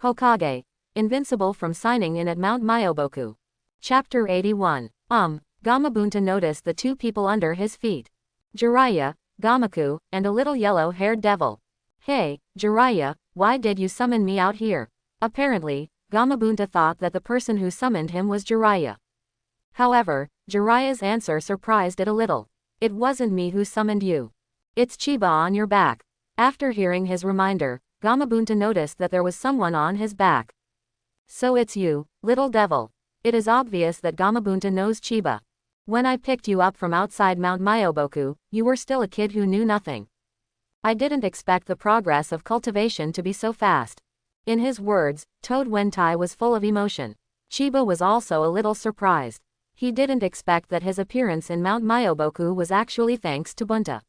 Hokage. Invincible from signing in at Mount Myoboku. Chapter 81. Gamabunta noticed the two people under his feet. Jiraiya, Gamaku, and a little yellow-haired devil. Hey, Jiraiya, why did you summon me out here? Apparently, Gamabunta thought that the person who summoned him was Jiraiya. However, Jiraiya's answer surprised it a little. It wasn't me who summoned you. It's Chiba on your back. After hearing his reminder, Gamabunta noticed that there was someone on his back. So it's you, little devil. It is obvious that Gamabunta knows Chiba. When I picked you up from outside Mount Myoboku, you were still a kid who knew nothing. I didn't expect the progress of cultivation to be so fast. In his words, Toad Wentai was full of emotion. Chiba was also a little surprised. He didn't expect that his appearance in Mount Myoboku was actually thanks to Bunta.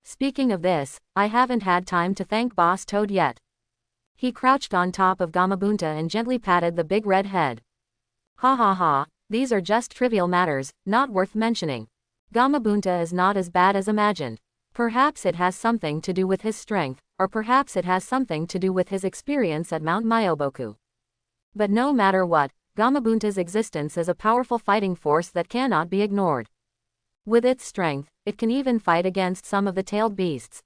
Speaking of this, I haven't had time to thank Boss Toad yet. He crouched on top of Gamabunta and gently patted the big red head. Ha ha ha, these are just trivial matters, not worth mentioning. Gamabunta is not as bad as imagined. Perhaps it has something to do with his strength, or perhaps it has something to do with his experience at Mount Myoboku. But no matter what, Gamabunta's existence is a powerful fighting force that cannot be ignored. With its strength, it can even fight against some of the tailed beasts.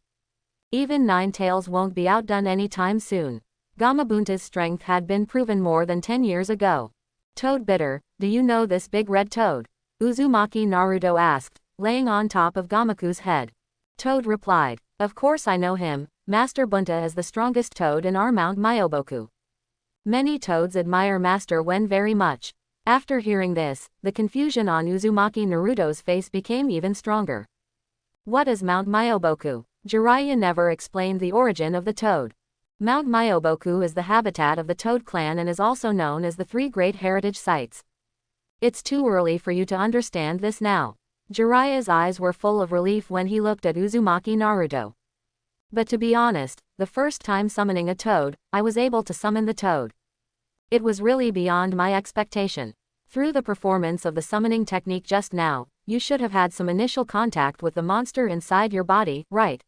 Even Nine Tails won't be outdone anytime soon. Gamabunta's strength had been proven more than 10 years ago. Toad Bitter, do you know this big red toad? Uzumaki Naruto asked, laying on top of Gamaku's head. Toad replied, of course I know him, Master Bunta is the strongest toad in our Mount Myoboku. Many toads admire Master Wen very much. After hearing this, the confusion on Uzumaki Naruto's face became even stronger. What is Mount Myoboku? Jiraiya never explained the origin of the toad. Mount Myoboku is the habitat of the Toad clan and is also known as the Three Great Heritage Sites. It's too early for you to understand this now. Jiraiya's eyes were full of relief when he looked at Uzumaki Naruto. But to be honest, the first time summoning a toad, I was able to summon the toad. It was really beyond my expectation. Through the performance of the summoning technique just now, you should have had some initial contact with the monster inside your body, right?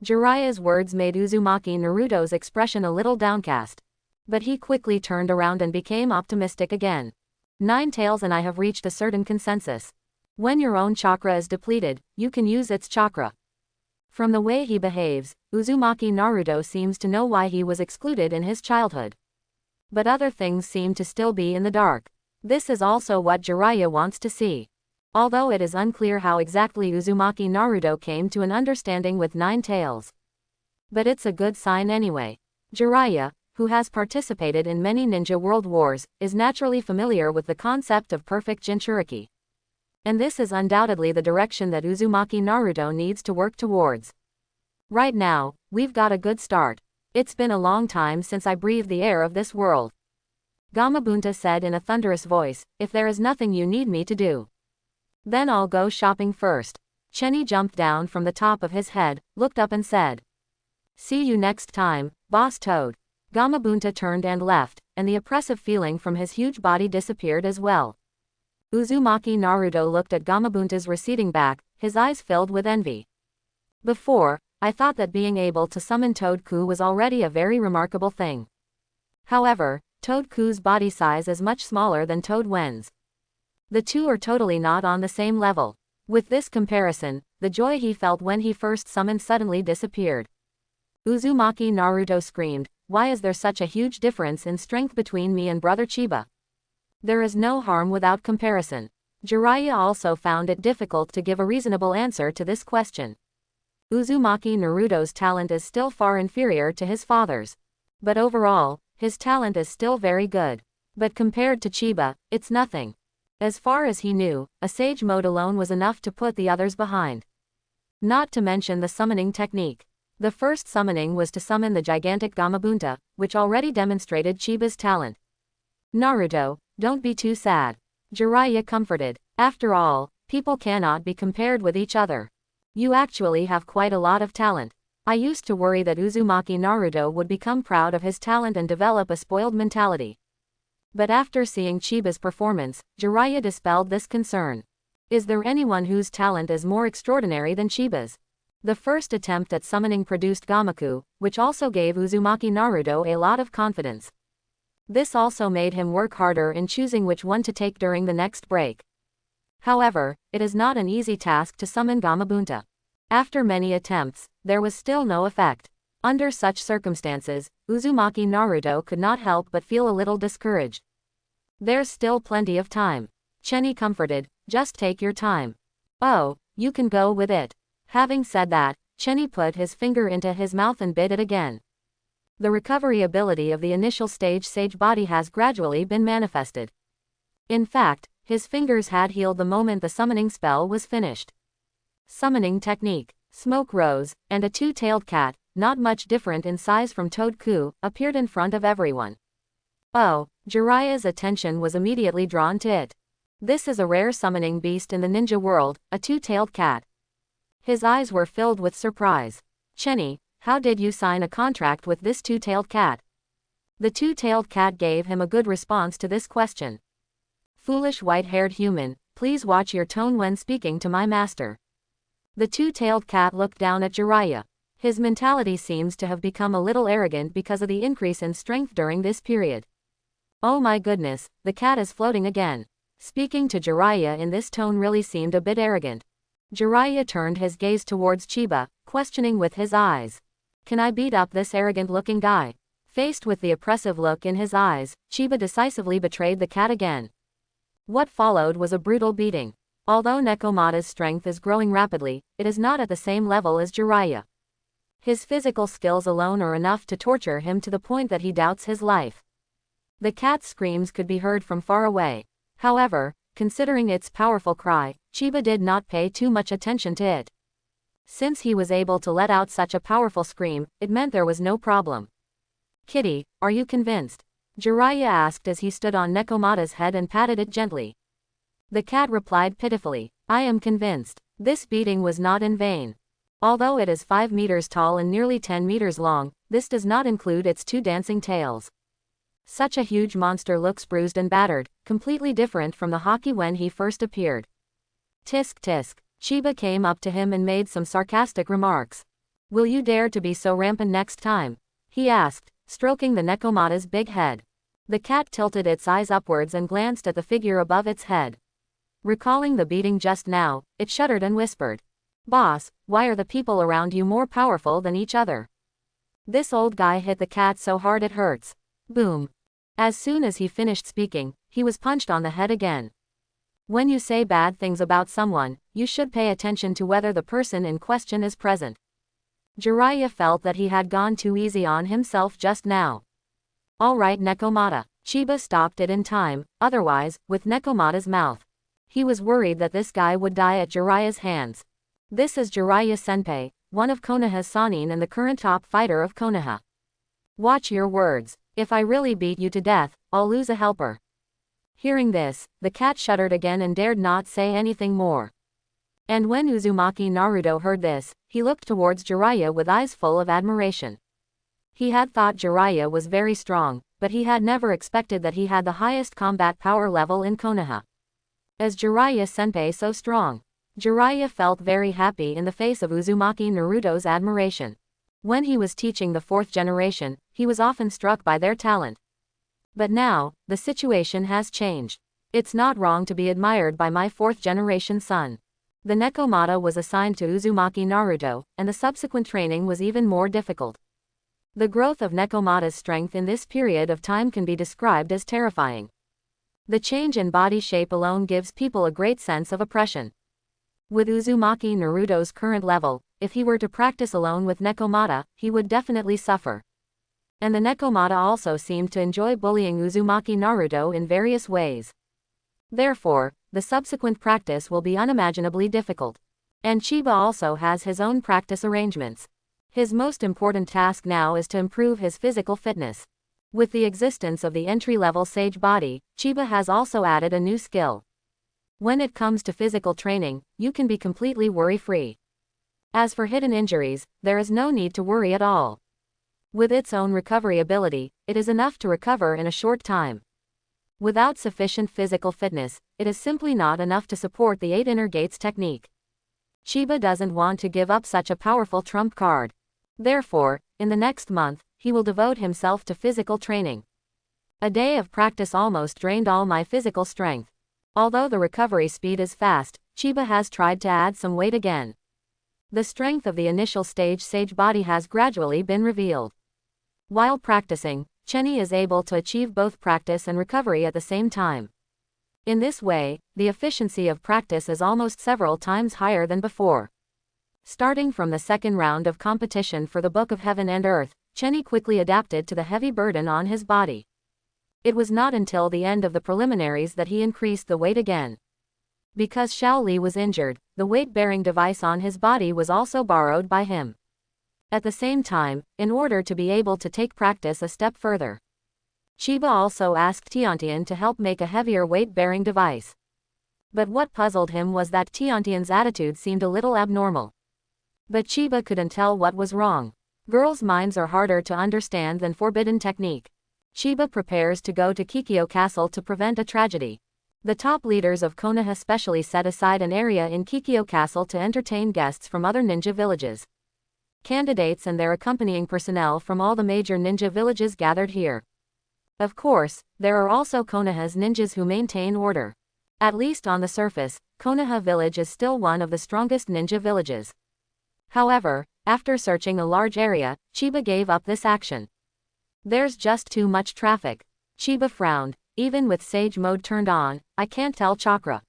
Jiraiya's words made Uzumaki Naruto's expression a little downcast. But he quickly turned around and became optimistic again. Nine Tails and I have reached a certain consensus. When your own chakra is depleted, you can use its chakra. From the way he behaves, Uzumaki Naruto seems to know why he was excluded in his childhood. But other things seem to still be in the dark. This is also what Jiraiya wants to see. Although it is unclear how exactly Uzumaki Naruto came to an understanding with Nine Tails. But it's a good sign anyway. Jiraiya, who has participated in many ninja world wars, is naturally familiar with the concept of perfect Jinchuriki. And this is undoubtedly the direction that Uzumaki Naruto needs to work towards. Right now, we've got a good start. It's been a long time since I breathed the air of this world. Gamabunta said in a thunderous voice, if there is nothing you need me to do, then I'll go shopping first. Chenny jumped down from the top of his head, looked up and said, see you next time, Boss Toad. Gamabunta turned and left, and the oppressive feeling from his huge body disappeared as well. Uzumaki Naruto looked at Gamabunta's receding back, his eyes filled with envy. Before, I thought that being able to summon Toad-ku was already a very remarkable thing. However, Toad-ku's body size is much smaller than Toad Wen's. The two are totally not on the same level. With this comparison, the joy he felt when he first summoned suddenly disappeared. Uzumaki Naruto screamed, why is there such a huge difference in strength between me and Brother Chiba? There is no harm without comparison. Jiraiya also found it difficult to give a reasonable answer to this question. Uzumaki Naruto's talent is still far inferior to his father's. But overall, his talent is still very good. But compared to Chiba, it's nothing. As far as he knew, a sage mode alone was enough to put the others behind. Not to mention the summoning technique. The first summoning was to summon the gigantic Gamabunta, which already demonstrated Chiba's talent. Naruto, don't be too sad. Jiraiya comforted. After all, people cannot be compared with each other. You actually have quite a lot of talent. I used to worry that Uzumaki Naruto would become proud of his talent and develop a spoiled mentality. But after seeing Chiba's performance, Jiraiya dispelled this concern. Is there anyone whose talent is more extraordinary than Chiba's? The first attempt at summoning produced Gamaku, which also gave Uzumaki Naruto a lot of confidence. This also made him work harder in choosing which one to take during the next break. However, it is not an easy task to summon Gamabunta. After many attempts, there was still no effect. Under such circumstances, Uzumaki Naruto could not help but feel a little discouraged. There's still plenty of time. Chenny comforted, just take your time. Oh, you can go with it. Having said that, Chenny put his finger into his mouth and bit it again. The recovery ability of the initial stage Sage body has gradually been manifested. In fact, his fingers had healed the moment the summoning spell was finished. Summoning technique. Smoke rose, and a two-tailed cat, not much different in size from Toadku, appeared in front of everyone. Oh, Jiraiya's attention was immediately drawn to it. This is a rare summoning beast in the ninja world, a two-tailed cat. His eyes were filled with surprise. Chenny, how did you sign a contract with this two-tailed cat? The two-tailed cat gave him a good response to this question. Foolish white-haired human, please watch your tone when speaking to my master. The two-tailed cat looked down at Jiraiya. His mentality seems to have become a little arrogant because of the increase in strength during this period. Oh my goodness, the cat is floating again. Speaking to Jiraiya in this tone really seemed a bit arrogant. Jiraiya turned his gaze towards Chiba, questioning with his eyes. Can I beat up this arrogant-looking guy? Faced with the oppressive look in his eyes, Chiba decisively betrayed the cat again. What followed was a brutal beating. Although Nekomata's strength is growing rapidly, it is not at the same level as Jiraiya. His physical skills alone are enough to torture him to the point that he doubts his life. The cat's screams could be heard from far away. However, considering its powerful cry, Chiba did not pay too much attention to it. Since he was able to let out such a powerful scream, it meant there was no problem. Kitty, are you convinced? Jiraiya asked as he stood on Nekomata's head and patted it gently. The cat replied pitifully, I am convinced. This beating was not in vain. Although it is 5 meters tall and nearly 10 meters long, this does not include its two dancing tails. Such a huge monster looks bruised and battered, completely different from the Hokage when he first appeared. Tisk tisk. Chiba came up to him and made some sarcastic remarks. Will you dare to be so rampant next time? He asked, stroking the Nekomata's big head. The cat tilted its eyes upwards and glanced at the figure above its head. Recalling the beating just now, it shuddered and whispered. Boss, why are the people around you more powerful than each other? This old guy hit the cat so hard it hurts. Boom. As soon as he finished speaking, he was punched on the head again. When you say bad things about someone, you should pay attention to whether the person in question is present. Jiraiya felt that he had gone too easy on himself just now. Alright Nekomata. Chiba stopped it in time, otherwise, with Nekomata's mouth. He was worried that this guy would die at Jiraiya's hands. This is Jiraiya Senpai, one of Konoha's Sannin and the current top fighter of Konoha. Watch your words. If I really beat you to death, I'll lose a helper. Hearing this, the cat shuddered again and dared not say anything more. And when Uzumaki Naruto heard this, he looked towards Jiraiya with eyes full of admiration. He had thought Jiraiya was very strong, but he had never expected that he had the highest combat power level in Konoha. As Jiraiya Senpai so strong? Jiraiya felt very happy in the face of Uzumaki Naruto's admiration. When he was teaching the fourth generation, he was often struck by their talent. But now, the situation has changed. It's not wrong to be admired by my fourth generation son. The Nekomata was assigned to Uzumaki Naruto, and the subsequent training was even more difficult. The growth of Nekomata's strength in this period of time can be described as terrifying. The change in body shape alone gives people a great sense of oppression. With Uzumaki Naruto's current level, if he were to practice alone with Nekomata, he would definitely suffer. And the Nekomata also seemed to enjoy bullying Uzumaki Naruto in various ways. Therefore, the subsequent practice will be unimaginably difficult. And Chiba also has his own practice arrangements. His most important task now is to improve his physical fitness. With the existence of the entry-level Sage body, Chiba has also added a new skill. When it comes to physical training, you can be completely worry-free. As for hidden injuries, there is no need to worry at all. With its own recovery ability, it is enough to recover in a short time. Without sufficient physical fitness, it is simply not enough to support the 8 inner gates technique. Chiba doesn't want to give up such a powerful trump card. Therefore, in the next month, he will devote himself to physical training. A day of practice almost drained all my physical strength. Although the recovery speed is fast, Chiba has tried to add some weight again. The strength of the initial stage Sage body has gradually been revealed. While practicing, Chenny is able to achieve both practice and recovery at the same time. In this way, the efficiency of practice is almost several times higher than before. Starting from the second round of competition for the Book of Heaven and Earth, Chenny quickly adapted to the heavy burden on his body. It was not until the end of the preliminaries that he increased the weight again. Because Xiao Li was injured, the weight-bearing device on his body was also borrowed by him. At the same time, in order to be able to take practice a step further, Chiba also asked Tiantian to help make a heavier weight-bearing device. But what puzzled him was that Tiantian's attitude seemed a little abnormal. But Chiba couldn't tell what was wrong. Girls' minds are harder to understand than forbidden technique. Chiba prepares to go to Kikyo Castle to prevent a tragedy. The top leaders of Konoha specially set aside an area in Kikyo Castle to entertain guests from other ninja villages. Candidates and their accompanying personnel from all the major ninja villages gathered here. Of course, there are also Konoha's ninjas who maintain order. At least on the surface, Konoha village is still one of the strongest ninja villages. However, after searching a large area, Chiba gave up this action. There's just too much traffic. Chiba frowned. Even with Sage mode turned on, I can't tell Chakra.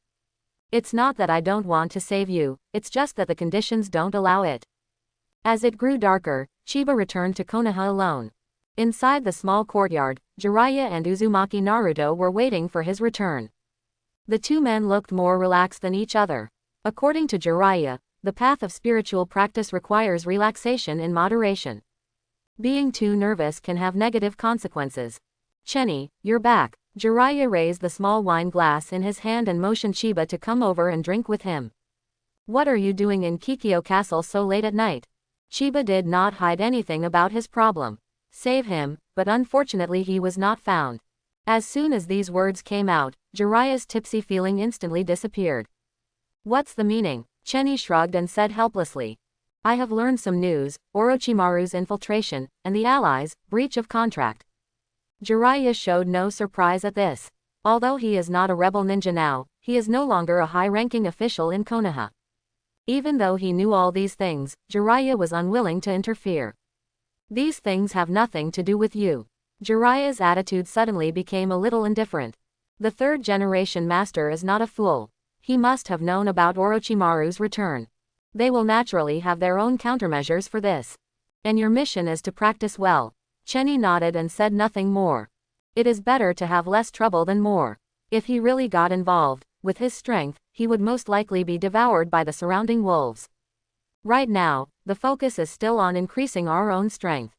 It's not that I don't want to save you, it's just that the conditions don't allow it. As it grew darker, Chiba returned to Konoha alone. Inside the small courtyard, Jiraiya and Uzumaki Naruto were waiting for his return. The two men looked more relaxed than each other. According to Jiraiya, the path of spiritual practice requires relaxation in moderation. Being too nervous can have negative consequences. Chenny, you're back. Jiraiya raised the small wine glass in his hand and motioned Chiba to come over and drink with him. What are you doing in Kikyo Castle so late at night? Chiba did not hide anything about his problem. Save him, but unfortunately he was not found. As soon as these words came out, Jiraiya's tipsy feeling instantly disappeared. What's the meaning? Chenny shrugged and said helplessly. I have learned some news, Orochimaru's infiltration, and the allies' breach of contract. Jiraiya showed no surprise at this. Although he is not a rebel ninja now, he is no longer a high-ranking official in Konoha. Even though he knew all these things, Jiraiya was unwilling to interfere. These things have nothing to do with you. Jiraiya's attitude suddenly became a little indifferent. The third-generation master is not a fool. He must have known about Orochimaru's return. They will naturally have their own countermeasures for this. And your mission is to practice well. Chenny nodded and said nothing more. It is better to have less trouble than more. If he really got involved, with his strength, he would most likely be devoured by the surrounding wolves. Right now, the focus is still on increasing our own strength.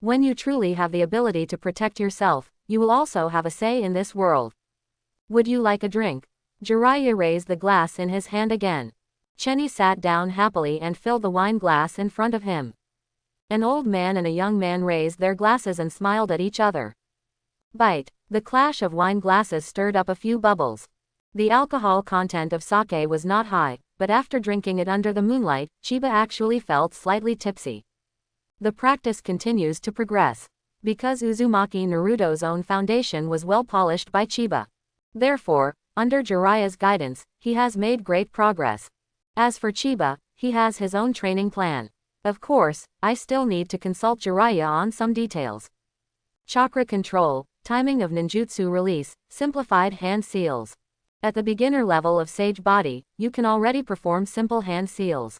When you truly have the ability to protect yourself, you will also have a say in this world. Would you like a drink? Jiraiya raised the glass in his hand again. Chenny sat down happily and filled the wine glass in front of him. An old man and a young man raised their glasses and smiled at each other. Bite. The clash of wine glasses stirred up a few bubbles. The alcohol content of sake was not high, but after drinking it under the moonlight, Chiba actually felt slightly tipsy. The practice continues to progress. Because Uzumaki Naruto's own foundation was well polished by Chiba. Therefore, under Jiraiya's guidance, he has made great progress. As for Chiba, he has his own training plan. Of course, I still need to consult Jiraiya on some details. Chakra control, timing of ninjutsu release, simplified hand seals. At the beginner level of Sage Body, you can already perform simple hand seals.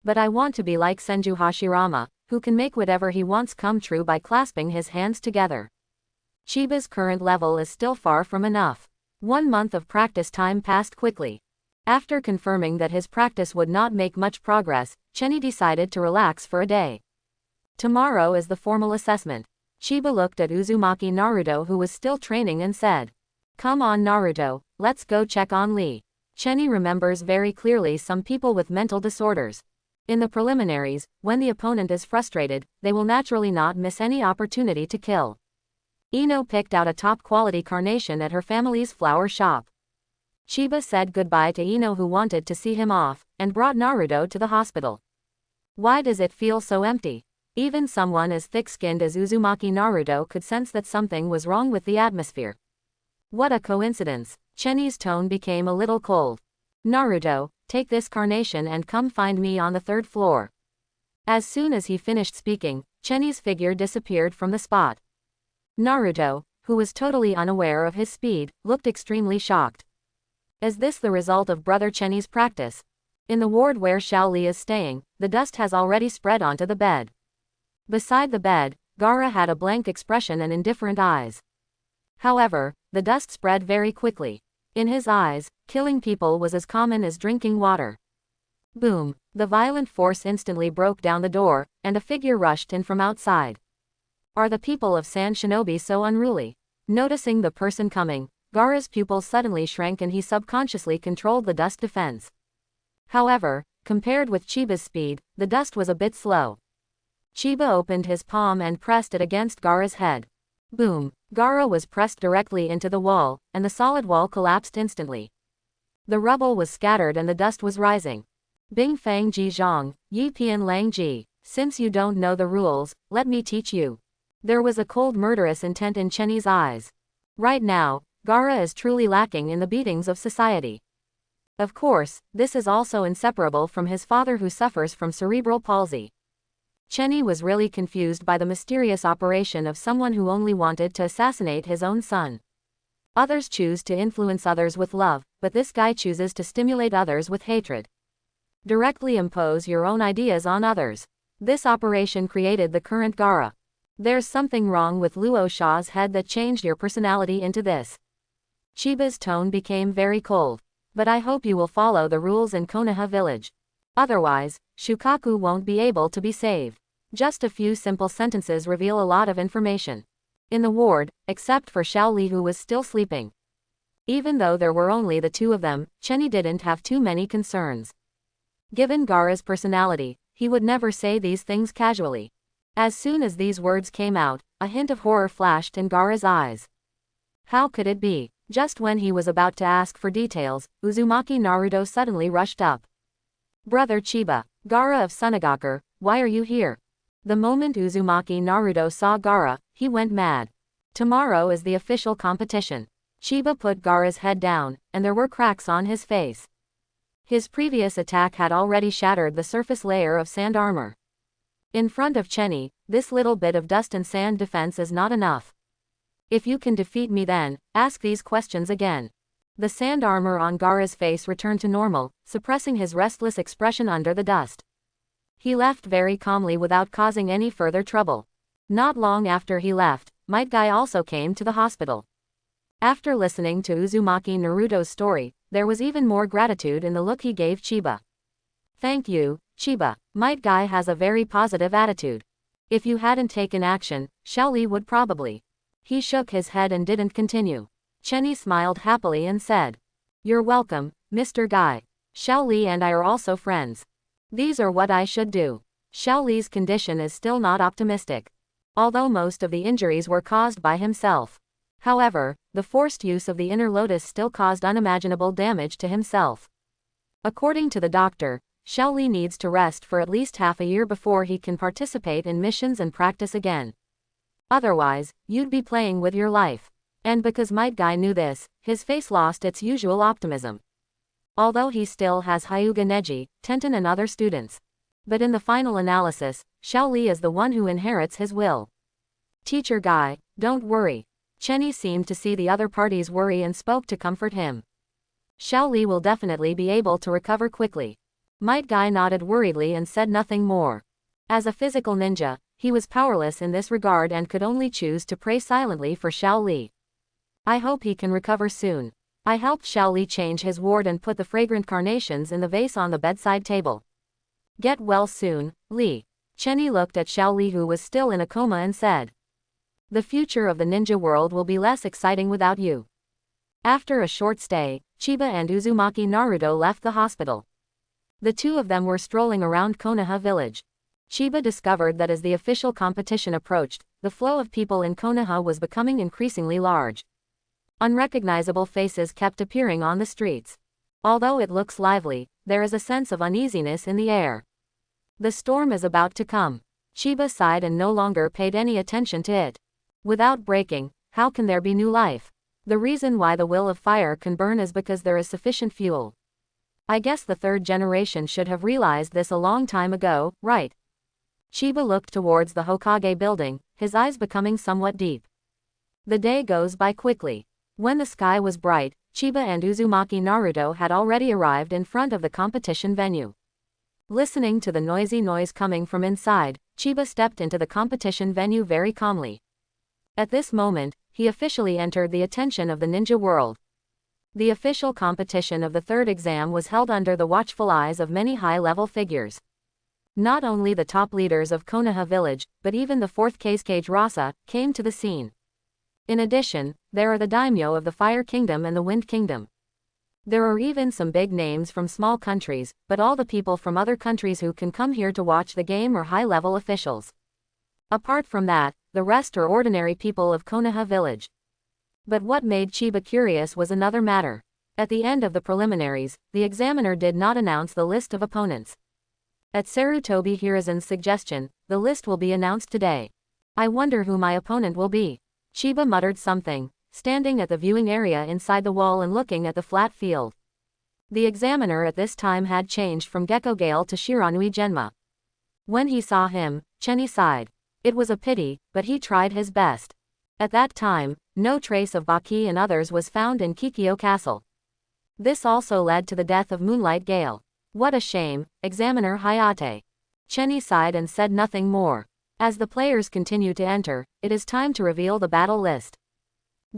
But I want to be like Senju Hashirama, who can make whatever he wants come true by clasping his hands together. Chiba's current level is still far from enough. 1 month of practice time passed quickly. After confirming that his practice would not make much progress, Chenny decided to relax for a day. Tomorrow is the formal assessment. Chiba looked at Uzumaki Naruto who was still training and said, "Come on Naruto, let's go check on Lee." Chenny remembers very clearly some people with mental disorders. In the preliminaries, when the opponent is frustrated, they will naturally not miss any opportunity to kill. Ino picked out a top-quality carnation at her family's flower shop. Chiba said goodbye to Ino, who wanted to see him off, and brought Naruto to the hospital. Why does it feel so empty? Even someone as thick-skinned as Uzumaki Naruto could sense that something was wrong with the atmosphere. What a coincidence. Chenny's tone became a little cold. Naruto, take this carnation and come find me on the 3rd floor. As soon as he finished speaking, Chenny's figure disappeared from the spot. Naruto, who was totally unaware of his speed, looked extremely shocked. Is this the result of Brother Chenny's practice? In the ward where Xiaoli is staying, the dust has already spread onto the bed. Beside the bed, Gaara had a blank expression and indifferent eyes. However, the dust spread very quickly. In his eyes, killing people was as common as drinking water. Boom! The violent force instantly broke down the door, and a figure rushed in from outside. Are the people of Sand Shinobi so unruly? Noticing the person coming, Gaara's pupils suddenly shrank and he subconsciously controlled the dust defense. However, compared with Chiba's speed, the dust was a bit slow. Chiba opened his palm and pressed it against Gaara's head. Boom! Gaara was pressed directly into the wall, and the solid wall collapsed instantly. The rubble was scattered and the dust was rising. Bing Fang Ji Zhang, Yi Pian Lang Ji, since you don't know the rules, let me teach you. There was a cold murderous intent in Chenny's eyes. Right now, Gaara is truly lacking in the beatings of society. Of course, this is also inseparable from his father, who suffers from cerebral palsy. Chenny was really confused by the mysterious operation of someone who only wanted to assassinate his own son. Others choose to influence others with love, but this guy chooses to stimulate others with hatred. Directly impose your own ideas on others. This operation created the current Gaara. There's something wrong with Luo Sha's head that changed your personality into this. Chiba's tone became very cold. But I hope you will follow the rules in Konoha village. Otherwise, Shukaku won't be able to be saved. Just a few simple sentences reveal a lot of information. In the ward, except for Xiaoli, who was still sleeping. Even though there were only the two of them, Chenny didn't have too many concerns. Given Gaara's personality, he would never say these things casually. As soon as these words came out, a hint of horror flashed in Gaara's eyes. How could it be? Just when he was about to ask for details, Uzumaki Naruto suddenly rushed up. Brother Chiba, Gaara of Sunagaku, why are you here? The moment Uzumaki Naruto saw Gaara, he went mad. Tomorrow is the official competition. Chiba put Gaara's head down, and there were cracks on his face. His previous attack had already shattered the surface layer of sand armor. In front of Chenny, this little bit of dust and sand defense is not enough. If you can defeat me, then ask these questions again. The sand armor on Gaara's face returned to normal, suppressing his restless expression under the dust. He left very calmly without causing any further trouble. Not long after he left, Might Guy also came to the hospital. After listening to Uzumaki Naruto's story, there was even more gratitude in the look he gave Chiba. Thank you, Chiba. Might Guy has a very positive attitude. If you hadn't taken action, Xiaoli would probably. He shook his head and didn't continue. Chenny smiled happily and said, You're welcome, Mr. Guy. Xiaoli and I are also friends. These are what I should do. Xiaoli's condition is still not optimistic. Although most of the injuries were caused by himself. However, the forced use of the inner lotus still caused unimaginable damage to himself. According to the doctor, Xiaoli needs to rest for at least half a year before he can participate in missions and practice again. Otherwise, you'd be playing with your life. And because Might Guy knew this, his face lost its usual optimism. Although he still has Hyuga Neji, Tenten and other students. But in the final analysis, Xiaoli is the one who inherits his will. Teacher Guy, don't worry. Chenny seemed to see the other party's worry and spoke to comfort him. Xiaoli will definitely be able to recover quickly. Might Guy nodded worriedly and said nothing more. As a physical ninja, he was powerless in this regard and could only choose to pray silently for Xiaoli. I hope he can recover soon. I helped Xiaoli change his ward and put the fragrant carnations in the vase on the bedside table. Get well soon, Li. Chenny looked at Xiaoli, who was still in a coma, and said, The future of the ninja world will be less exciting without you. After a short stay, Chiba and Uzumaki Naruto left the hospital. The two of them were strolling around Konoha village. Chiba discovered that as the official competition approached, the flow of people in Konoha was becoming increasingly large. Unrecognizable faces kept appearing on the streets. Although it looks lively, there is a sense of uneasiness in the air. The storm is about to come. Chiba sighed and no longer paid any attention to it. Without breaking, how can there be new life? The reason why the will of fire can burn is because there is sufficient fuel. I guess the third generation should have realized this a long time ago, right? Chiba looked towards the Hokage building, his eyes becoming somewhat deep. The day goes by quickly. When the sky was bright, Chiba and Uzumaki Naruto had already arrived in front of the competition venue. Listening to the noisy noise coming from inside, Chiba stepped into the competition venue very calmly. At this moment, he officially entered the attention of the ninja world. The official competition of the third exam was held under the watchful eyes of many high-level figures. Not only the top leaders of Konoha village, but even the fourth Kazekage Rasa, came to the scene. In addition, there are the daimyo of the Fire Kingdom and the Wind Kingdom. There are even some big names from small countries, but all the people from other countries who can come here to watch the game are high-level officials. Apart from that, the rest are ordinary people of Konoha village. But what made Chiba curious was another matter. At the end of the preliminaries, the examiner did not announce the list of opponents. At Sarutobi Hiruzen's suggestion, the list will be announced today. I wonder who my opponent will be. Chiba muttered something, standing at the viewing area inside the wall and looking at the flat field. The examiner at this time had changed from Gecko Gale to Shiranui Genma. When he saw him, Chenny sighed. It was a pity, but he tried his best. At that time, no trace of Baki and others was found in Kikyo Castle. This also led to the death of Moonlight Gale. What a shame, Examiner Hayate. Chenny sighed and said nothing more. As the players continue to enter, it is time to reveal the battle list.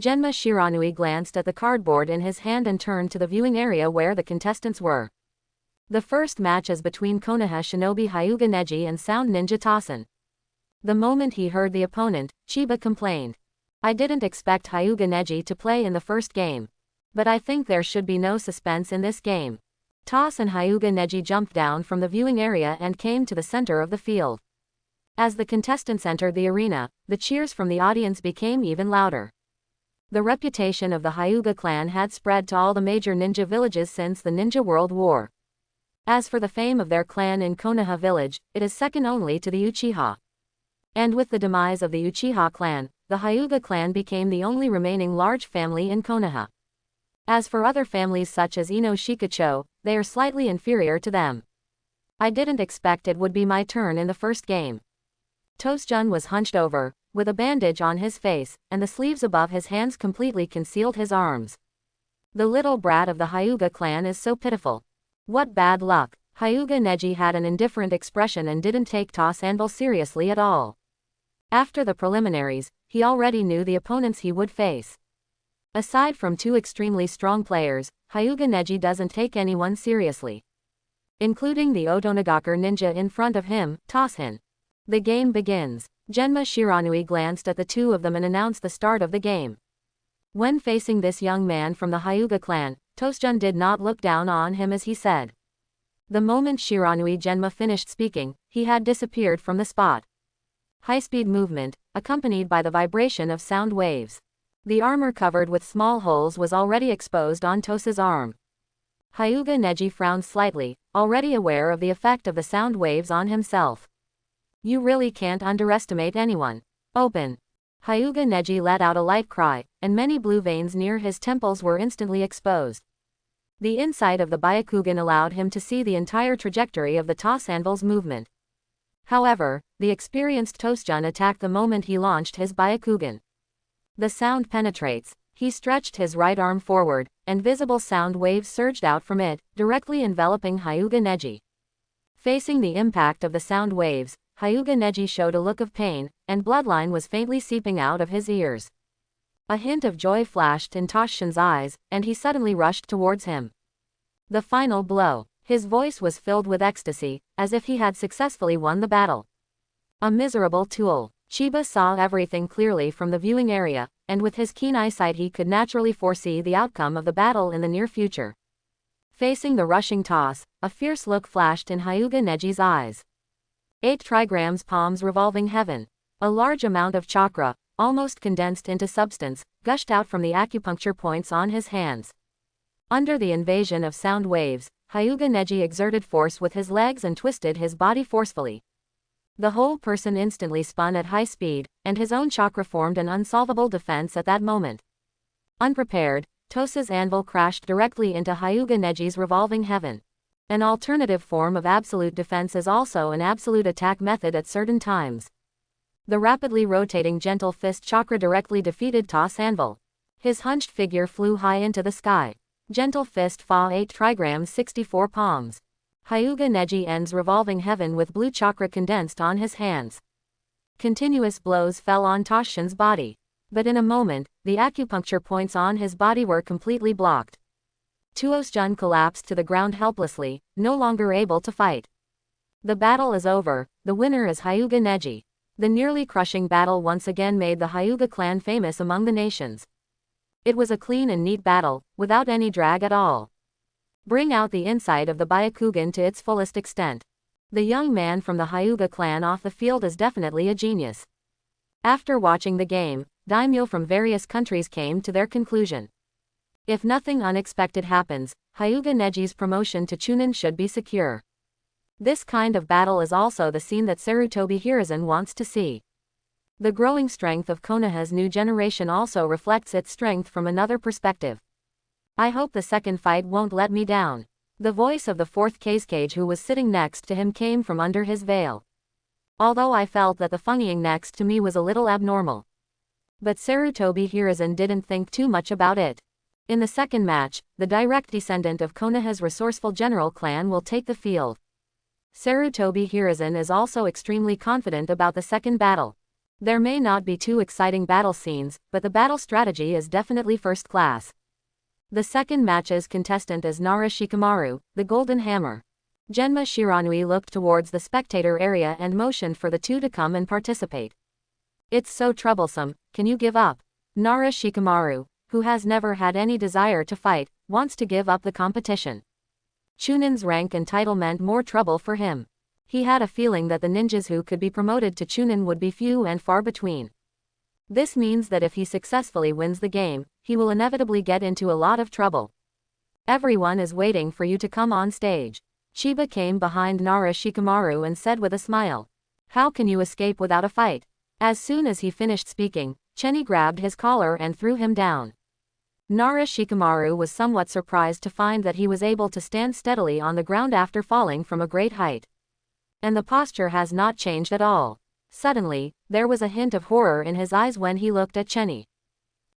Genma Shiranui glanced at the cardboard in his hand and turned to the viewing area where the contestants were. The first match is between Konoha Shinobi Hyuga Neji and Sound Ninja Tosin. The moment he heard the opponent, Chiba complained. I didn't expect Hyuga Neji to play in the first game. But I think there should be no suspense in this game. Toss and Hyuga Neji jumped down from the viewing area and came to the center of the field. As the contestants entered the arena, the cheers from the audience became even louder. The reputation of the Hyuga clan had spread to all the major ninja villages since the Ninja World War. As for the fame of their clan in Konoha village, it is second only to the Uchiha. And with the demise of the Uchiha clan, the Hyuga clan became the only remaining large family in Konoha. As for other families such as Ino Shikacho, they are slightly inferior to them. I didn't expect it would be my turn in the first game. Tosjun was hunched over, with a bandage on his face, and the sleeves above his hands completely concealed his arms. The little brat of the Hyuga clan is so pitiful. What bad luck. Hyuga Neji had an indifferent expression and didn't take Toss Anvil seriously at all. After the preliminaries, he already knew the opponents he would face. Aside from two extremely strong players, Hyuga Neji doesn't take anyone seriously. Including the Otonagaker ninja in front of him, Toshin. The game begins. Genma Shiranui glanced at the two of them and announced the start of the game. When facing this young man from the Hyuga clan, Tosjun did not look down on him as he said. The moment Shiranui Genma finished speaking, he had disappeared from the spot. High-speed movement, accompanied by the vibration of sound waves. The armor covered with small holes was already exposed on Tosa's arm. Hyuga Neji frowned slightly, already aware of the effect of the sound waves on himself. You really can't underestimate anyone. Open. Hyuga Neji let out a light cry, and many blue veins near his temples were instantly exposed. The insight of the Byakugan allowed him to see the entire trajectory of the Toss Anvil's movement. However, the experienced Tosjun attacked the moment he launched his Byakugan. The sound penetrates. He stretched his right arm forward, and visible sound waves surged out from it, directly enveloping Hyuga Neji. Facing the impact of the sound waves, Hyuga Neji showed a look of pain, and bloodline was faintly seeping out of his ears. A hint of joy flashed in Toshin's eyes, and he suddenly rushed towards him. The final blow. His voice was filled with ecstasy, as if he had successfully won the battle. A miserable tool. Chiba saw everything clearly from the viewing area, and with his keen eyesight he could naturally foresee the outcome of the battle in the near future. Facing the rushing Toss, a fierce look flashed in Hyuga Neji's eyes. 8 trigrams palms revolving heaven. A large amount of chakra, almost condensed into substance, gushed out from the acupuncture points on his hands. Under the invasion of sound waves, Hyuga Neji exerted force with his legs and twisted his body forcefully. The whole person instantly spun at high speed, and his own chakra formed an unsolvable defense at that moment. Unprepared, Tosa's anvil crashed directly into Hyuga Neji's revolving heaven. An alternative form of absolute defense is also an absolute attack method at certain times. The rapidly rotating gentle fist chakra directly defeated Tosa's anvil. His hunched figure flew high into the sky. Gentle fist fa 8 trigrams 64 palms. Hyuga Neji ends revolving heaven with blue chakra condensed on his hands. Continuous blows fell on Toshin's body. But in a moment, the acupuncture points on his body were completely blocked. Tuosjun collapsed to the ground helplessly, no longer able to fight. The battle is over, the winner is Hyuga Neji. The nearly crushing battle once again made the Hyuga clan famous among the nations. It was a clean and neat battle, without any drag at all. Bring out the insight of the Byakugan to its fullest extent. The young man from the Hyuga clan off the field is definitely a genius. After watching the game, daimyo from various countries came to their conclusion. If nothing unexpected happens, Hyuga Neji's promotion to Chunin should be secure. This kind of battle is also the scene that Sarutobi Hiruzen wants to see. The growing strength of Konoha's new generation also reflects its strength from another perspective. I hope the second fight won't let me down. The voice of the fourth Kazekage who was sitting next to him came from under his veil. Although I felt that the funging next to me was a little abnormal. But Sarutobi Hiruzen didn't think too much about it. In the second match, the direct descendant of Konoha's resourceful general clan will take the field. Sarutobi Hiruzen is also extremely confident about the second battle. There may not be too exciting battle scenes, but the battle strategy is definitely first class. The second match's contestant is Nara Shikamaru, the Golden Hammer. Genma Shiranui looked towards the spectator area and motioned for the two to come and participate. It's so troublesome, can you give up? Nara Shikamaru, who has never had any desire to fight, wants to give up the competition. Chunin's rank and title meant more trouble for him. He had a feeling that the ninjas who could be promoted to Chunin would be few and far between. This means that if he successfully wins the game, he will inevitably get into a lot of trouble. Everyone is waiting for you to come on stage. Chiba came behind Nara Shikamaru and said with a smile. How can you escape without a fight? As soon as he finished speaking, Chenny grabbed his collar and threw him down. Nara Shikamaru was somewhat surprised to find that he was able to stand steadily on the ground after falling from a great height. And the posture has not changed at all. Suddenly, there was a hint of horror in his eyes when he looked at Chenny.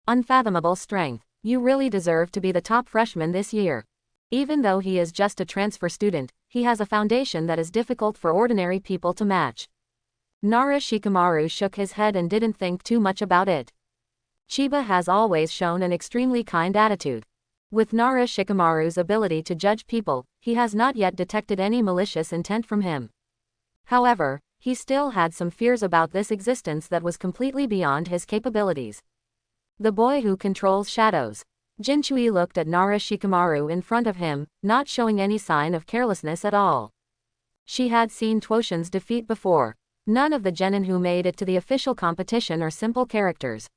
Unfathomable strength. You really deserve to be the top freshman this year. Even though he is just a transfer student, he has a foundation that is difficult for ordinary people to match. Nara Shikamaru shook his head and didn't think too much about it. Chiba has always shown an extremely kind attitude. With Nara Shikamaru's ability to judge people, he has not yet detected any malicious intent from him. However, he still had some fears about this existence that was completely beyond his capabilities. The boy who controls shadows. Jinchui looked at Nara Shikamaru in front of him, not showing any sign of carelessness at all. She had seen Twoshin's defeat before. None of the genin who made it to the official competition are simple characters.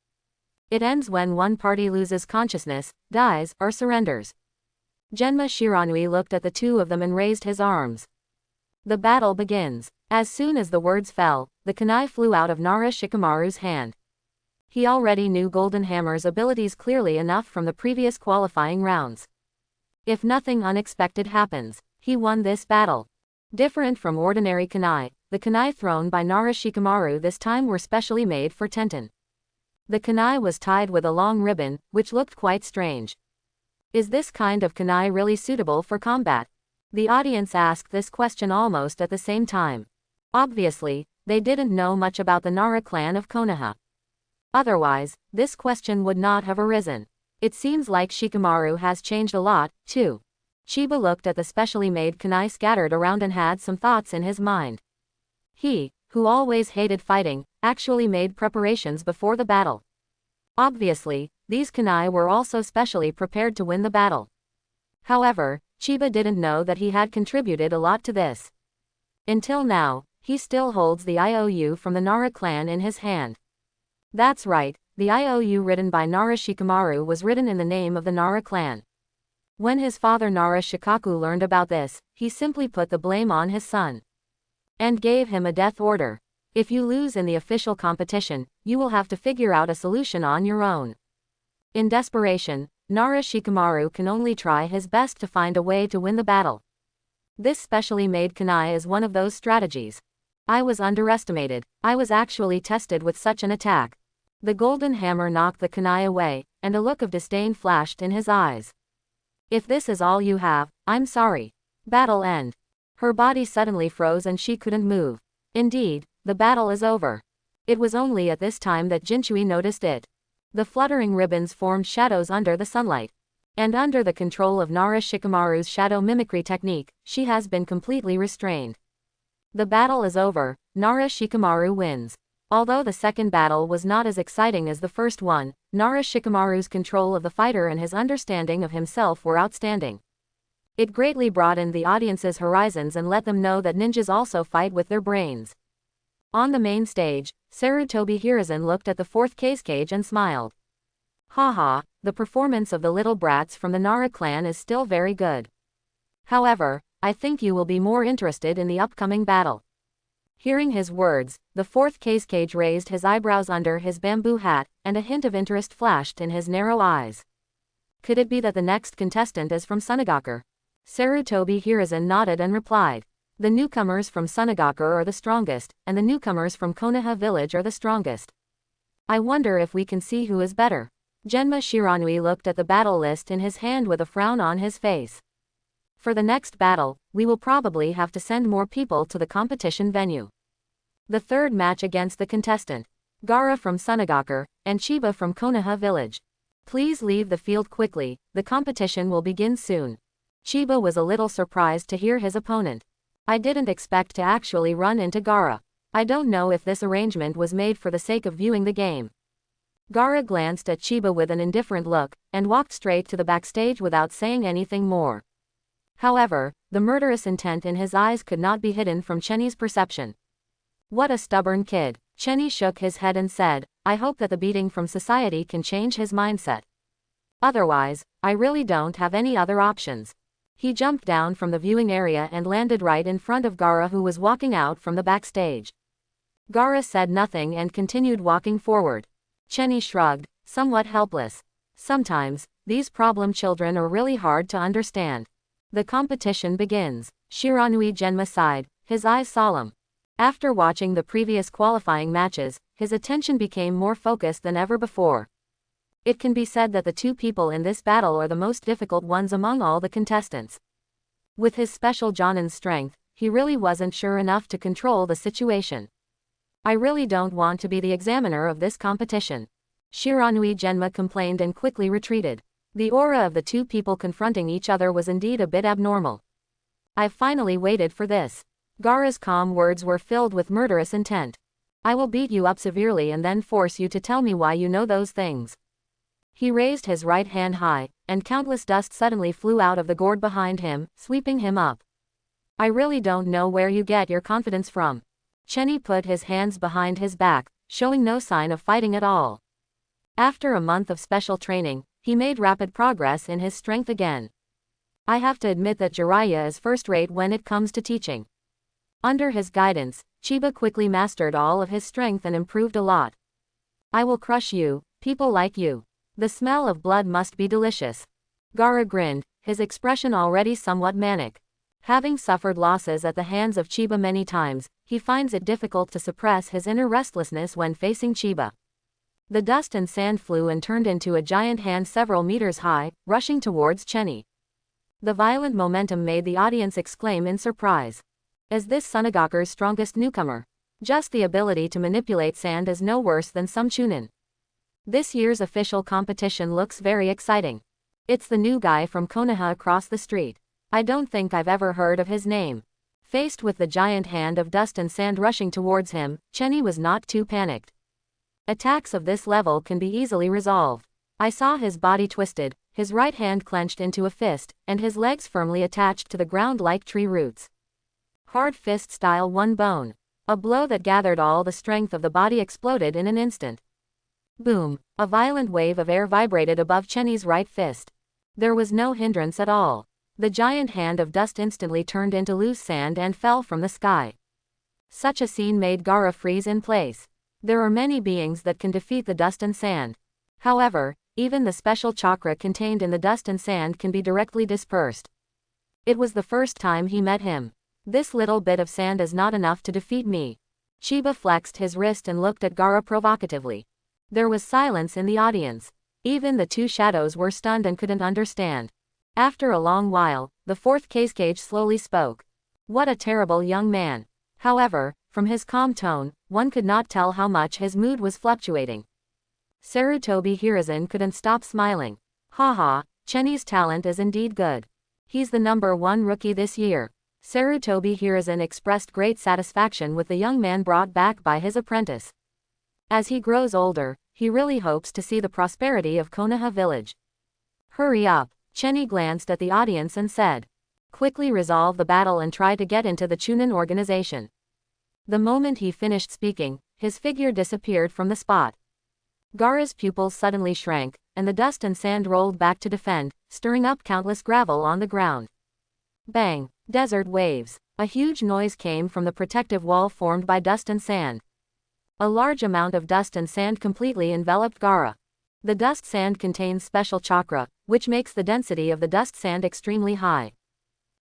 It ends when one party loses consciousness, dies, or surrenders. Genma Shiranui looked at the two of them and raised his arms. The battle begins. As soon as the words fell, the kunai flew out of Nara Shikamaru's hand. He already knew Golden Hammer's abilities clearly enough from the previous qualifying rounds. If nothing unexpected happens, he won this battle. Different from ordinary kunai, the kunai thrown by Nara Shikamaru this time were specially made for Tenten. The kunai was tied with a long ribbon, which looked quite strange. Is this kind of kunai really suitable for combat? The audience asked this question almost at the same time. Obviously, they didn't know much about the Nara clan of Konoha. Otherwise, this question would not have arisen. It seems like Shikamaru has changed a lot, too. Chiba looked at the specially made kunai scattered around and had some thoughts in his mind. He, who always hated fighting, actually made preparations before the battle. Obviously, these kunai were also specially prepared to win the battle. However, Chiba didn't know that he had contributed a lot to this. Until now, he still holds the IOU from the Nara clan in his hand. That's right, the IOU written by Nara Shikamaru was written in the name of the Nara clan. When his father Nara Shikaku learned about this, he simply put the blame on his son and gave him a death order. If you lose in the official competition, you will have to figure out a solution on your own. In desperation, Nara Shikamaru can only try his best to find a way to win the battle. This specially made kunai as one of those strategies. I was underestimated. I was actually tested with such an attack. The golden hammer knocked the kunai away, and a look of disdain flashed in his eyes. If this is all you have, I'm sorry. Battle end. Her body suddenly froze and she couldn't move. Indeed, the battle is over. It was only at this time that Jinshui noticed it. The fluttering ribbons formed shadows under the sunlight. And under the control of Nara Shikamaru's shadow mimicry technique, she has been completely restrained. The battle is over, Nara Shikamaru wins. Although the second battle was not as exciting as the first one, Nara Shikamaru's control of the fighter and his understanding of himself were outstanding. It greatly broadened the audience's horizons and let them know that ninjas also fight with their brains. On the main stage, Sarutobi Hiruzen looked at the fourth cage and smiled. Haha, the performance of the little brats from the Nara clan is still very good. However, I think you will be more interested in the upcoming battle. Hearing his words, the fourth cage raised his eyebrows under his bamboo hat, and a hint of interest flashed in his narrow eyes. Could it be that the next contestant is from Sunagaku? Sarutobi Hiruzen nodded and replied. The newcomers from Sunagaku are the strongest, and the newcomers from Konoha village are the strongest. I wonder if we can see who is better. Genma Shiranui looked at the battle list in his hand with a frown on his face. For the next battle, we will probably have to send more people to the competition venue. The third match against the contestant, Gaara from Sunagaku, and Chiba from Konoha village. Please leave the field quickly, the competition will begin soon. Chiba was a little surprised to hear his opponent. I didn't expect to actually run into Gaara. I don't know if this arrangement was made for the sake of viewing the game. Gaara glanced at Chiba with an indifferent look, and walked straight to the backstage without saying anything more. However, the murderous intent in his eyes could not be hidden from Chenny's perception. What a stubborn kid. Chenny shook his head and said, I hope that the beating from society can change his mindset. Otherwise, I really don't have any other options. He jumped down from the viewing area and landed right in front of Gaara, who was walking out from the backstage. Gaara said nothing and continued walking forward. Chenny shrugged, somewhat helpless. Sometimes, these problem children are really hard to understand. The competition begins. Shiranui Genma sighed, his eyes solemn. After watching the previous qualifying matches, his attention became more focused than ever before. It can be said that the two people in this battle are the most difficult ones among all the contestants. With his special Jonin's strength, he really wasn't sure enough to control the situation. I really don't want to be the examiner of this competition. Shiranui Genma complained and quickly retreated. The aura of the two people confronting each other was indeed a bit abnormal. I've finally waited for this. Gaara's calm words were filled with murderous intent. I will beat you up severely and then force you to tell me why you know those things. He raised his right hand high, and countless dust suddenly flew out of the gourd behind him, sweeping him up. I really don't know where you get your confidence from. Chenny put his hands behind his back, showing no sign of fighting at all. After a month of special training, he made rapid progress in his strength again. I have to admit that Jiraiya is first-rate when it comes to teaching. Under his guidance, Chiba quickly mastered all of his strength and improved a lot. I will crush you, people like you. The smell of blood must be delicious. Gaara grinned, his expression already somewhat manic. Having suffered losses at the hands of Chiba many times, he finds it difficult to suppress his inner restlessness when facing Chiba. The dust and sand flew and turned into a giant hand several meters high, rushing towards Chenny. The violent momentum made the audience exclaim in surprise. Is this Sunagaku's strongest newcomer? Just the ability to manipulate sand is no worse than some chunin. This year's official competition looks very exciting. It's the new guy from Konoha across the street. I don't think I've ever heard of his name. Faced with the giant hand of dust and sand rushing towards him, Chenny was not too panicked. Attacks of this level can be easily resolved. I saw his body twisted, his right hand clenched into a fist, and his legs firmly attached to the ground like tree roots. Hard fist style one bone. A blow that gathered all the strength of the body exploded in an instant. Boom! A violent wave of air vibrated above Chenny's right fist. There was no hindrance at all. The giant hand of dust instantly turned into loose sand and fell from the sky. Such a scene made Gaara freeze in place. There are many beings that can defeat the dust and sand. However, even the special chakra contained in the dust and sand can be directly dispersed. It was the first time he met him. This little bit of sand is not enough to defeat me. Chiba flexed his wrist and looked at Gaara provocatively. There was silence in the audience. Even the two shadows were stunned and couldn't understand. After a long while, the fourth Hokage slowly spoke. What a terrible young man. However, from his calm tone, one could not tell how much his mood was fluctuating. Sarutobi Hiruzen couldn't stop smiling. Haha, Chenny's talent is indeed good. He's the #1 rookie this year. Sarutobi Hiruzen expressed great satisfaction with the young man brought back by his apprentice. As he grows older, he really hopes to see the prosperity of Konoha village. Hurry up, Chenny glanced at the audience and said. Quickly resolve the battle and try to get into the Chunin organization. The moment he finished speaking, his figure disappeared from the spot. Gaara's pupils suddenly shrank, and the dust and sand rolled back to defend, stirring up countless gravel on the ground. Bang! Desert waves. A huge noise came from the protective wall formed by dust and sand. A large amount of dust and sand completely enveloped Gaara. The dust sand contains special chakra, which makes the density of the dust sand extremely high.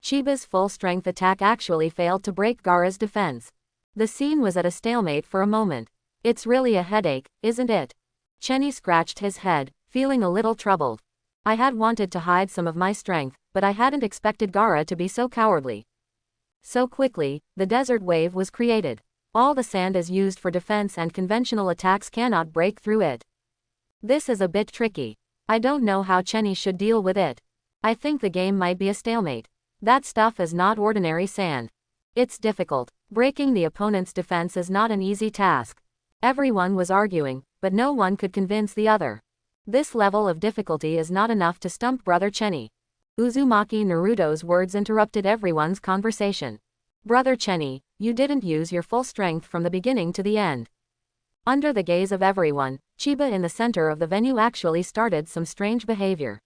Chiba's full-strength attack actually failed to break Gaara's defense. The scene was at a stalemate for a moment. It's really a headache, isn't it? Chenny scratched his head, feeling a little troubled. I had wanted to hide some of my strength, but I hadn't expected Gaara to be so cowardly. So quickly, the desert wave was created. All the sand is used for defense and conventional attacks cannot break through it. This is a bit tricky. I don't know how Chenny should deal with it. I think the game might be a stalemate. That stuff is not ordinary sand. It's difficult. Breaking the opponent's defense is not an easy task. Everyone was arguing, but no one could convince the other. This level of difficulty is not enough to stump Brother Chenny. Uzumaki Naruto's words interrupted everyone's conversation. Brother Chenny, you didn't use your full strength from the beginning to the end. Under the gaze of everyone, Chiba in the center of the venue actually started some strange behavior.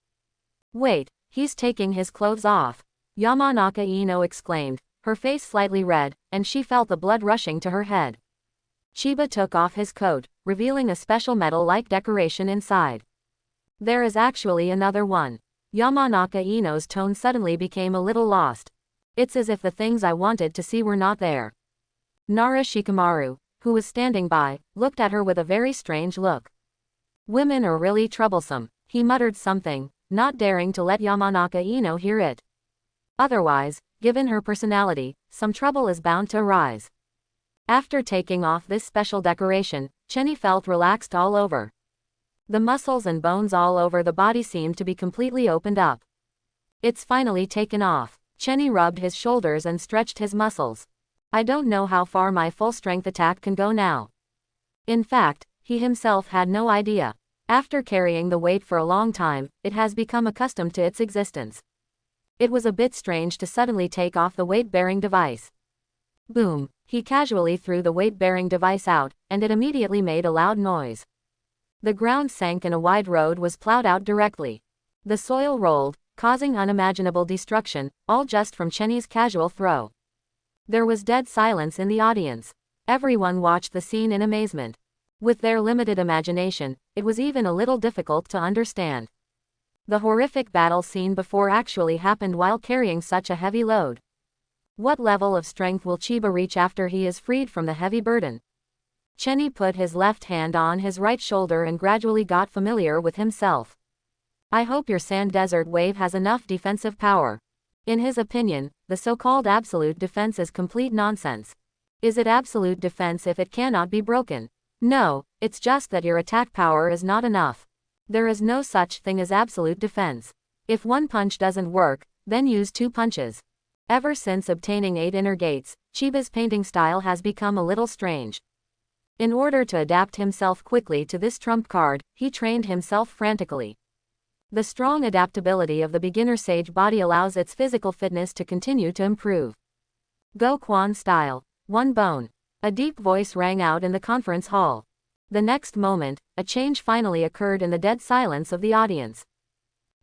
Wait, he's taking his clothes off. Yamanaka Ino exclaimed, her face slightly red, and she felt the blood rushing to her head. Chiba took off his coat, revealing a special metal-like decoration inside. There is actually another one. Yamanaka Ino's tone suddenly became a little lost. It's as if the things I wanted to see were not there. Nara Shikamaru, who was standing by, looked at her with a very strange look. Women are really troublesome, he muttered something, not daring to let Yamanaka Ino hear it. Otherwise, given her personality, some trouble is bound to arise. After taking off this special decoration, Chenny felt relaxed all over. The muscles and bones all over the body seemed to be completely opened up. It's finally taken off. Chenny rubbed his shoulders and stretched his muscles. I don't know how far my full-strength attack can go now. In fact, he himself had no idea. After carrying the weight for a long time, it has become accustomed to its existence. It was a bit strange to suddenly take off the weight-bearing device. Boom! He casually threw the weight-bearing device out, and it immediately made a loud noise. The ground sank and a wide road was plowed out directly. The soil rolled, causing unimaginable destruction, all just from Chenny's casual throw. There was dead silence in the audience. Everyone watched the scene in amazement. With their limited imagination, it was even a little difficult to understand. The horrific battle scene before actually happened while carrying such a heavy load. What level of strength will Chiba reach after he is freed from the heavy burden? Chenny put his left hand on his right shoulder and gradually got familiar with himself. I hope your sand desert wave has enough defensive power. In his opinion, the so-called absolute defense is complete nonsense. Is it absolute defense if it cannot be broken? No, it's just that your attack power is not enough. There is no such thing as absolute defense. If one punch doesn't work, then use 2 punches. Ever since obtaining 8 inner gates, Chiba's painting style has become a little strange. In order to adapt himself quickly to this trump card, he trained himself frantically. The strong adaptability of the beginner sage body allows its physical fitness to continue to improve. Go Quan style. 1 bone. A deep voice rang out in the conference hall. The next moment, a change finally occurred in the dead silence of the audience.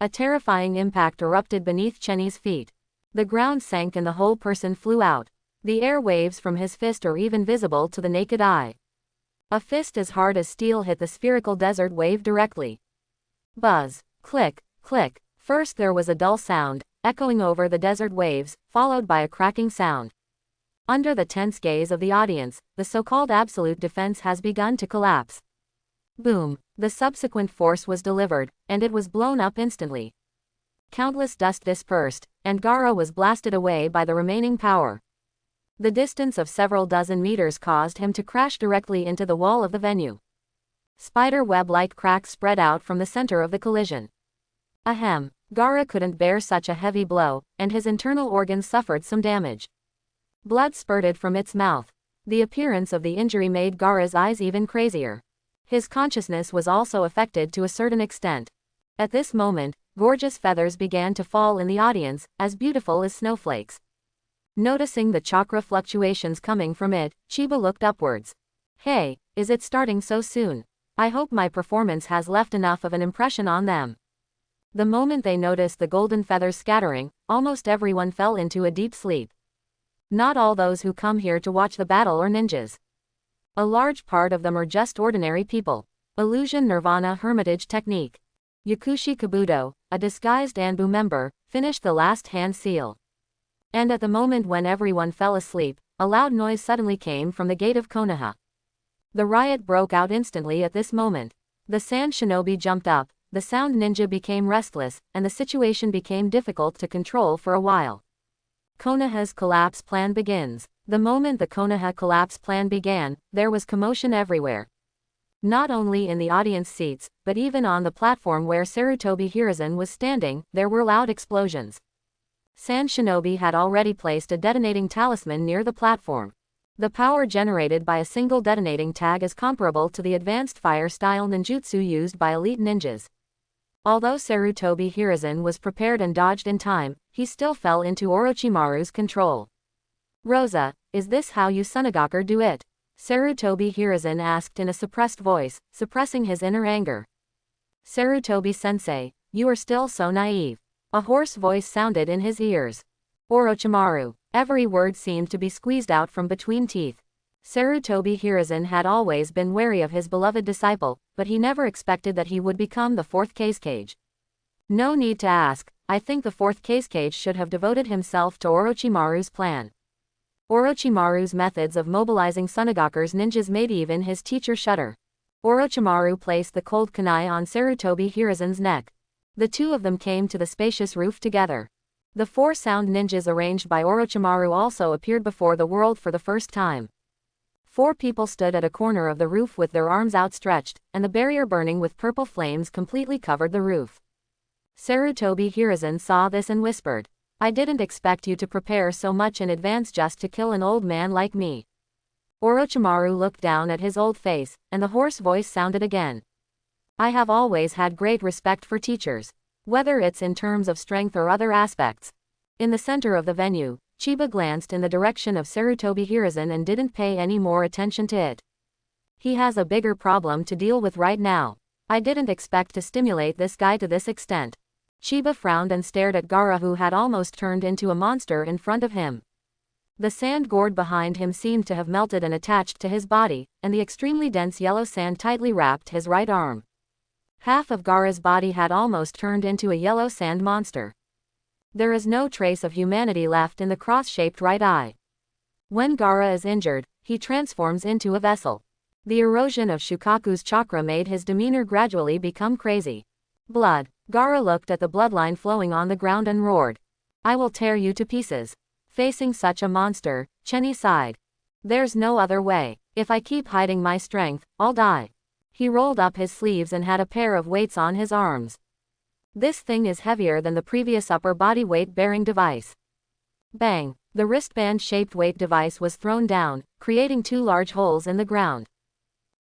A terrifying impact erupted beneath Chenny's feet. The ground sank and the whole person flew out. The air waves from his fist are even visible to the naked eye. A fist as hard as steel hit the spherical desert wave directly. Buzz. Click, click. First there was a dull sound, echoing over the desert waves, followed by a cracking sound. Under the tense gaze of the audience, the so-called absolute defense has begun to collapse. Boom. The subsequent force was delivered, and it was blown up instantly. Countless dust dispersed, and Gaara was blasted away by the remaining power. The distance of several dozen meters caused him to crash directly into the wall of the venue. Spider web-like cracks spread out from the center of the collision. Ahem. Gaara couldn't bear such a heavy blow, and his internal organs suffered some damage. Blood spurted from its mouth. The appearance of the injury made Gaara's eyes even crazier. His consciousness was also affected to a certain extent. At this moment, gorgeous feathers began to fall in the audience, as beautiful as snowflakes. Noticing the chakra fluctuations coming from it, Chiba looked upwards. Hey, is it starting so soon? I hope my performance has left enough of an impression on them. The moment they noticed the golden feathers scattering, almost everyone fell into a deep sleep. Not all those who come here to watch the battle are ninjas. A large part of them are just ordinary people. Illusion Nirvana Hermitage Technique. Yakushi Kabuto, a disguised Anbu member, finished the last hand seal. And at the moment when everyone fell asleep, a loud noise suddenly came from the gate of Konoha. The riot broke out instantly at this moment. The sand shinobi jumped up, the sound ninja became restless, and the situation became difficult to control for a while. Konoha's collapse plan begins. The moment the Konoha collapse plan began, there was commotion everywhere. Not only in the audience seats, but even on the platform where Sarutobi Hiruzen was standing, there were loud explosions. Sand Shinobi had already placed a detonating talisman near the platform. The power generated by a single detonating tag is comparable to the advanced fire-style ninjutsu used by elite ninjas. Although Sarutobi Hiruzen was prepared and dodged in time, he still fell into Orochimaru's control. Rosa, is this how you Sunagaker do it? Sarutobi Hiruzen asked in a suppressed voice, suppressing his inner anger. Sarutobi-sensei, you are still so naive. A hoarse voice sounded in his ears. Orochimaru. Every word seemed to be squeezed out from between teeth. Sarutobi Hiruzen had always been wary of his beloved disciple, but he never expected that he would become the fourth Kazekage. No need to ask, I think the fourth Kazekage should have devoted himself to Orochimaru's plan. Orochimaru's methods of mobilizing Sunagaker's ninjas made even his teacher shudder. Orochimaru placed the cold kunai on Sarutobi Hiruzen's neck. The two of them came to the spacious roof together. The four sound ninjas arranged by Orochimaru also appeared before the world for the first time. Four people stood at a corner of the roof with their arms outstretched, and the barrier burning with purple flames completely covered the roof. Sarutobi Hiruzen saw this and whispered, I didn't expect you to prepare so much in advance just to kill an old man like me. Orochimaru looked down at his old face, and the hoarse voice sounded again. I have always had great respect for teachers, whether it's in terms of strength or other aspects. In the center of the venue, Chiba glanced in the direction of Sarutobi Hiruzen and didn't pay any more attention to it. He has a bigger problem to deal with right now. I didn't expect to stimulate this guy to this extent. Chiba frowned and stared at Gaara, who had almost turned into a monster in front of him. The sand gourd behind him seemed to have melted and attached to his body, and the extremely dense yellow sand tightly wrapped his right arm. Half of Gaara's body had almost turned into a yellow sand monster. There is no trace of humanity left in the cross-shaped right eye. When Gaara is injured, he transforms into a vessel. The erosion of Shukaku's chakra made his demeanor gradually become crazy. Blood. Gaara looked at the bloodline flowing on the ground and roared. I will tear you to pieces. Facing such a monster, Chenny sighed. There's no other way. If I keep hiding my strength, I'll die. He rolled up his sleeves and had a pair of weights on his arms. This thing is heavier than the previous upper body weight bearing device. Bang! The wristband-shaped weight device was thrown down, creating two large holes in the ground.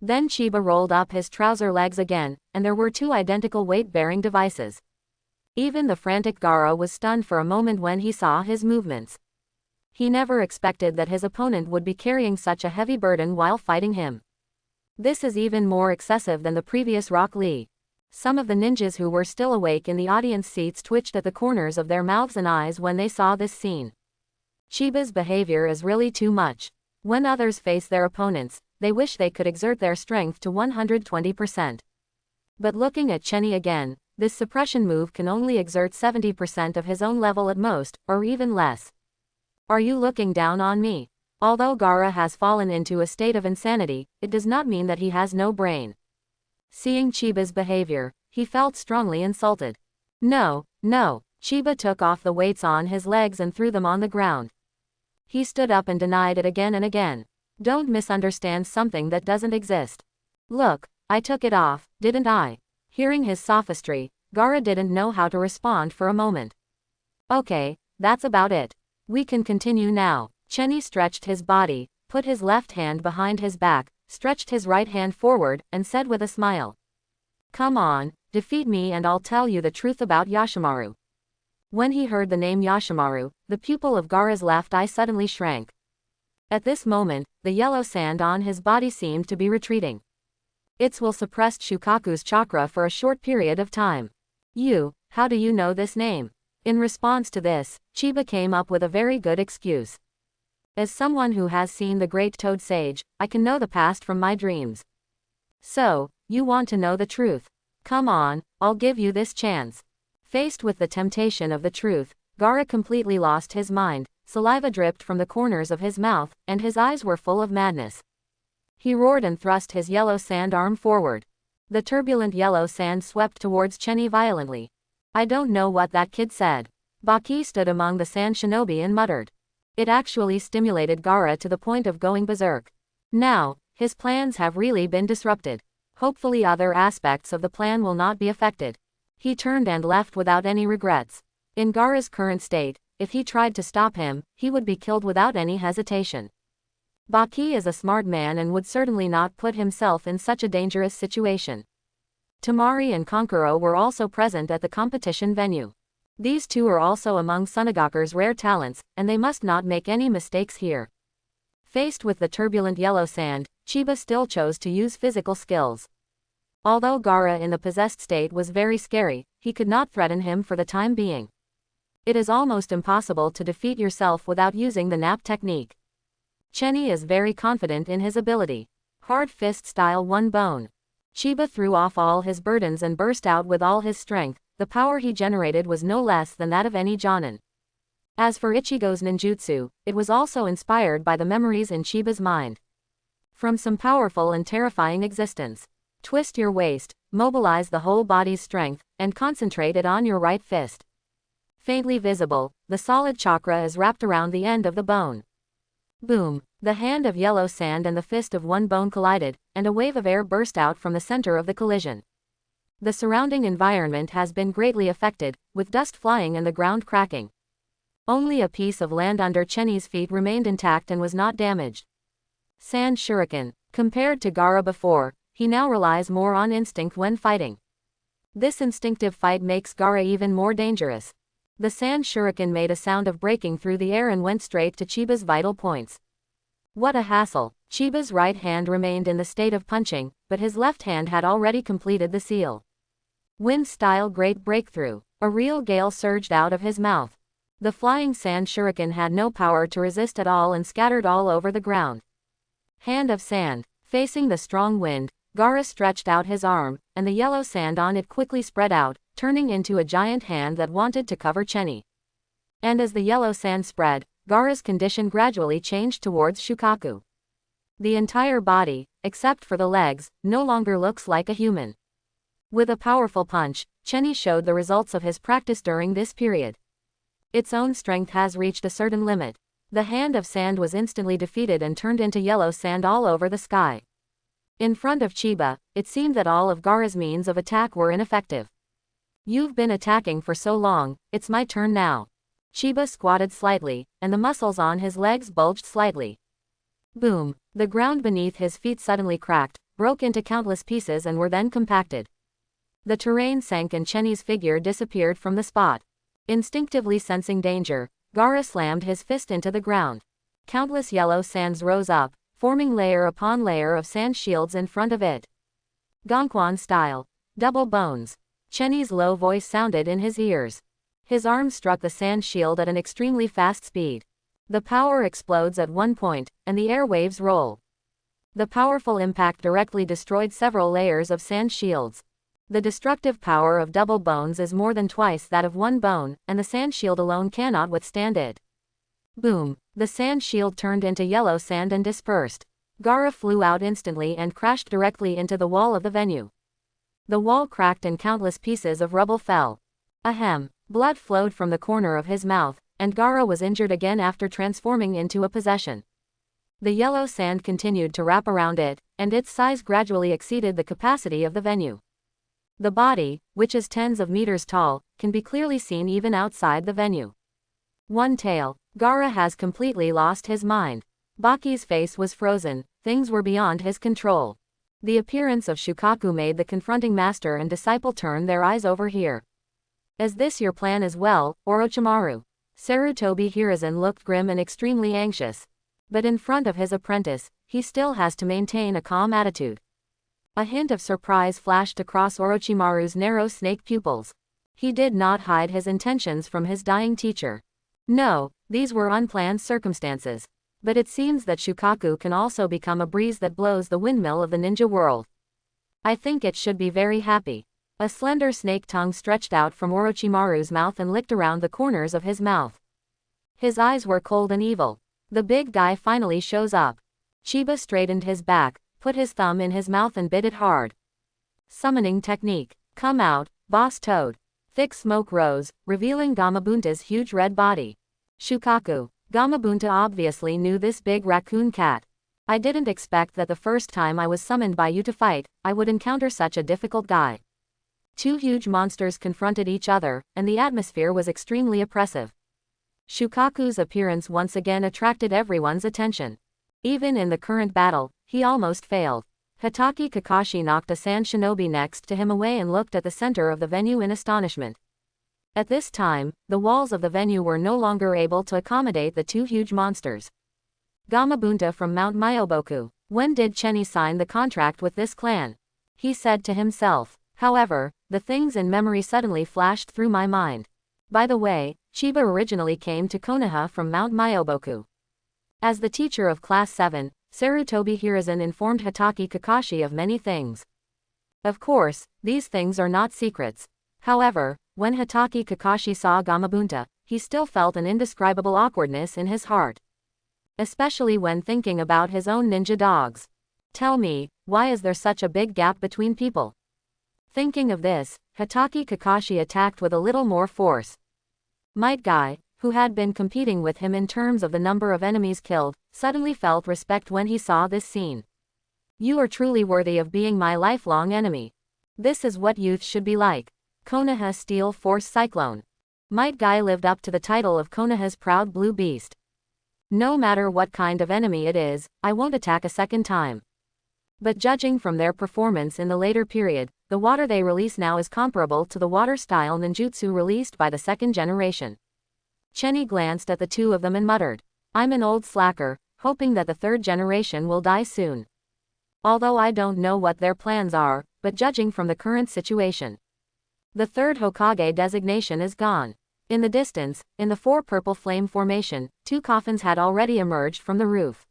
Then Chiba rolled up his trouser legs again, and there were two identical weight-bearing devices. Even the frantic Gaara was stunned for a moment when he saw his movements. He never expected that his opponent would be carrying such a heavy burden while fighting him. This is even more excessive than the previous Rock Lee. Some of the ninjas who were still awake in the audience seats twitched at the corners of their mouths and eyes when they saw this scene. Chiba's behavior is really too much. When others face their opponents, they wish they could exert their strength to 120%. But looking at Chenny again, this suppression move can only exert 70% of his own level at most, or even less. Are you looking down on me? Although Gaara has fallen into a state of insanity, it does not mean that he has no brain. Seeing Chiba's behavior, he felt strongly insulted. No, no, Chiba took off the weights on his legs and threw them on the ground. He stood up and denied it again and again. Don't misunderstand something that doesn't exist. Look, I took it off, didn't I? Hearing his sophistry, Gaara didn't know how to respond for a moment. Okay, that's about it. We can continue now. Chenny stretched his body, put his left hand behind his back, stretched his right hand forward, and said with a smile. Come on, defeat me and I'll tell you the truth about Yashimaru. When he heard the name Yashimaru, the pupil of Gaara's left eye suddenly shrank. At this moment, the yellow sand on his body seemed to be retreating. Its will suppressed Shukaku's chakra for a short period of time. How do you know this name? In response to this, Chiba came up with a very good excuse. As someone who has seen the great Toad Sage, I can know the past from my dreams. So, you want to know the truth? Come on, I'll give you this chance. Faced with the temptation of the truth, Gaara completely lost his mind, saliva dripped from the corners of his mouth, and his eyes were full of madness. He roared and thrust his yellow sand arm forward. The turbulent yellow sand swept towards Chenny violently. I don't know what that kid said. Baki stood among the sand shinobi and muttered. It actually stimulated Gaara to the point of going berserk. Now, his plans have really been disrupted. Hopefully other aspects of the plan will not be affected. He turned and left without any regrets. In Gaara's current state, if he tried to stop him, he would be killed without any hesitation. Baki is a smart man and would certainly not put himself in such a dangerous situation. Tamari and Konkuro were also present at the competition venue. These two are also among Sunagaku's rare talents, and they must not make any mistakes here. Faced with the turbulent yellow sand, Chiba still chose to use physical skills. Although Gaara in the possessed state was very scary, he could not threaten him for the time being. It is almost impossible to defeat yourself without using the nap technique. Chenny is very confident in his ability. Hard fist style one bone. Chiba threw off all his burdens and burst out with all his strength. The power he generated was no less than that of any Jonin. As for Ichigo's ninjutsu, it was also inspired by the memories in Chiba's mind. From some powerful and terrifying existence. Twist your waist, mobilize the whole body's strength, and concentrate it on your right fist. Faintly visible, the solid chakra is wrapped around the end of the bone. Boom! The hand of yellow sand and the fist of one bone collided, and a wave of air burst out from the center of the collision. The surrounding environment has been greatly affected, with dust flying and the ground cracking. Only a piece of land under Chenny's feet remained intact and was not damaged. Sand Shuriken. Compared to Gaara before, he now relies more on instinct when fighting. This instinctive fight makes Gaara even more dangerous. The Sand Shuriken made a sound of breaking through the air and went straight to Chiba's vital points. What a hassle! Chiba's right hand remained in the state of punching, but his left hand had already completed the seal. Wind-style great breakthrough. A real gale surged out of his mouth. The flying sand shuriken had no power to resist at all and scattered all over the ground. Hand of sand. Facing the strong wind, Gaara stretched out his arm, and the yellow sand on it quickly spread out, turning into a giant hand that wanted to cover Chenny. And as the yellow sand spread, Gaara's condition gradually changed towards Shukaku. The entire body, except for the legs, no longer looks like a human. With a powerful punch, Chenny showed the results of his practice during this period. Its own strength has reached a certain limit. The hand of sand was instantly defeated and turned into yellow sand all over the sky. In front of Chiba, it seemed that all of Gaara's means of attack were ineffective. You've been attacking for so long, it's my turn now. Chiba squatted slightly, and the muscles on his legs bulged slightly. Boom! The ground beneath his feet suddenly cracked, broke into countless pieces and were then compacted. The terrain sank and Chenny's figure disappeared from the spot. Instinctively sensing danger, Gaara slammed his fist into the ground. Countless yellow sands rose up, forming layer upon layer of sand shields in front of it. Gongquan style. Double bones. Chenny's low voice sounded in his ears. His arm struck the sand shield at an extremely fast speed. The power explodes at one point, and the airwaves roll. The powerful impact directly destroyed several layers of sand shields. The destructive power of double bones is more than twice that of one bone, and the sand shield alone cannot withstand it. Boom! The sand shield turned into yellow sand and dispersed. Gaara flew out instantly and crashed directly into the wall of the venue. The wall cracked and countless pieces of rubble fell. Ahem! Blood flowed from the corner of his mouth, and Gaara was injured again after transforming into a possession. The yellow sand continued to wrap around it, and its size gradually exceeded the capacity of the venue. The body, which is tens of meters tall, can be clearly seen even outside the venue. One tail. Gaara has completely lost his mind. Baki's face was frozen, things were beyond his control. The appearance of Shukaku made the confronting master and disciple turn their eyes over here. Is this your plan as well, Orochimaru? Sarutobi Hiruzen looked grim and extremely anxious. But in front of his apprentice, he still has to maintain a calm attitude. A hint of surprise flashed across Orochimaru's narrow snake pupils. He did not hide his intentions from his dying teacher. No, these were unplanned circumstances. But it seems that Shukaku can also become a breeze that blows the windmill of the ninja world. I think it should be very happy. A slender snake tongue stretched out from Orochimaru's mouth and licked around the corners of his mouth. His eyes were cold and evil. The big guy finally shows up. Chiba straightened his back, put his thumb in his mouth and bit it hard. Summoning technique. Come out, Boss Toad. Thick smoke rose, revealing Gamabunta's huge red body. Shukaku. Gamabunta obviously knew this big raccoon cat. I didn't expect that the first time I was summoned by you to fight, I would encounter such a difficult guy. Two huge monsters confronted each other, and the atmosphere was extremely oppressive. Shukaku's appearance once again attracted everyone's attention. Even in the current battle, he almost failed. Hatake Kakashi knocked a sand shinobi next to him away and looked at the center of the venue in astonishment. At this time, the walls of the venue were no longer able to accommodate the two huge monsters. Gamabunta from Mount Myoboku. When did Chenny sign the contract with this clan? He said to himself. However, the things in memory suddenly flashed through my mind. By the way, Chiba originally came to Konoha from Mount Myoboku. As the teacher of Class 7, Sarutobi Hiruzen informed Hatake Kakashi of many things. Of course, these things are not secrets. However, when Hatake Kakashi saw Gamabunta, he still felt an indescribable awkwardness in his heart. Especially when thinking about his own ninja dogs. Tell me, why is there such a big gap between people? Thinking of this, Hatake Kakashi attacked with a little more force. Might Guy, who had been competing with him in terms of the number of enemies killed, suddenly felt respect when he saw this scene. You are truly worthy of being my lifelong enemy. This is what youth should be like. Konoha Steel Force Cyclone. Might Guy lived up to the title of Konoha's proud blue beast. No matter what kind of enemy it is, I won't attack a second time. But judging from their performance in the later period, the water they release now is comparable to the water-style ninjutsu released by the second generation. Chenny glanced at the two of them and muttered, I'm an old slacker, hoping that the third generation will die soon. Although I don't know what their plans are, but judging from the current situation, the third Hokage designation is gone. In the distance, in the four purple flame formation, two coffins had already emerged from the roof.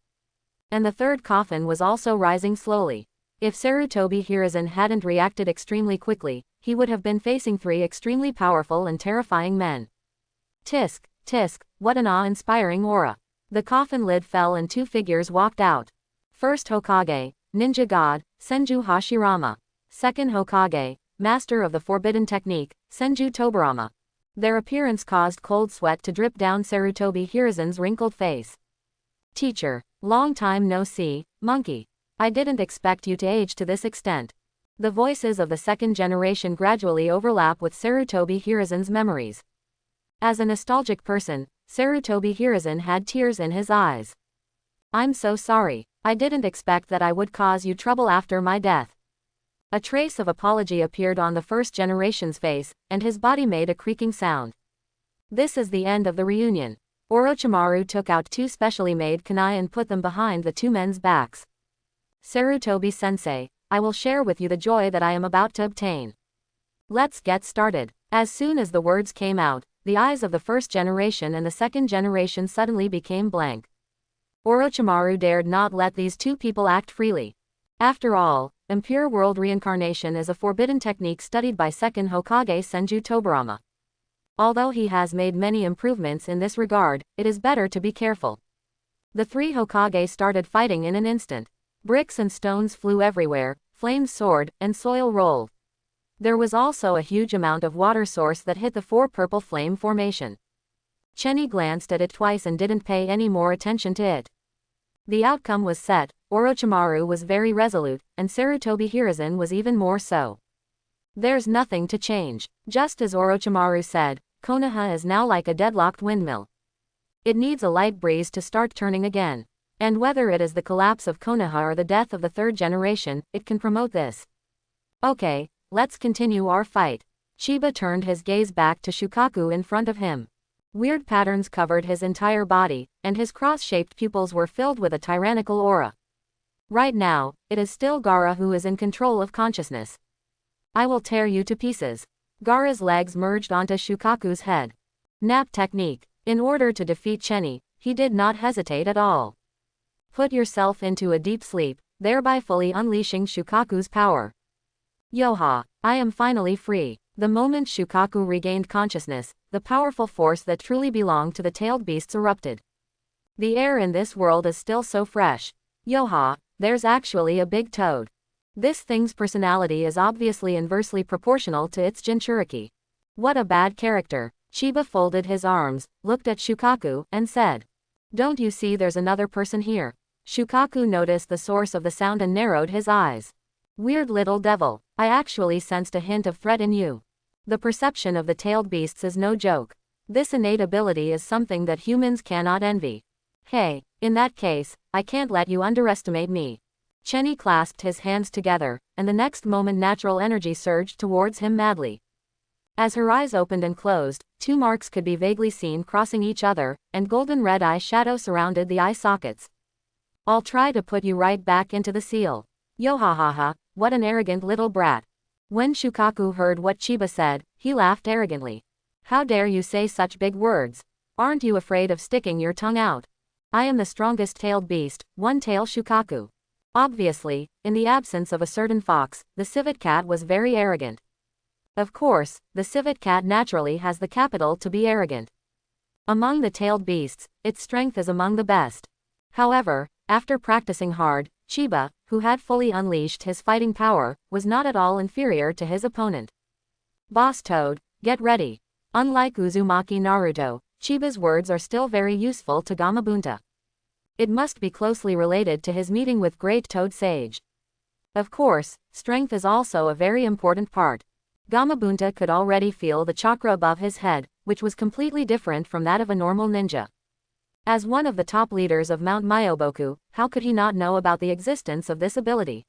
And the third coffin was also rising slowly. If Sarutobi Hiruzen hadn't reacted extremely quickly, he would have been facing three extremely powerful and terrifying men. Tisk, tisk, what an awe-inspiring aura. The coffin lid fell and two figures walked out. First Hokage, Ninja God, Senju Hashirama. Second Hokage, Master of the Forbidden Technique, Senju Tobarama. Their appearance caused cold sweat to drip down Sarutobi Hiruzen's wrinkled face. Teacher, long time no see, monkey. I didn't expect you to age to this extent. The voices of the second generation gradually overlap with Sarutobi Hiruzen's memories. As a nostalgic person, Sarutobi Hiruzen had tears in his eyes. I'm so sorry. I didn't expect that I would cause you trouble after my death. A trace of apology appeared on the first generation's face, and his body made a creaking sound. This is the end of the reunion. Orochimaru took out 2 specially made kunai and put them behind the 2 men's backs. Sarutobi-sensei, I will share with you the joy that I am about to obtain. Let's get started. As soon as the words came out, the eyes of the first generation and the second generation suddenly became blank. Orochimaru dared not let these 2 people act freely. After all, impure world reincarnation is a forbidden technique studied by second Hokage Senju Tobirama. Although he has made many improvements in this regard, it is better to be careful. The 3 Hokage started fighting in an instant. Bricks and stones flew everywhere, flames soared, and soil rolled. There was also a huge amount of water source that hit the 4 purple flame formation. Chenny glanced at it twice and didn't pay any more attention to it. The outcome was set. Orochimaru was very resolute, and Sarutobi Hiruzen was even more so. There's nothing to change. Just as Orochimaru said, Konoha is now like a deadlocked windmill. It needs a light breeze to start turning again. And whether it is the collapse of Konoha or the death of the 3rd generation, it can promote this. Okay, let's continue our fight. Chiba turned his gaze back to Shukaku in front of him. Weird patterns covered his entire body, and his cross-shaped pupils were filled with a tyrannical aura. Right now, it is still Gaara who is in control of consciousness. I will tear you to pieces. Gaara's legs merged onto Shukaku's head. Nap technique. In order to defeat Chenny, he did not hesitate at all. Put yourself into a deep sleep, thereby fully unleashing Shukaku's power. Yoha! I am finally free. The moment Shukaku regained consciousness, the powerful force that truly belonged to the tailed beasts erupted. The air in this world is still so fresh. Yoha! There's actually a big toad. This thing's personality is obviously inversely proportional to its Jinchuriki. What a bad character. Chiba folded his arms, looked at Shukaku, and said. Don't you see there's another person here? Shukaku noticed the source of the sound and narrowed his eyes. Weird little devil, I actually sensed a hint of threat in you. The perception of the tailed beasts is no joke. This innate ability is something that humans cannot envy. Hey, in that case, I can't let you underestimate me. Chenny clasped his hands together, and the next moment natural energy surged towards him madly. As her eyes opened and closed, 2 marks could be vaguely seen crossing each other, and golden red eye shadow surrounded the eye sockets. I'll try to put you right back into the seal. Yohahaha, what an arrogant little brat. When Shukaku heard what Chiba said, he laughed arrogantly. How dare you say such big words? Aren't you afraid of sticking your tongue out? I am the strongest tailed beast, one-tail Shukaku. Obviously, in the absence of a certain fox, the civet cat was very arrogant. Of course, the civet cat naturally has the capital to be arrogant. Among the tailed beasts, its strength is among the best. However, after practicing hard, Chiba, who had fully unleashed his fighting power, was not at all inferior to his opponent. Boss Toad, get ready. Unlike Uzumaki Naruto, Chiba's words are still very useful to Gamabunta. It must be closely related to his meeting with Great Toad Sage. Of course, strength is also a very important part. Gamabunta could already feel the chakra above his head, which was completely different from that of a normal ninja. As one of the top leaders of Mount Myoboku, how could he not know about the existence of this ability?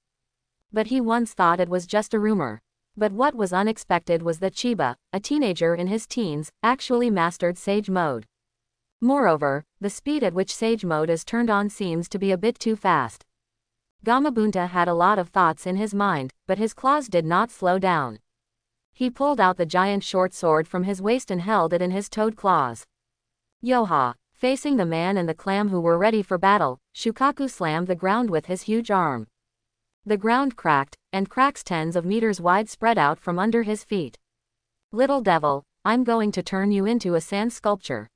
But he once thought it was just a rumor. But what was unexpected was that Chiba, a teenager in his teens, actually mastered Sage Mode. Moreover, the speed at which Sage Mode is turned on seems to be a bit too fast. Gamabunta had a lot of thoughts in his mind, but his claws did not slow down. He pulled out the giant short sword from his waist and held it in his toad claws. Yoha! Facing the man and the clam who were ready for battle, Shukaku slammed the ground with his huge arm. The ground cracked, and cracks tens of meters wide spread out from under his feet. Little devil, I'm going to turn you into a sand sculpture.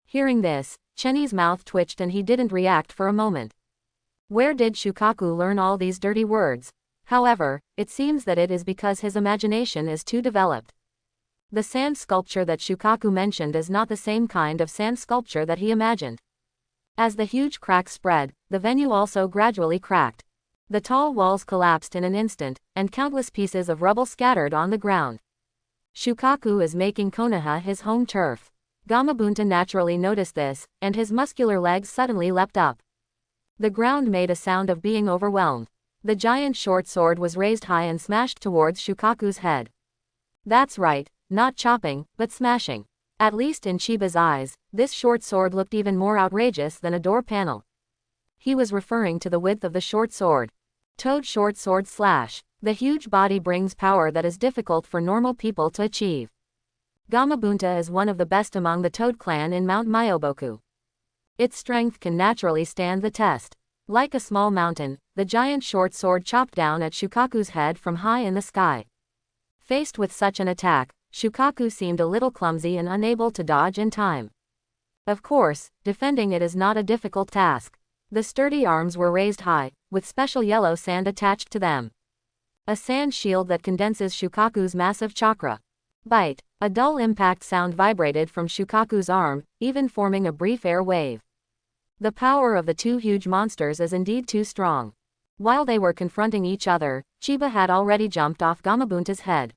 Hearing this, Chenny's mouth twitched and he didn't react for a moment. Where did Shukaku learn all these dirty words? However, it seems that it is because his imagination is too developed. The sand sculpture that Shukaku mentioned is not the same kind of sand sculpture that he imagined. As the huge crack spread, the venue also gradually cracked. The tall walls collapsed in an instant, and countless pieces of rubble scattered on the ground. Shukaku is making Konoha his home turf. Gamabunta naturally noticed this, and his muscular legs suddenly leapt up. The ground made a sound of being overwhelmed. The giant short sword was raised high and smashed towards Shukaku's head. That's right, not chopping, but smashing. At least in Chiba's eyes, this short sword looked even more outrageous than a door panel. He was referring to the width of the short sword. Toad short sword slash. The huge body brings power that is difficult for normal people to achieve. Gamabunta is one of the best among the Toad clan in Mount Myoboku. Its strength can naturally stand the test. Like a small mountain, the giant short sword chopped down at Shukaku's head from high in the sky. Faced with such an attack, Shukaku seemed a little clumsy and unable to dodge in time. Of course, defending it is not a difficult task. The sturdy arms were raised high, with special yellow sand attached to them. A sand shield that condenses Shukaku's massive chakra. Bite. A dull impact sound vibrated from Shukaku's arm, even forming a brief air wave. The power of the two huge monsters is indeed too strong. While they were confronting each other, Chiba had already jumped off Gamabunta's head.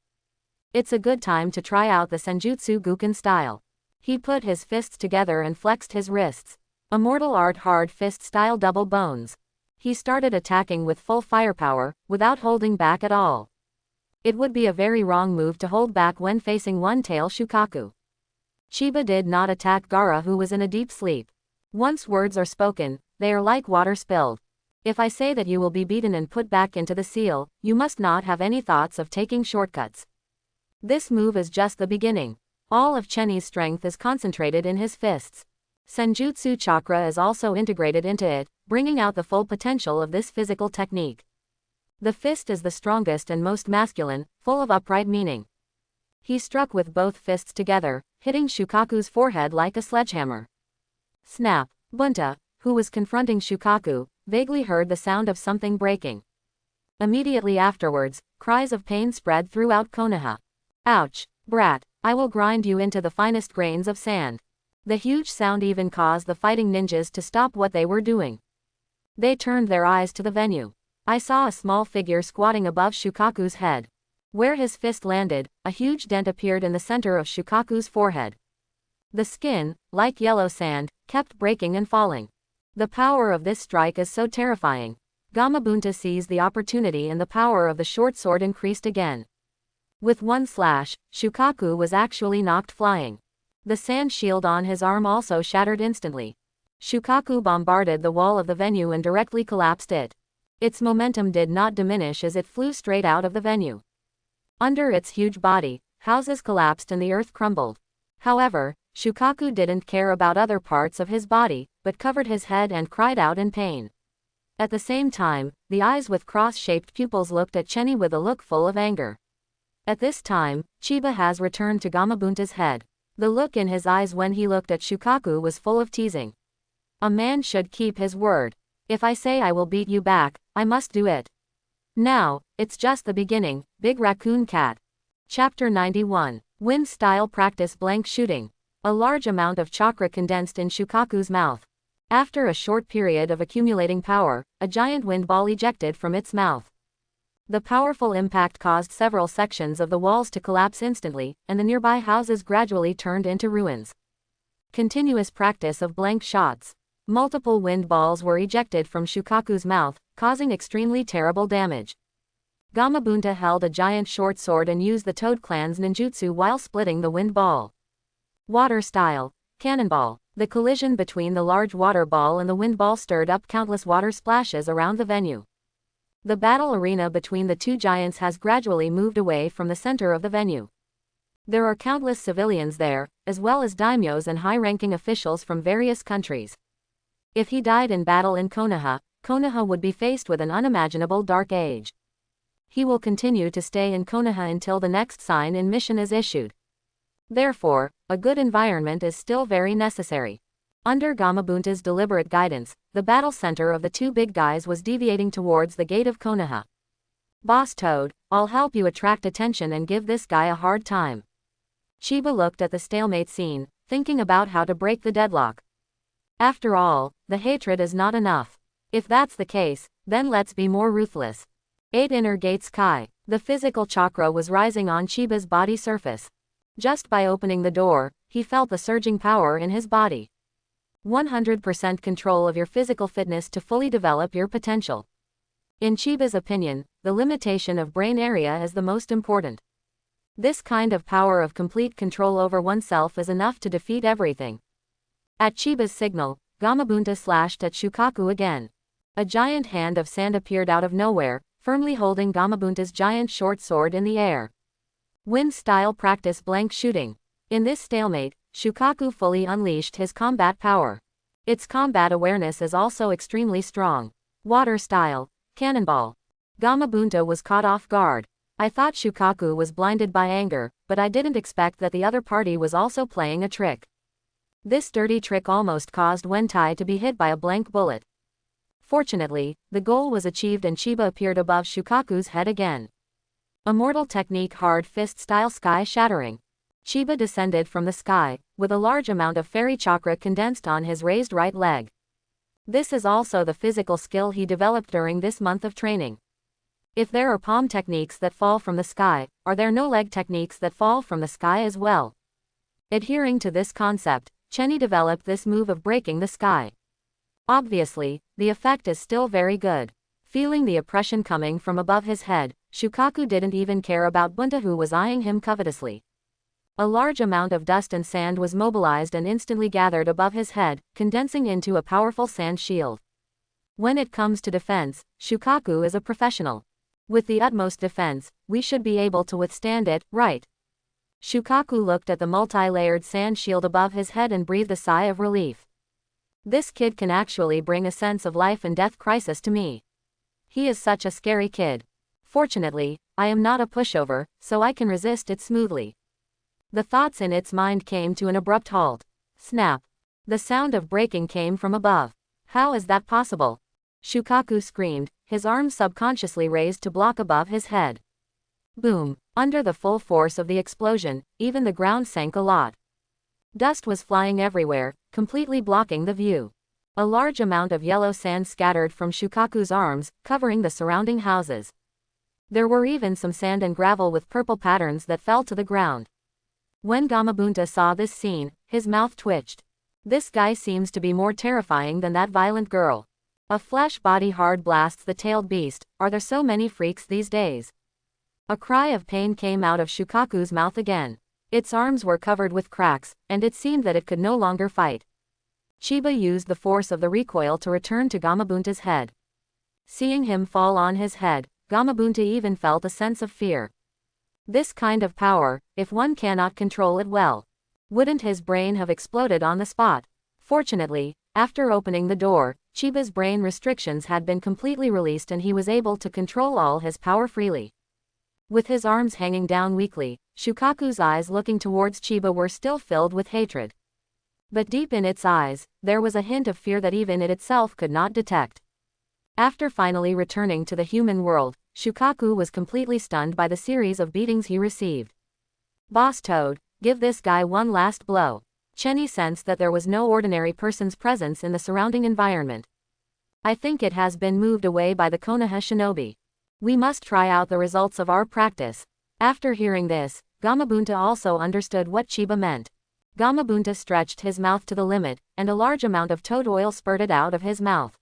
It's a good time to try out the Senjutsu Guken style. He put his fists together and flexed his wrists. A mortal art hard fist style double bones. He started attacking with full firepower, without holding back at all. It would be a very wrong move to hold back when facing one-tail Shukaku. Chiba did not attack Gaara, who was in a deep sleep. Once words are spoken, they are like water spilled. If I say that you will be beaten and put back into the seal, you must not have any thoughts of taking shortcuts. This move is just the beginning. All of Cheni's strength is concentrated in his fists. Senjutsu chakra is also integrated into it, bringing out the full potential of this physical technique. The fist is the strongest and most masculine, full of upright meaning. He struck with both fists together, hitting Shukaku's forehead like a sledgehammer. Snap. Bunta, who was confronting Shukaku, vaguely heard the sound of something breaking. Immediately afterwards, cries of pain spread throughout Konoha. Ouch, brat, I will grind you into the finest grains of sand. The huge sound even caused the fighting ninjas to stop what they were doing. They turned their eyes to the venue. I saw a small figure squatting above Shukaku's head. Where his fist landed, a huge dent appeared in the center of Shukaku's forehead. The skin, like yellow sand, kept breaking and falling. The power of this strike is so terrifying. Gamabunta seized the opportunity and the power of the short sword increased again. With one slash, Shukaku was actually knocked flying. The sand shield on his arm also shattered instantly. Shukaku bombarded the wall of the venue and directly collapsed it. Its momentum did not diminish as it flew straight out of the venue. Under its huge body, houses collapsed and the earth crumbled. However, Shukaku didn't care about other parts of his body, but covered his head and cried out in pain. At the same time, the eyes with cross-shaped pupils looked at Cheni with a look full of anger. At this time, Chiba has returned to Gamabunta's head. The look in his eyes when he looked at Shukaku was full of teasing. A man should keep his word. If I say I will beat you back, I must do it. Now, it's just the beginning, Big Raccoon Cat. Chapter 91. Wind Style Practice Blank Shooting. A large amount of chakra condensed in Shukaku's mouth. After a short period of accumulating power, a giant wind ball ejected from its mouth. The powerful impact caused several sections of the walls to collapse instantly, and the nearby houses gradually turned into ruins. Continuous practice of blank shots. Multiple wind balls were ejected from Shukaku's mouth, causing extremely terrible damage. Gamabunta held a giant short sword and used the Toad Clan's ninjutsu while splitting the wind ball. Water Style. Cannonball. The collision between the large water ball and the wind ball stirred up countless water splashes around the venue. The battle arena between the two giants has gradually moved away from the center of the venue. There are countless civilians there, as well as daimyos and high-ranking officials from various countries. If he died in battle in Konoha, Konoha would be faced with an unimaginable dark age. He will continue to stay in Konoha until the next sign in mission is issued. Therefore, a good environment is still very necessary. Under Gamabunta's deliberate guidance, the battle center of the two big guys was deviating towards the gate of Konoha. Boss Toad, I'll help you attract attention and give this guy a hard time. Chiba looked at the stalemate scene, thinking about how to break the deadlock. After all, the hatred is not enough. If that's the case, then let's be more ruthless. 8 Inner Gate Sky. The physical chakra was rising on Chiba's body surface. Just by opening the door, he felt the surging power in his body. 100% control of your physical fitness to fully develop your potential. In Chiba's opinion, the limitation of brain area is the most important. This kind of power of complete control over oneself is enough to defeat everything. At Chiba's signal, Gamabunta slashed at Shukaku again. A giant hand of sand appeared out of nowhere, firmly holding Gamabunta's giant short sword in the air. Wind-style practice blank shooting. In this stalemate, Shukaku fully unleashed his combat power. Its combat awareness is also extremely strong. Water-style, cannonball. Gamabunta was caught off guard. I thought Shukaku was blinded by anger, but I didn't expect that the other party was also playing a trick. This dirty trick almost caused Wentai to be hit by a blank bullet. Fortunately, the goal was achieved and Chiba appeared above Shukaku's head again. Immortal technique hard fist style sky shattering. Chiba descended from the sky, with a large amount of fairy chakra condensed on his raised right leg. This is also the physical skill he developed during this month of training. If there are palm techniques that fall from the sky, are there no leg techniques that fall from the sky as well? Adhering to this concept, Chenny developed this move of breaking the sky. Obviously, the effect is still very good. Feeling the oppression coming from above his head, Shukaku didn't even care about Bunta, who was eyeing him covetously. A large amount of dust and sand was mobilized and instantly gathered above his head, condensing into a powerful sand shield. When it comes to defense, Shukaku is a professional. With the utmost defense, we should be able to withstand it, right? Shukaku looked at the multi-layered sand shield above his head and breathed a sigh of relief. This kid can actually bring a sense of life and death crisis to me. He is such a scary kid. Fortunately, I am not a pushover, so I can resist it smoothly. The thoughts in its mind came to an abrupt halt. Snap. The sound of breaking came from above. How is that possible? Shukaku screamed, his arms subconsciously raised to block above his head. Boom. Under the full force of the explosion, even the ground sank a lot. Dust was flying everywhere, completely blocking the view. A large amount of yellow sand scattered from Shukaku's arms, covering the surrounding houses. There were even some sand and gravel with purple patterns that fell to the ground. When Gamabunta saw this scene, his mouth twitched. This guy seems to be more terrifying than that violent girl. A flesh body hard blasts the tailed beast. Are there so many freaks these days? A cry of pain came out of Shukaku's mouth again. Its arms were covered with cracks, and it seemed that it could no longer fight. Chiba used the force of the recoil to return to Gamabunta's head. Seeing him fall on his head, Gamabunta even felt a sense of fear. This kind of power, if one cannot control it well, wouldn't his brain have exploded on the spot? Fortunately, after opening the door, Chiba's brain restrictions had been completely released and he was able to control all his power freely. With his arms hanging down weakly, Shukaku's eyes looking towards Chiba were still filled with hatred. But deep in its eyes, there was a hint of fear that even it itself could not detect. After finally returning to the human world, Shukaku was completely stunned by the series of beatings he received. Boss Toad, give this guy one last blow. Chenny sensed that there was no ordinary person's presence in the surrounding environment. I think it has been moved away by the Konoha shinobi. We must try out the results of our practice. After hearing this, Gamabunta also understood what Chiba meant. Gamabunta stretched his mouth to the limit, and a large amount of toad oil spurted out of his mouth.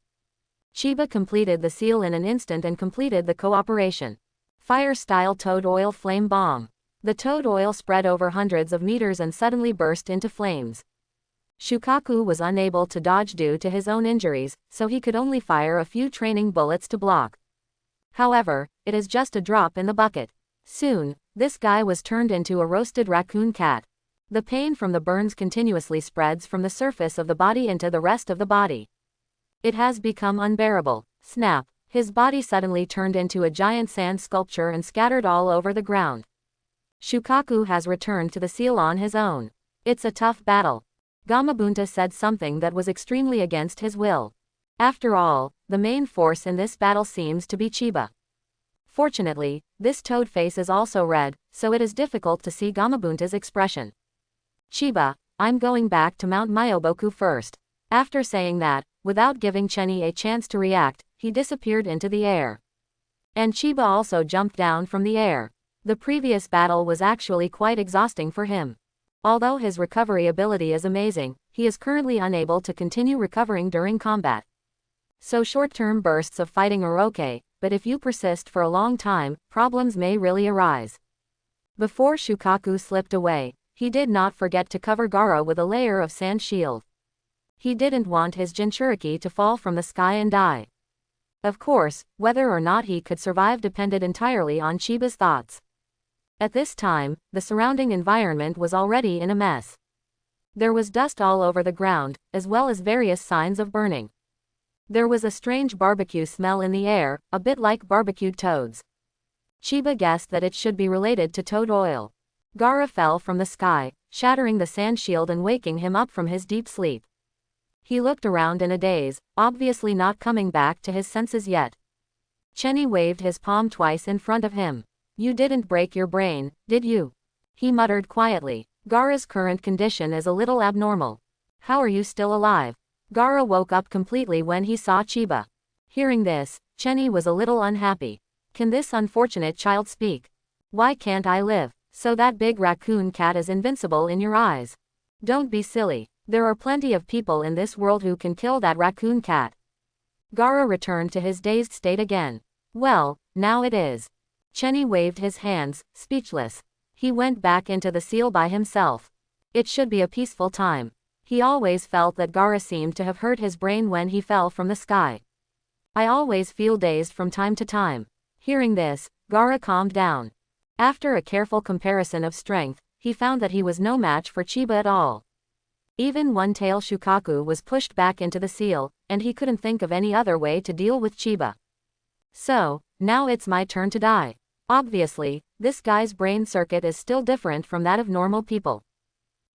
Chiba completed the seal in an instant and completed the cooperation. Fire-style toad oil flame bomb. The toad oil spread over hundreds of meters and suddenly burst into flames. Shukaku was unable to dodge due to his own injuries, so he could only fire a few training bullets to block. However, it is just a drop in the bucket. Soon, this guy was turned into a roasted raccoon cat. The pain from the burns continuously spreads from the surface of the body into the rest of the body. It has become unbearable. Snap. His body suddenly turned into a giant sand sculpture and scattered all over the ground. Shukaku has returned to the seal on his own. It's a tough battle. Gamabunta said something that was extremely against his will. After all, the main force in this battle seems to be Chiba. Fortunately, this toad face is also red, so it is difficult to see Gamabunta's expression. Chiba, I'm going back to Mount Myoboku first. After saying that, without giving Chenny a chance to react, he disappeared into the air. And Chiba also jumped down from the air. The previous battle was actually quite exhausting for him. Although his recovery ability is amazing, he is currently unable to continue recovering during combat. So short-term bursts of fighting are okay, but if you persist for a long time, problems may really arise. Before Shukaku slipped away, he did not forget to cover Gaara with a layer of sand shield. He didn't want his Jinchuriki to fall from the sky and die. Of course, whether or not he could survive depended entirely on Chiba's thoughts. At this time, the surrounding environment was already in a mess. There was dust all over the ground, as well as various signs of burning. There was a strange barbecue smell in the air, a bit like barbecued toads. Chiba guessed that it should be related to toad oil. Gaara fell from the sky, shattering the sand shield and waking him up from his deep sleep. He looked around in a daze, obviously not coming back to his senses yet. Chenny waved his palm twice in front of him. "You didn't break your brain, did you?" he muttered quietly. "Gaara's current condition is a little abnormal. How are you still alive?" Gaara woke up completely when he saw Chiba. Hearing this, Chenny was a little unhappy. "Can this unfortunate child speak? Why can't I live? So that big raccoon cat is invincible in your eyes? Don't be silly. There are plenty of people in this world who can kill that raccoon cat." Gaara returned to his dazed state again. "Well, now it is." Chenny waved his hands, speechless. He went back into the seal by himself. It should be a peaceful time. He always felt that Gaara seemed to have hurt his brain when he fell from the sky. "I always feel dazed from time to time." Hearing this, Gaara calmed down. After a careful comparison of strength, he found that he was no match for Chiba at all. Even one-tail Shukaku was pushed back into the seal, and he couldn't think of any other way to deal with Chiba. "So, now it's my turn to die. Obviously, this guy's brain circuit is still different from that of normal people."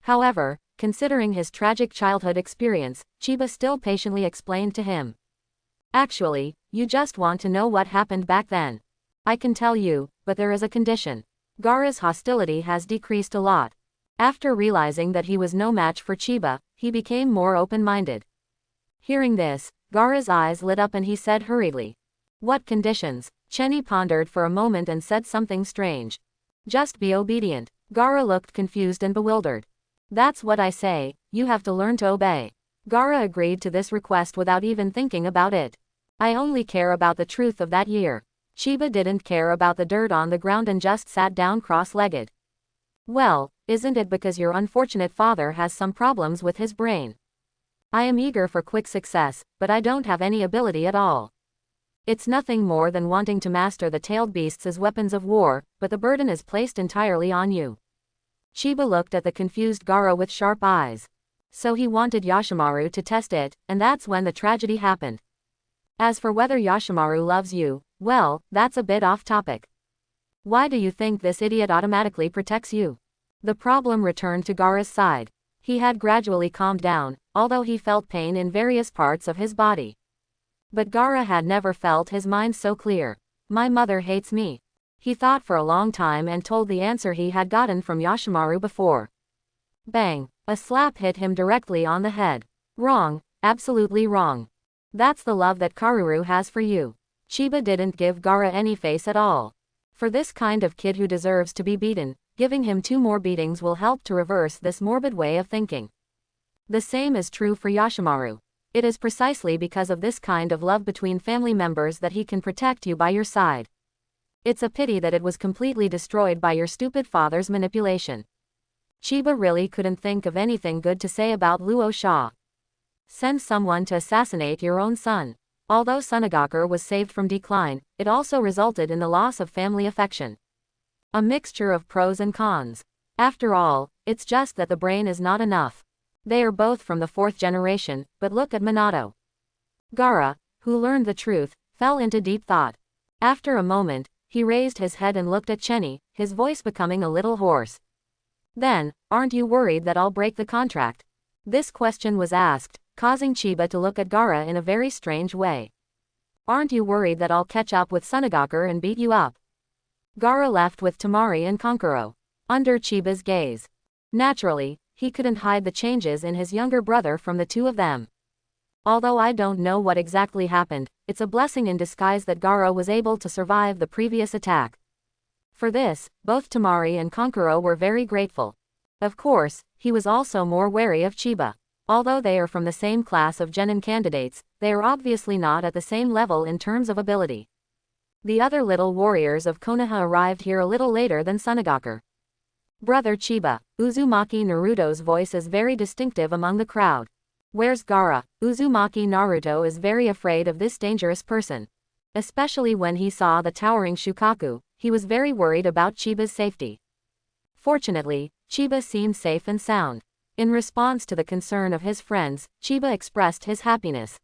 However, considering his tragic childhood experience, Chiba still patiently explained to him. "Actually, you just want to know what happened back then. I can tell you, but there is a condition. Gaara's hostility has decreased a lot." After realizing that he was no match for Chiba, he became more open-minded. Hearing this, Gaara's eyes lit up and he said hurriedly. "What conditions?" Chenny pondered for a moment and said something strange. "Just be obedient." Gaara looked confused and bewildered. "That's what I say, you have to learn to obey." Gaara agreed to this request without even thinking about it. "I only care about the truth of that year." Chiba didn't care about the dirt on the ground and just sat down cross-legged. "Well, isn't it because your unfortunate father has some problems with his brain? I am eager for quick success, but I don't have any ability at all. It's nothing more than wanting to master the tailed beasts as weapons of war, but the burden is placed entirely on you." Chiba looked at the confused Gaara with sharp eyes. So he wanted Yashimaru to test it, and that's when the tragedy happened. As for whether Yashimaru loves you, well, that's a bit off topic. Why do you think this idiot automatically protects you? The problem returned to Gaara's side. He had gradually calmed down, although he felt pain in various parts of his body. But Gaara had never felt his mind so clear. "My mother hates me." He thought for a long time and told the answer he had gotten from Yashimaru before. Bang! A slap hit him directly on the head. "Wrong, absolutely wrong. That's the love that Karuru has for you." Chiba didn't give Gaara any face at all. For this kind of kid who deserves to be beaten, giving him 2 more beatings will help to reverse this morbid way of thinking. The same is true for Yashimaru. It is precisely because of this kind of love between family members that he can protect you by your side. It's a pity that it was completely destroyed by your stupid father's manipulation. Chiba really couldn't think of anything good to say about Luo Sha. Send someone to assassinate your own son. Although Sunagakur was saved from decline, it also resulted in the loss of family affection. A mixture of pros and cons. After all, it's just that the brain is not enough. They are both from the 4th generation, but look at Minato. Gaara, who learned the truth, fell into deep thought. After a moment, he raised his head and looked at Chenny, his voice becoming a little hoarse. "Then, aren't you worried that I'll break the contract?" This question was asked, causing Chiba to look at Gaara in a very strange way. "Aren't you worried that I'll catch up with Sunagakur and beat you up?" Gaara left with Tamari and Kankuro. Under Chiba's gaze. Naturally, he couldn't hide the changes in his younger brother from the 2 of them. Although I don't know what exactly happened, it's a blessing in disguise that Gaara was able to survive the previous attack. For this, both Tamari and Kankuro were very grateful. Of course, he was also more wary of Chiba. Although they are from the same class of genin candidates, they are obviously not at the same level in terms of ability. The other little warriors of Konoha arrived here a little later than Sunagakur. Brother Chiba. Uzumaki Naruto's voice is very distinctive among the crowd. Where's Gaara? Uzumaki Naruto is very afraid of this dangerous person. Especially when he saw the towering Shukaku, he was very worried about Chiba's safety. Fortunately, Chiba seemed safe and sound. In response to the concern of his friends, Chiba expressed his happiness.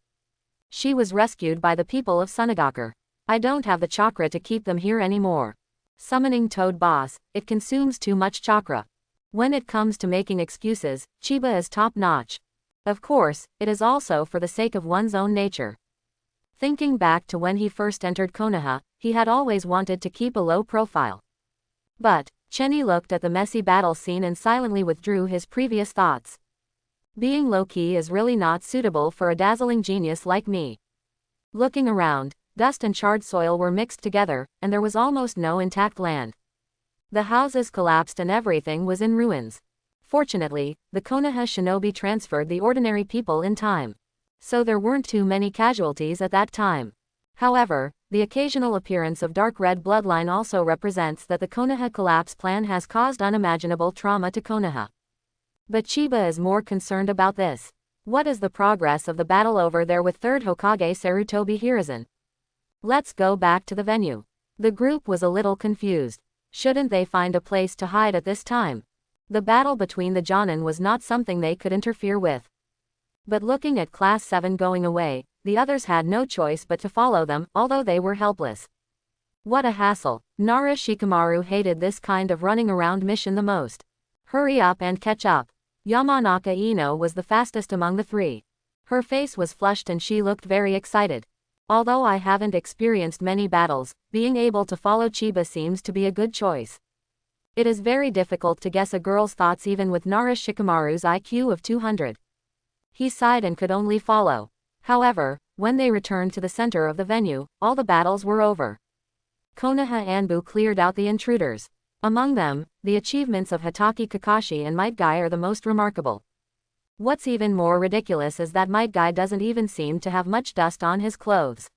She was rescued by the people of Sunagakur. I don't have the chakra to keep them here anymore. Summoning Toad Boss, it consumes too much chakra. When it comes to making excuses, Chiba is top-notch. Of course, it is also for the sake of one's own nature. Thinking back to when he first entered Konoha, he had always wanted to keep a low profile. But, Chenny looked at the messy battle scene and silently withdrew his previous thoughts. Being low-key is really not suitable for a dazzling genius like me. Looking around, dust and charred soil were mixed together, and there was almost no intact land. The houses collapsed and everything was in ruins. Fortunately, the Konoha shinobi transferred the ordinary people in time. So there weren't too many casualties at that time. However, the occasional appearance of dark red bloodline also represents that the Konoha collapse plan has caused unimaginable trauma to Konoha. But Chiba is more concerned about this. What is the progress of the battle over there with 3rd Hokage Sarutobi Hiruzen? Let's go back to the venue. The group was a little confused. Shouldn't they find a place to hide at this time? The battle between the Jonin was not something they could interfere with. But looking at Class 7 going away, the others had no choice but to follow them, although they were helpless. What a hassle. Nara Shikamaru hated this kind of running around mission the most. Hurry up and catch up. Yamanaka Ino was the fastest among the three. Her face was flushed and she looked very excited. Although I haven't experienced many battles, being able to follow Chiba seems to be a good choice. It is very difficult to guess a girl's thoughts even with Nara Shikamaru's IQ of 200. He sighed and could only follow. However, when they returned to the center of the venue, all the battles were over. Konoha Anbu cleared out the intruders. Among them, the achievements of Hitaki Kakashi and Might Guy are the most remarkable. What's even more ridiculous is that Might Guy doesn't even seem to have much dust on his clothes.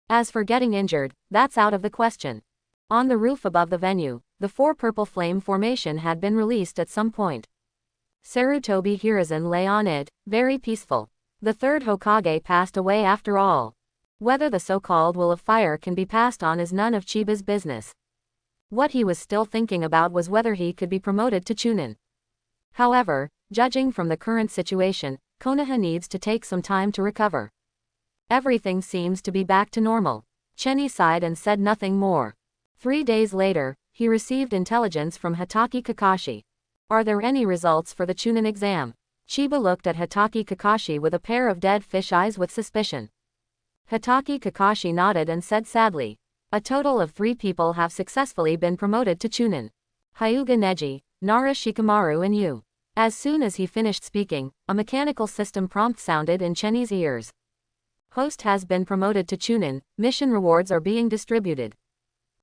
As for getting injured, that's out of the question. On the roof above the venue, the 4 purple flame formation had been released at some point. Sarutobi Hiruzen lay on it, very peaceful. The 3rd Hokage passed away after all. Whether the so-called will of fire can be passed on is none of Chiba's business. What he was still thinking about was whether he could be promoted to Chunin. However, judging from the current situation, Konoha needs to take some time to recover. Everything seems to be back to normal. Chenny sighed and said nothing more. 3 days later, he received intelligence from Hitaki Kakashi. Are there any results for the Chunin exam? Chiba looked at Hitaki Kakashi with a pair of dead fish eyes with suspicion. Hitaki Kakashi nodded and said sadly, a total of 3 people have successfully been promoted to Chunin. Hyuga Neji, Nara Shikamaru and you. As soon as he finished speaking, a mechanical system prompt sounded in Chenny's ears. Host has been promoted to Chunin, mission rewards are being distributed.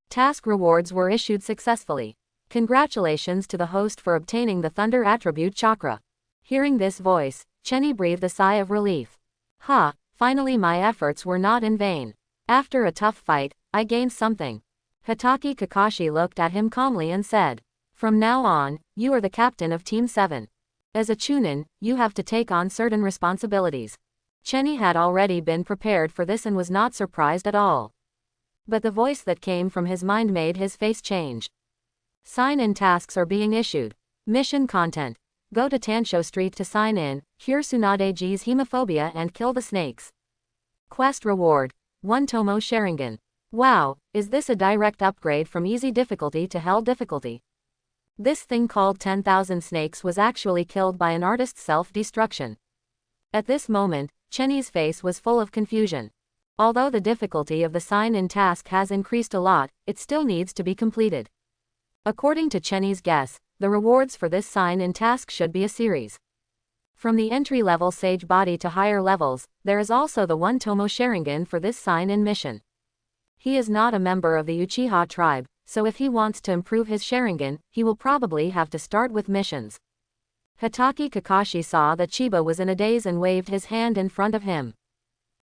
Task rewards were issued successfully. Congratulations to the host for obtaining the Thunder Attribute Chakra. Hearing this voice, Chenny breathed a sigh of relief. Finally my efforts were not in vain. After a tough fight, I gained something. Hitaki Kakashi looked at him calmly and said, from now on, you are the captain of Team 7. As a Chunin, you have to take on certain responsibilities. Chenny had already been prepared for this and was not surprised at all. But the voice that came from his mind made his face change. Sign-in tasks are being issued. Mission content. Go to Tansho Street to sign in, cure Tsunadeji's hemophobia and kill the snakes. Quest reward. 1 Tomo Sharingan. Wow, is this a direct upgrade from easy difficulty to hell difficulty? This thing called 10,000 snakes was actually killed by an artist's self-destruction. At this moment, Chenny's face was full of confusion. Although the difficulty of the sign-in task has increased a lot, it still needs to be completed. According to Chenny's guess, the rewards for this sign-in task should be a series. From the entry-level Sage Body to higher levels, there is also the 1 Tomo Sharingan for this sign-in mission. He is not a member of the Uchiha tribe, so if he wants to improve his Sharingan, he will probably have to start with missions. Hitaki Kakashi saw that Chiba was in a daze and waved his hand in front of him.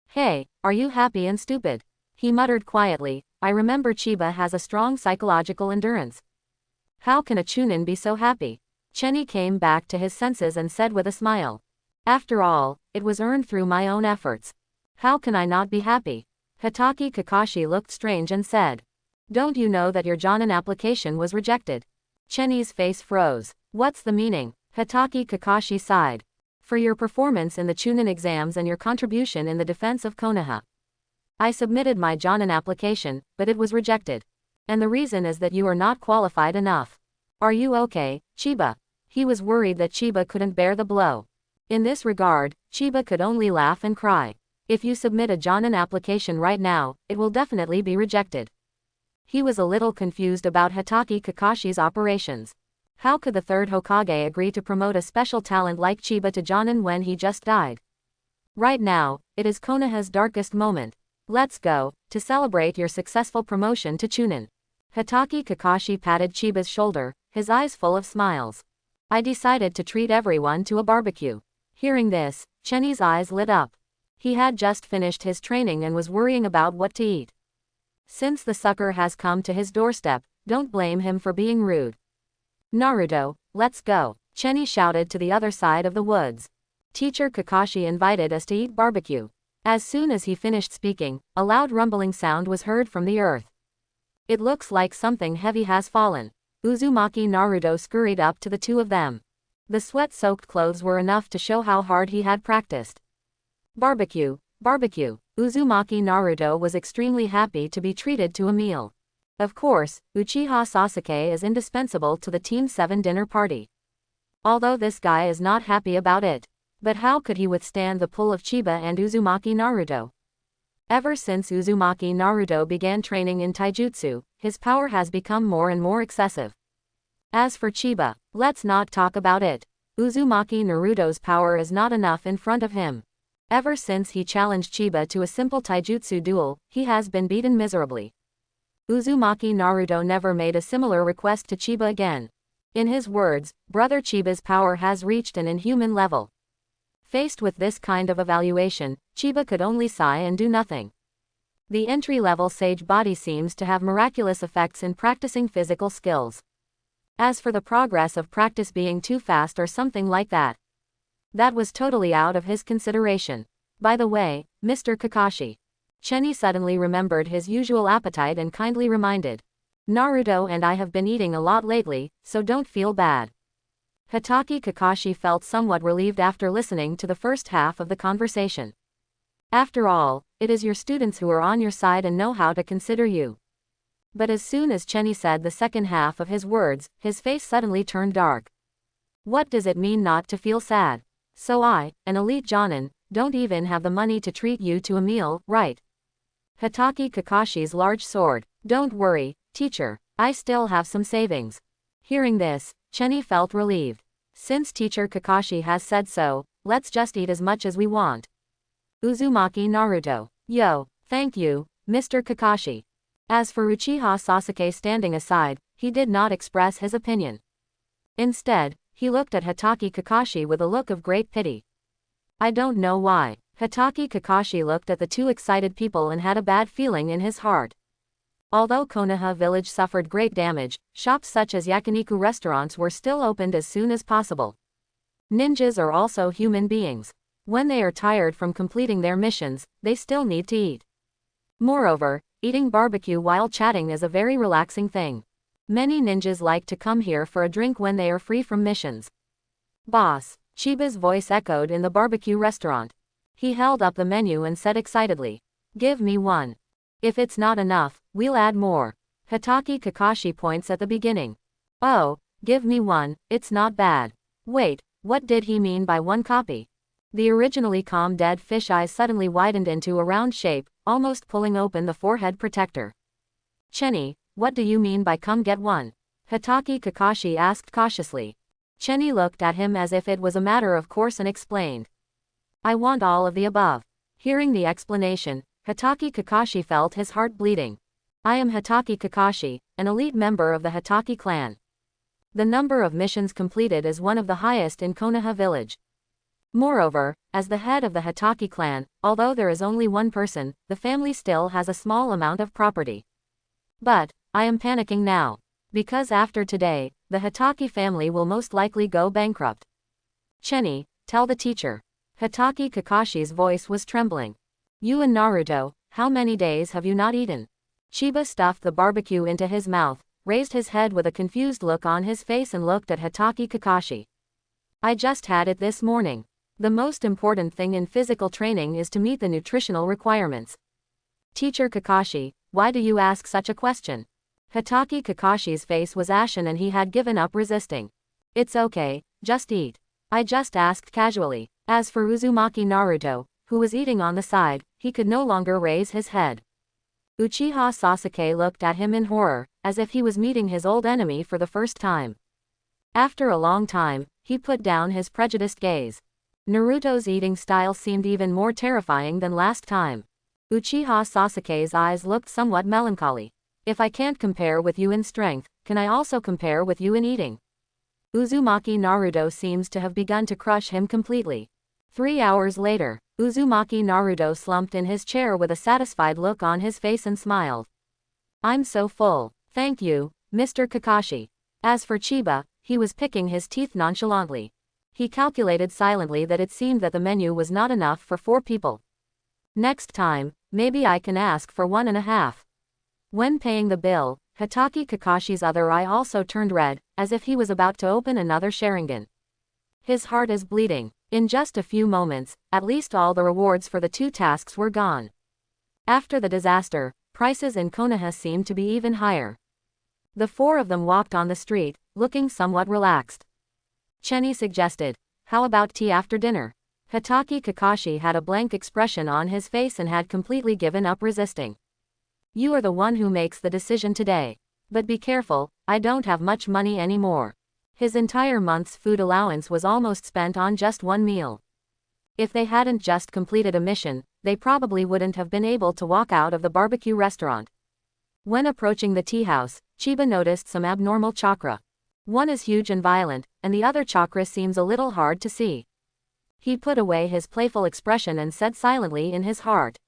Hey, are you happy and stupid? He muttered quietly, I remember Chiba has a strong psychological endurance. How can a Chunin be so happy? Chenny came back to his senses and said with a smile. After all, it was earned through my own efforts. How can I not be happy? Hatake Kakashi looked strange and said. Don't you know that your Jonin application was rejected? Chenny's face froze. What's the meaning? Hatake Kakashi sighed. For your performance in the Chunin exams and your contribution in the defense of Konoha. I submitted my Jonin application, but it was rejected. And the reason is that you are not qualified enough. Are you okay, Chiba? He was worried that Chiba couldn't bear the blow. In this regard, Chiba could only laugh and cry. If you submit a Jonin application right now, it will definitely be rejected. He was a little confused about Hatake Kakashi's operations. How could the third Hokage agree to promote a special talent like Chiba to Jonin when he just died? Right now, it is Konoha's darkest moment. Let's go, to celebrate your successful promotion to Chunin. Hatake Kakashi patted Chiba's shoulder, his eyes full of smiles. I decided to treat everyone to a barbecue. Hearing this, Chenny's eyes lit up. He had just finished his training and was worrying about what to eat. Since the sucker has come to his doorstep, don't blame him for being rude. Naruto, let's go, Chenny shouted to the other side of the woods. Teacher Kakashi invited us to eat barbecue. As soon as he finished speaking, a loud rumbling sound was heard from the earth. It looks like something heavy has fallen. Uzumaki Naruto scurried up to the two of them. The sweat-soaked clothes were enough to show how hard he had practiced. Barbecue, barbecue. Uzumaki Naruto was extremely happy to be treated to a meal. Of course, Uchiha Sasuke is indispensable to the Team 7 dinner party. Although this guy is not happy about it. But how could he withstand the pull of Chiba and Uzumaki Naruto? Ever since Uzumaki Naruto began training in taijutsu, his power has become more and more excessive. As for Chiba, let's not talk about it. Uzumaki Naruto's power is not enough in front of him. Ever since he challenged Chiba to a simple taijutsu duel, he has been beaten miserably. Uzumaki Naruto never made a similar request to Chiba again. In his words, brother Chiba's power has reached an inhuman level. Faced with this kind of evaluation, Chiba could only sigh and do nothing. The entry-level sage body seems to have miraculous effects in practicing physical skills. As for the progress of practice being too fast or something like that, that was totally out of his consideration. By the way, Mr. Kakashi. Chenny suddenly remembered his usual appetite and kindly reminded. Naruto and I have been eating a lot lately, so don't feel bad. Hatake Kakashi felt somewhat relieved after listening to the first half of the conversation. After all, it is your students who are on your side and know how to consider you. But as soon as Chenny said the second half of his words, his face suddenly turned dark. What does it mean not to feel sad? So I, an elite Jonin, don't even have the money to treat you to a meal, right? Hatake Kakashi's large sword. Don't worry, teacher, I still have some savings. Hearing this, Chenny felt relieved. Since teacher Kakashi has said so, let's just eat as much as we want. Uzumaki Naruto. Yo, thank you, Mr. Kakashi. As for Uchiha Sasuke standing aside, he did not express his opinion. Instead, he looked at Hatake Kakashi with a look of great pity. I don't know why. Hatake Kakashi looked at the two excited people and had a bad feeling in his heart. Although Konoha village suffered great damage, shops such as yakiniku restaurants were still opened as soon as possible. Ninjas are also human beings. When they are tired from completing their missions, they still need to eat. Moreover, eating barbecue while chatting is a very relaxing thing. Many ninjas like to come here for a drink when they are free from missions. Boss, Chiba's voice echoed in the barbecue restaurant. He held up the menu and said excitedly, "Give me one. If it's not enough, we'll add more." Hatake Kakashi points at the beginning. Oh, give me one, it's not bad. Wait, what did he mean by one copy? The originally calm dead fish eyes suddenly widened into a round shape, almost pulling open the forehead protector. Chenny, what do you mean by come get one? Hatake Kakashi asked cautiously. Chenny looked at him as if it was a matter of course and explained. I want all of the above. Hearing the explanation, Hatake Kakashi felt his heart bleeding. I am Hatake Kakashi, an elite member of the Hatake clan. The number of missions completed is one of the highest in Konoha village. Moreover, as the head of the Hatake clan, although there is only one person, the family still has a small amount of property. But, I am panicking now. Because after today, the Hokage family will most likely go bankrupt. Chenny, tell the teacher. Hokage Kakashi's voice was trembling. You and Naruto, how many days have you not eaten? Chiba stuffed the barbecue into his mouth, raised his head with a confused look on his face and looked at Hokage Kakashi. I just had it this morning. The most important thing in physical training is to meet the nutritional requirements. Teacher Kakashi, why do you ask such a question? Hokage Kakashi's face was ashen and he had given up resisting. It's okay, just eat. I just asked casually. As for Uzumaki Naruto, who was eating on the side, he could no longer raise his head. Uchiha Sasuke looked at him in horror, as if he was meeting his old enemy for the first time. After a long time, he put down his prejudiced gaze. Naruto's eating style seemed even more terrifying than last time. Uchiha Sasuke's eyes looked somewhat melancholy. If I can't compare with you in strength, can I also compare with you in eating? Uzumaki Naruto seems to have begun to crush him completely. 3 hours later, Uzumaki Naruto slumped in his chair with a satisfied look on his face and smiled. I'm so full. Thank you, Mr. Kakashi. As for Chiba, he was picking his teeth nonchalantly. He calculated silently that it seemed that the menu was not enough for 4 people. Next time, maybe I can ask for 1.5. When paying the bill, Hokage Kakashi's other eye also turned red, as if he was about to open another Sharingan. His heart is bleeding. In just a few moments, at least all the rewards for the 2 tasks were gone. After the disaster, prices in Konoha seemed to be even higher. The 4 of them walked on the street, looking somewhat relaxed. Chenny suggested, how about tea after dinner? Hokage Kakashi had a blank expression on his face and had completely given up resisting. You are the one who makes the decision today. But be careful, I don't have much money anymore. His entire month's food allowance was almost spent on just one meal. If they hadn't just completed a mission, they probably wouldn't have been able to walk out of the barbecue restaurant. When approaching the tea house, Chiba noticed some abnormal chakra. One is huge and violent, and the other chakra seems a little hard to see. He put away his playful expression and said silently in his heart.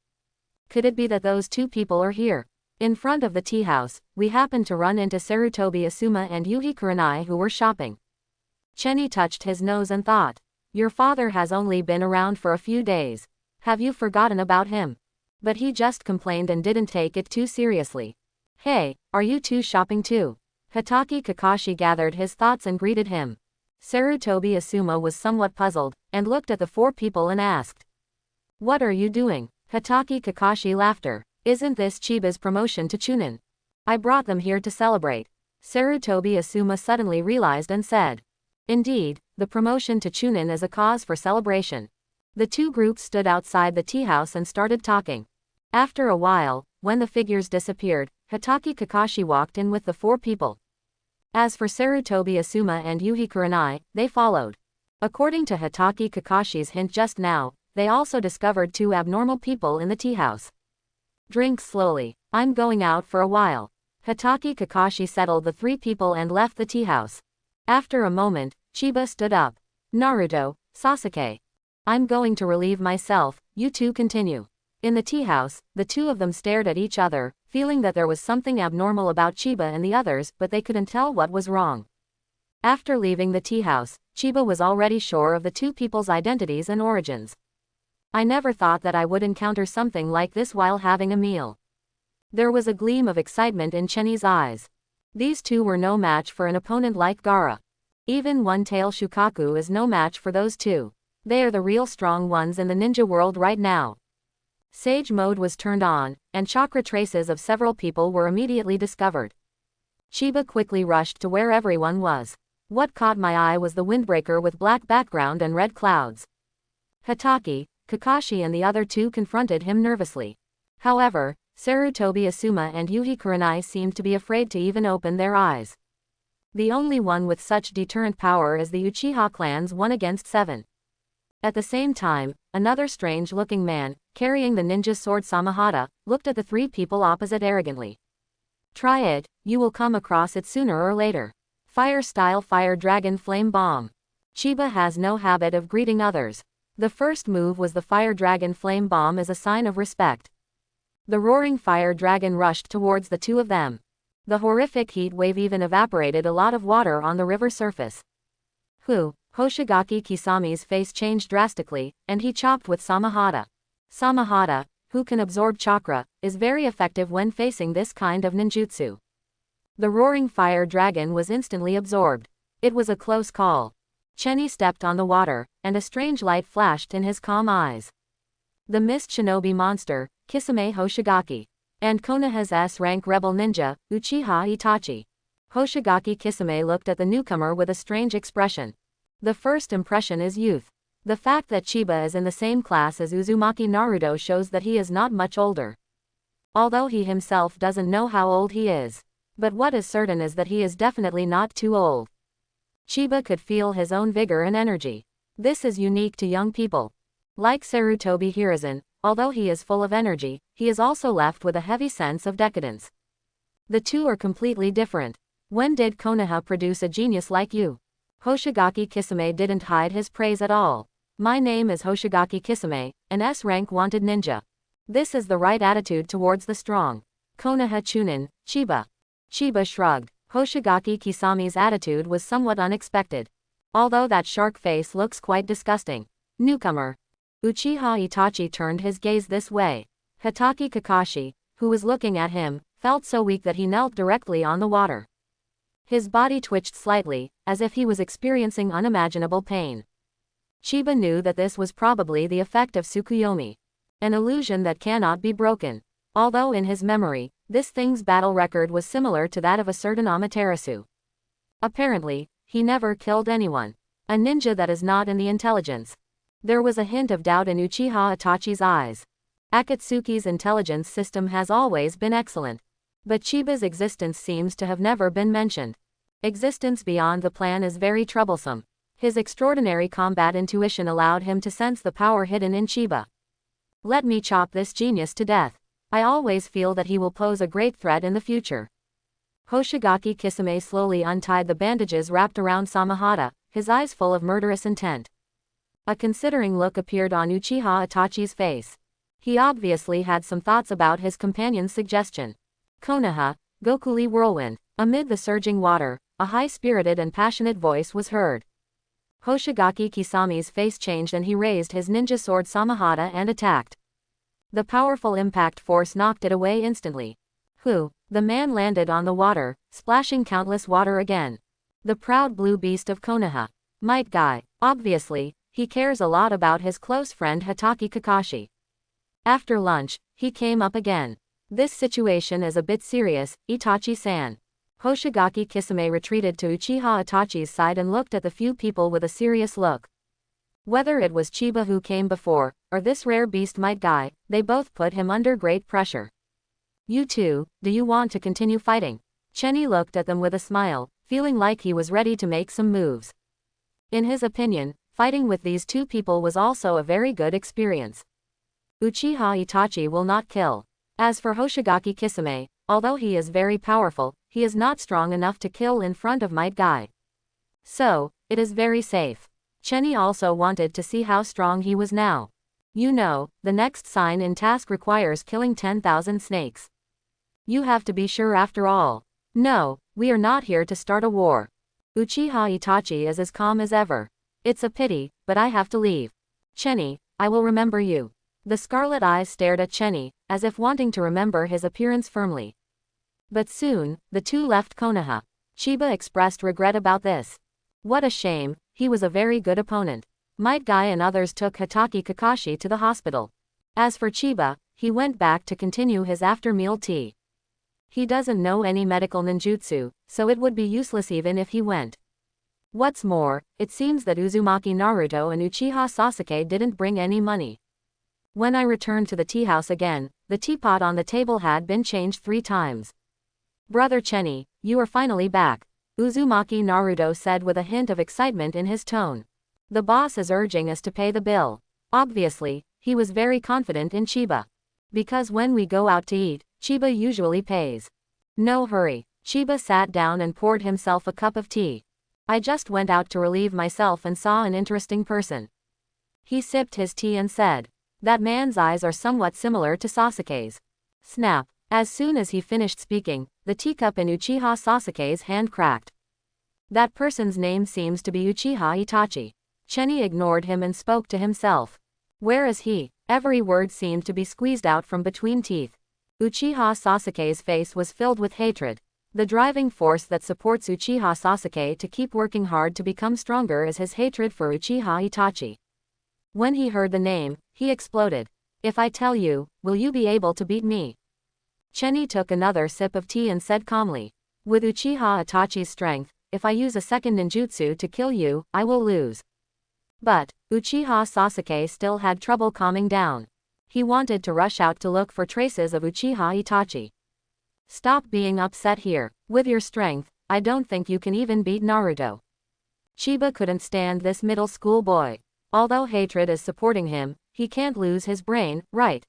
Could it be that those 2 people are here? In front of the tea house, we happened to run into Sarutobi Asuma and Yuhi Kurenai who were shopping. Chenny touched his nose and thought. Your father has only been around for a few days. Have you forgotten about him? But he just complained and didn't take it too seriously. Hey, are you 2 shopping too? Hokage Kakashi gathered his thoughts and greeted him. Sarutobi Asuma was somewhat puzzled, and looked at the 4 people and asked. What are you doing? Hokage Kakashi laughter. Isn't this Chiba's promotion to Chunin? I brought them here to celebrate. Sarutobi Asuma suddenly realized and said. Indeed, the promotion to Chunin is a cause for celebration. The 2 groups stood outside the tea house and started talking. After a while, when the figures disappeared, Hokage Kakashi walked in with the 4 people. As for Sarutobi Asuma and Yuhi Kurenai, they followed. According to Hokage Kakashi's hint just now, they also discovered 2 abnormal people in the tea house. Drink slowly. I'm going out for a while. Hokage Kakashi settled the 3 people and left the tea house. After a moment, Chiba stood up. Naruto, Sasuke. I'm going to relieve myself, you 2 continue. In the tea house, the 2 of them stared at each other, feeling that there was something abnormal about Chiba and the others, but they couldn't tell what was wrong. After leaving the tea house, Chiba was already sure of the 2 people's identities and origins. I never thought that I would encounter something like this while having a meal. There was a gleam of excitement in Chenny's eyes. These 2 were no match for an opponent like Gaara. Even One-Tail Shukaku is no match for those 2. They are the real strong ones in the ninja world right now. Sage mode was turned on, and chakra traces of several people were immediately discovered. Chiba quickly rushed to where everyone was. What caught my eye was the windbreaker with black background and red clouds. Hokage, Kakashi and the other 2 confronted him nervously. However, Sarutobi Asuma and Yuhi Kurenai seemed to be afraid to even open their eyes. The only one with such deterrent power is the Uchiha clan's 1 against 7. At the same time, another strange-looking man, carrying the ninja sword Samahata, looked at the 3 people opposite arrogantly. Try it, you will come across it sooner or later. Fire-style Fire Dragon Flame Bomb. Chiba has no habit of greeting others. The first move was the Fire Dragon Flame Bomb as a sign of respect. The roaring Fire Dragon rushed towards the 2 of them. The horrific heat wave even evaporated a lot of water on the river surface. Hoshigaki Kisami's face changed drastically, and he chopped with Samahata. Samahata, who can absorb chakra, is very effective when facing this kind of ninjutsu. The roaring fire dragon was instantly absorbed. It was a close call. Chenny stepped on the water, and a strange light flashed in his calm eyes. The mist shinobi monster, Kisame Hoshigaki. And Konoha's S-rank rebel ninja, Uchiha Itachi. Hoshigaki Kisame looked at the newcomer with a strange expression. The first impression is youth. The fact that Chiba is in the same class as Uzumaki Naruto shows that he is not much older. Although he himself doesn't know how old he is. But what is certain is that he is definitely not too old. Chiba could feel his own vigor and energy. This is unique to young people. Like Sarutobi Hiruzen, although he is full of energy, he is also left with a heavy sense of decadence. The two are completely different. When did Konoha produce a genius like you? Hoshigaki Kisame didn't hide his praise at all. My name is Hoshigaki Kisame, an S-rank wanted ninja. This is the right attitude towards the strong. Konoha Chunin, Chiba. Chiba shrugged. Hoshigaki Kisami's attitude was somewhat unexpected. Although that shark face looks quite disgusting. Newcomer. Uchiha Itachi turned his gaze this way. Hatake Kakashi, who was looking at him, felt so weak that he knelt directly on the water. His body twitched slightly, as if he was experiencing unimaginable pain. Chiba knew that this was probably the effect of Tsukuyomi. An illusion that cannot be broken. Although in his memory, this thing's battle record was similar to that of a certain Amaterasu. Apparently, he never killed anyone. A ninja that is not in the intelligence. There was a hint of doubt in Uchiha Itachi's eyes. Akatsuki's intelligence system has always been excellent. But Chiba's existence seems to have never been mentioned. Existence beyond the plan is very troublesome. His extraordinary combat intuition allowed him to sense the power hidden in Chiba. Let me chop this genius to death. I always feel that he will pose a great threat in the future. Hoshigaki Kisame slowly untied the bandages wrapped around Samahata, his eyes full of murderous intent. A considering look appeared on Uchiha Itachi's face. He obviously had some thoughts about his companion's suggestion. Konoha, Gokuli Whirlwind. Amid the surging water, a high-spirited and passionate voice was heard. Hoshigaki Kisami's face changed and he raised his ninja sword Samahata and attacked. The powerful impact force knocked it away instantly. The man landed on the water, splashing countless water again. The proud blue beast of Konoha. Might Guy. Obviously, he cares a lot about his close friend Hatake Kakashi. After lunch, he came up again. This situation is a bit serious, Itachi-san. Hoshigaki Kisame retreated to Uchiha Itachi's side and looked at the few people with a serious look. Whether it was Chiba who came before, or this rare beast Might Guy, they both put him under great pressure. You two, do you want to continue fighting? Chenny looked at them with a smile, feeling like he was ready to make some moves. In his opinion, fighting with these two people was also a very good experience. Uchiha Itachi will not kill. As for Hoshigaki Kisame, although he is very powerful, he is not strong enough to kill in front of Might Guy. So, it is very safe. Chenny also wanted to see how strong he was now. You know, the next sign in task requires killing 10,000 snakes. You have to be sure after all. No, we are not here to start a war. Uchiha Itachi is as calm as ever. It's a pity, but I have to leave. Chenny, I will remember you. The scarlet eyes stared at Chenny, as if wanting to remember his appearance firmly. But soon, the two left Konoha. Chiba expressed regret about this. What a shame, he was a very good opponent. Might Guy and others took Hatake Kakashi to the hospital. As for Chiba, he went back to continue his after-meal tea. He doesn't know any medical ninjutsu, so it would be useless even if he went. What's more, it seems that Uzumaki Naruto and Uchiha Sasuke didn't bring any money. When I returned to the tea house again, the teapot on the table had been changed 3 times. Brother Chenny, you are finally back, Uzumaki Naruto said with a hint of excitement in his tone. The boss is urging us to pay the bill. Obviously, he was very confident in Chiba. Because when we go out to eat, Chiba usually pays. No hurry. Chiba sat down and poured himself a cup of tea. I just went out to relieve myself and saw an interesting person. He sipped his tea and said, that man's eyes are somewhat similar to Sasuke's. Snap. As soon as he finished speaking, the teacup in Uchiha Sasuke's hand cracked. That person's name seems to be Uchiha Itachi. Chenny ignored him and spoke to himself. Where is he? Every word seemed to be squeezed out from between teeth. Uchiha Sasuke's face was filled with hatred. The driving force that supports Uchiha Sasuke to keep working hard to become stronger is his hatred for Uchiha Itachi. When he heard the name, he exploded. If I tell you, will you be able to beat me? Chenny took another sip of tea and said calmly. With Uchiha Itachi's strength, if I use a second ninjutsu to kill you, I will lose. But Uchiha Sasuke still had trouble calming down. He wanted to rush out to look for traces of Uchiha Itachi. Stop being upset here. With your strength, I don't think you can even beat Naruto. Chiba couldn't stand this middle school boy. Although hatred is supporting him, he can't lose his brain, right?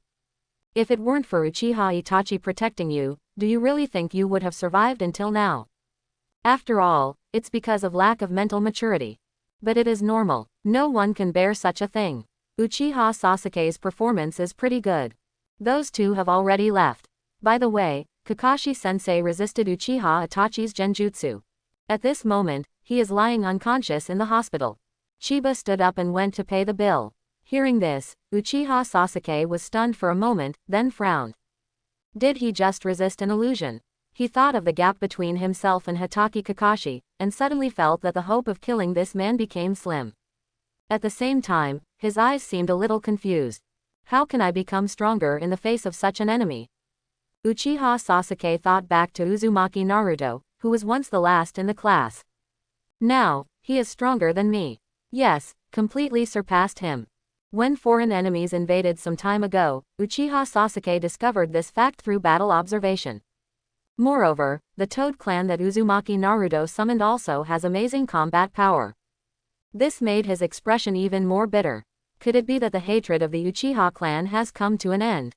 If it weren't for Uchiha Itachi protecting you, do you really think you would have survived until now? After all, it's because of lack of mental maturity. But it is normal. No one can bear such a thing. Uchiha Sasuke's performance is pretty good. Those two have already left. By the way, Kakashi-sensei resisted Uchiha Itachi's genjutsu. At this moment, he is lying unconscious in the hospital. Chiba stood up and went to pay the bill. Hearing this, Uchiha Sasuke was stunned for a moment, then frowned. Did he just resist an illusion? He thought of the gap between himself and Hatake Kakashi, and suddenly felt that the hope of killing this man became slim. At the same time, his eyes seemed a little confused. How can I become stronger in the face of such an enemy? Uchiha Sasuke thought back to Uzumaki Naruto, who was once the last in the class. Now, he is stronger than me. Yes, completely surpassed him. When foreign enemies invaded some time ago, Uchiha Sasuke discovered this fact through battle observation. Moreover, the Toad clan that Uzumaki Naruto summoned also has amazing combat power. This made his expression even more bitter. Could it be that the hatred of the Uchiha clan has come to an end?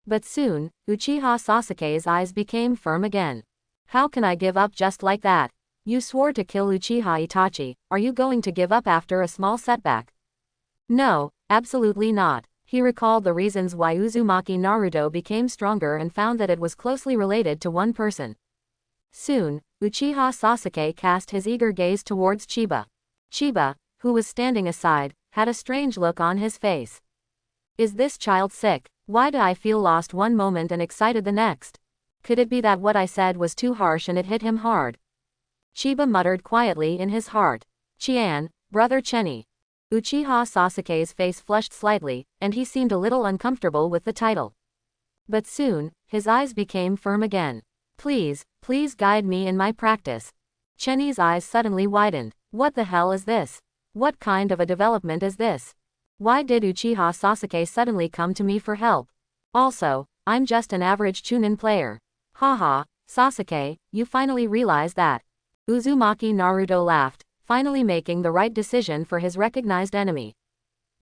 But soon, Uchiha Sasuke's eyes became firm again. How can I give up just like that? You swore to kill Uchiha Itachi, are you going to give up after a small setback? No, absolutely not. He recalled the reasons why Uzumaki Naruto became stronger and found that it was closely related to one person. Soon, Uchiha Sasuke cast his eager gaze towards Chiba. Chiba, who was standing aside, had a strange look on his face. Is this child sick? Why do I feel lost one moment and excited the next? Could it be that what I said was too harsh and it hit him hard? Chiba muttered quietly in his heart. Chian, brother Chenny. Uchiha Sasuke's face flushed slightly, and he seemed a little uncomfortable with the title. But soon, his eyes became firm again. Please, please guide me in my practice. Chenny's eyes suddenly widened. What the hell is this? What kind of a development is this? Why did Uchiha Sasuke suddenly come to me for help? Also, I'm just an average Chunin player. Haha, Sasuke, you finally realize that. Uzumaki Naruto laughed, finally making the right decision for his recognized enemy.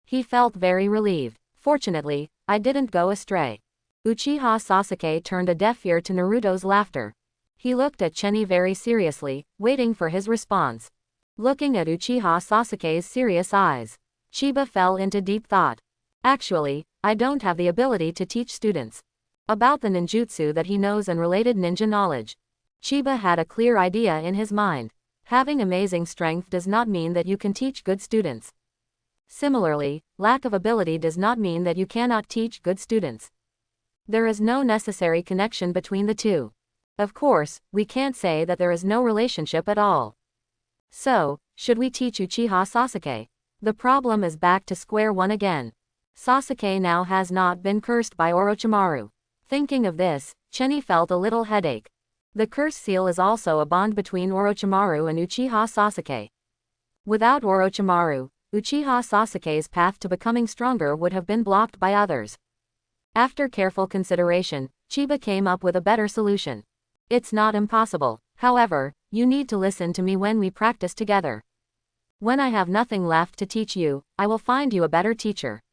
He felt very relieved. Fortunately, I didn't go astray. Uchiha Sasuke turned a deaf ear to Naruto's laughter. He looked at Chenny very seriously, waiting for his response. Looking at Uchiha Sasuke's serious eyes, Chiba fell into deep thought. Actually, I don't have the ability to teach students about the ninjutsu that he knows and related ninja knowledge. Chiba had a clear idea in his mind. Having amazing strength does not mean that you can teach good students. Similarly, lack of ability does not mean that you cannot teach good students. There is no necessary connection between the two. Of course, we can't say that there is no relationship at all. So, should we teach Uchiha Sasuke? The problem is back to square one again. Sasuke now has not been cursed by Orochimaru. Thinking of this, Chenny felt a little headache. The curse seal is also a bond between Orochimaru and Uchiha Sasuke. Without Orochimaru, Uchiha Sasuke's path to becoming stronger would have been blocked by others. After careful consideration, Chiba came up with a better solution. It's not impossible. However, you need to listen to me when we practice together. When I have nothing left to teach you, I will find you a better teacher.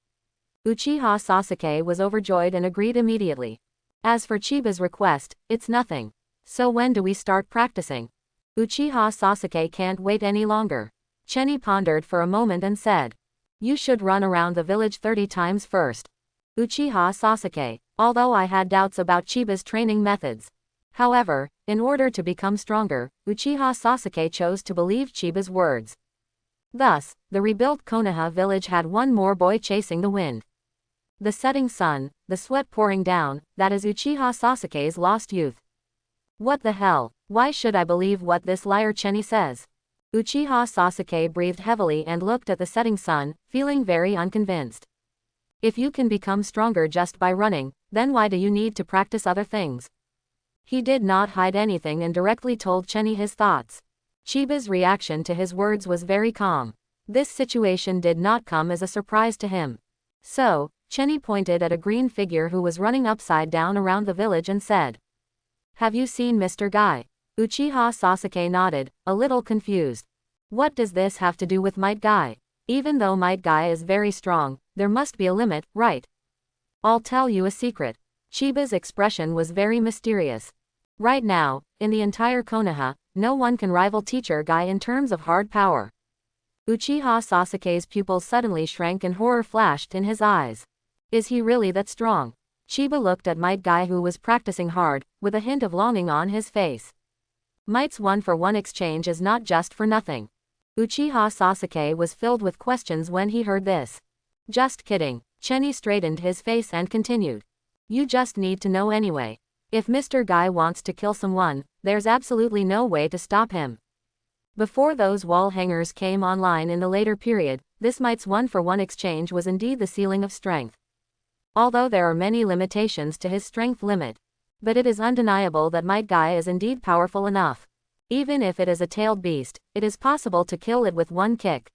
Uchiha Sasuke was overjoyed and agreed immediately. As for Chiba's request, it's nothing. So when do we start practicing? Uchiha Sasuke can't wait any longer. Chenny pondered for a moment and said, you should run around the village 30 times first. Uchiha Sasuke, although I had doubts about Chiba's training methods. However, in order to become stronger, Uchiha Sasuke chose to believe Chiba's words. Thus, the rebuilt Konoha village had one more boy chasing the wind. The setting sun, the sweat pouring down, that is Uchiha Sasuke's lost youth. What the hell? Why should I believe what this liar Cheni says? Uchiha Sasuke breathed heavily and looked at the setting sun, feeling very unconvinced. If you can become stronger just by running, then why do you need to practice other things? He did not hide anything and directly told Cheni his thoughts. Chiba's reaction to his words was very calm. This situation did not come as a surprise to him. So, Cheni pointed at a green figure who was running upside down around the village and said, "Have you seen Mr. Guy?" Uchiha Sasuke nodded, a little confused. What does this have to do with Might Guy? Even though Might Guy is very strong, there must be a limit, right? I'll tell you a secret. Chiba's expression was very mysterious. Right now, in the entire Konoha, no one can rival Teacher Guy in terms of hard power. Uchiha Sasuke's pupils suddenly shrank and horror flashed in his eyes. Is he really that strong? Chiba looked at Might Guy who was practicing hard, with a hint of longing on his face. Might's 1-for-1 exchange is not just for nothing. Uchiha Sasuke was filled with questions when he heard this. Just kidding. Cheni straightened his face and continued. You just need to know anyway. If Mr. Guy wants to kill someone, there's absolutely no way to stop him. Before those wall hangers came online in the later period, this Might's 1-for-1 exchange was indeed the ceiling of strength. Although there are many limitations to his strength limit. But it is undeniable that Might Guy is indeed powerful enough. Even if it is a tailed beast, it is possible to kill it with one kick.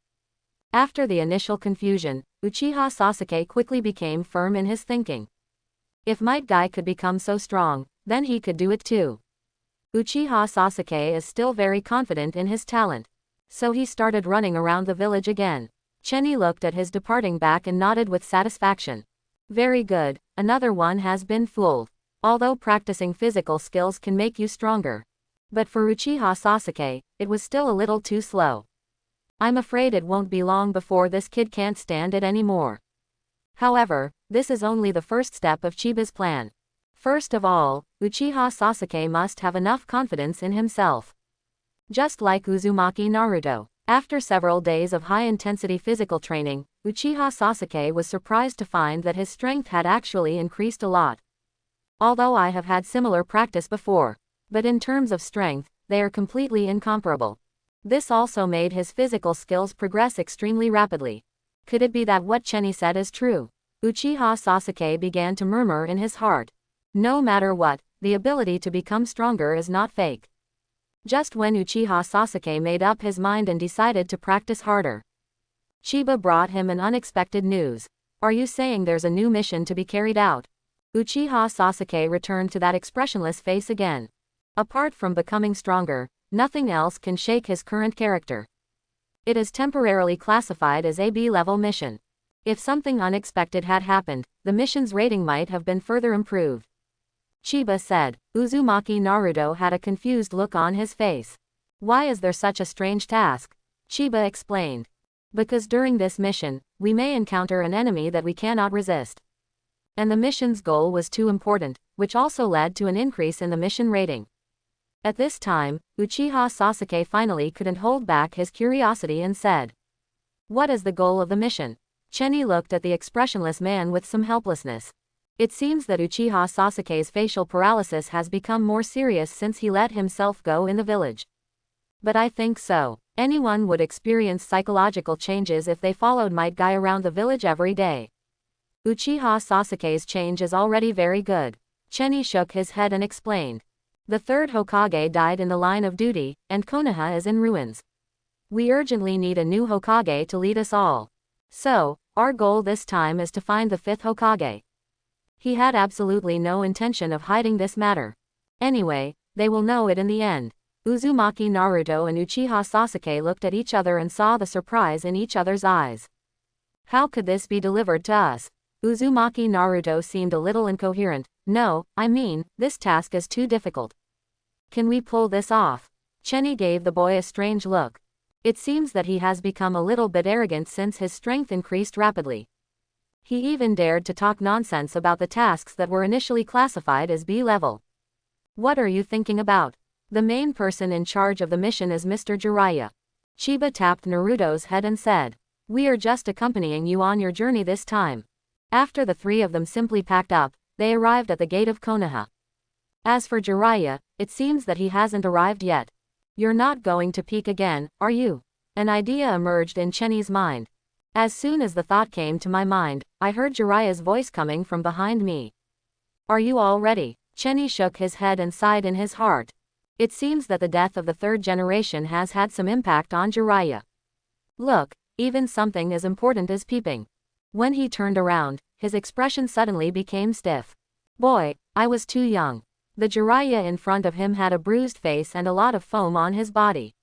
After the initial confusion, Uchiha Sasuke quickly became firm in his thinking. If Might Guy could become so strong, then he could do it too. Uchiha Sasuke is still very confident in his talent. So he started running around the village again. Cheni looked at his departing back and nodded with satisfaction. Very good, another one has been fooled. Although practicing physical skills can make you stronger. But for Uchiha Sasuke, it was still a little too slow. I'm afraid it won't be long before this kid can't stand it anymore. However, this is only the first step of Chiba's plan. First of all, Uchiha Sasuke must have enough confidence in himself. Just like Uzumaki Naruto. After several days of high-intensity physical training, Uchiha Sasuke was surprised to find that his strength had actually increased a lot. Although I have had similar practice before. But in terms of strength, they are completely incomparable. This also made his physical skills progress extremely rapidly. Could it be that what Cheni said is true? Uchiha Sasuke began to murmur in his heart. No matter what, the ability to become stronger is not fake. Just when Uchiha Sasuke made up his mind and decided to practice harder, Chiba brought him an unexpected news. Are you saying there's a new mission to be carried out? Uchiha Sasuke returned to that expressionless face again. Apart from becoming stronger, nothing else can shake his current character. It is temporarily classified as a B-level mission. If something unexpected had happened, the mission's rating might have been further improved. Chiba said. Uzumaki Naruto had a confused look on his face. Why is there such a strange task? Chiba explained. Because during this mission, we may encounter an enemy that we cannot resist. And the mission's goal was too important, which also led to an increase in the mission rating. At this time, Uchiha Sasuke finally couldn't hold back his curiosity and said, what is the goal of the mission? Cheni looked at the expressionless man with some helplessness. It seems that Uchiha Sasuke's facial paralysis has become more serious since he let himself go in the village. But I think so. Anyone would experience psychological changes if they followed Might Guy around the village every day. Uchiha Sasuke's change is already very good. Cheni shook his head and explained. The third Hokage died in the line of duty, and Konoha is in ruins. We urgently need a new Hokage to lead us all. So, our goal this time is to find the fifth Hokage. He had absolutely no intention of hiding this matter. Anyway, they will know it in the end. Uzumaki Naruto and Uchiha Sasuke looked at each other and saw the surprise in each other's eyes. How could this be delivered to us? Uzumaki Naruto seemed a little incoherent. No, I mean, this task is too difficult. Can we pull this off? Cheni gave the boy a strange look. It seems that he has become a little bit arrogant since his strength increased rapidly. He even dared to talk nonsense about the tasks that were initially classified as B-level. What are you thinking about? The main person in charge of the mission is Mr. Jiraiya. Chiba tapped Naruto's head and said, "We are just accompanying you on your journey this time." After the three of them simply packed up, they arrived at the gate of Konoha. As for Jiraiya, it seems that he hasn't arrived yet. You're not going to peek again, are you? An idea emerged in Chenny's mind. As soon as the thought came to my mind, I heard Jiraiya's voice coming from behind me. Are you all ready? Chenny shook his head and sighed in his heart. It seems that the death of the third generation has had some impact on Jiraiya. Look, even something as important as peeping. When he turned around, his expression suddenly became stiff. Boy, I was too young. The Jiraiya in front of him had a bruised face and a lot of foam on his body.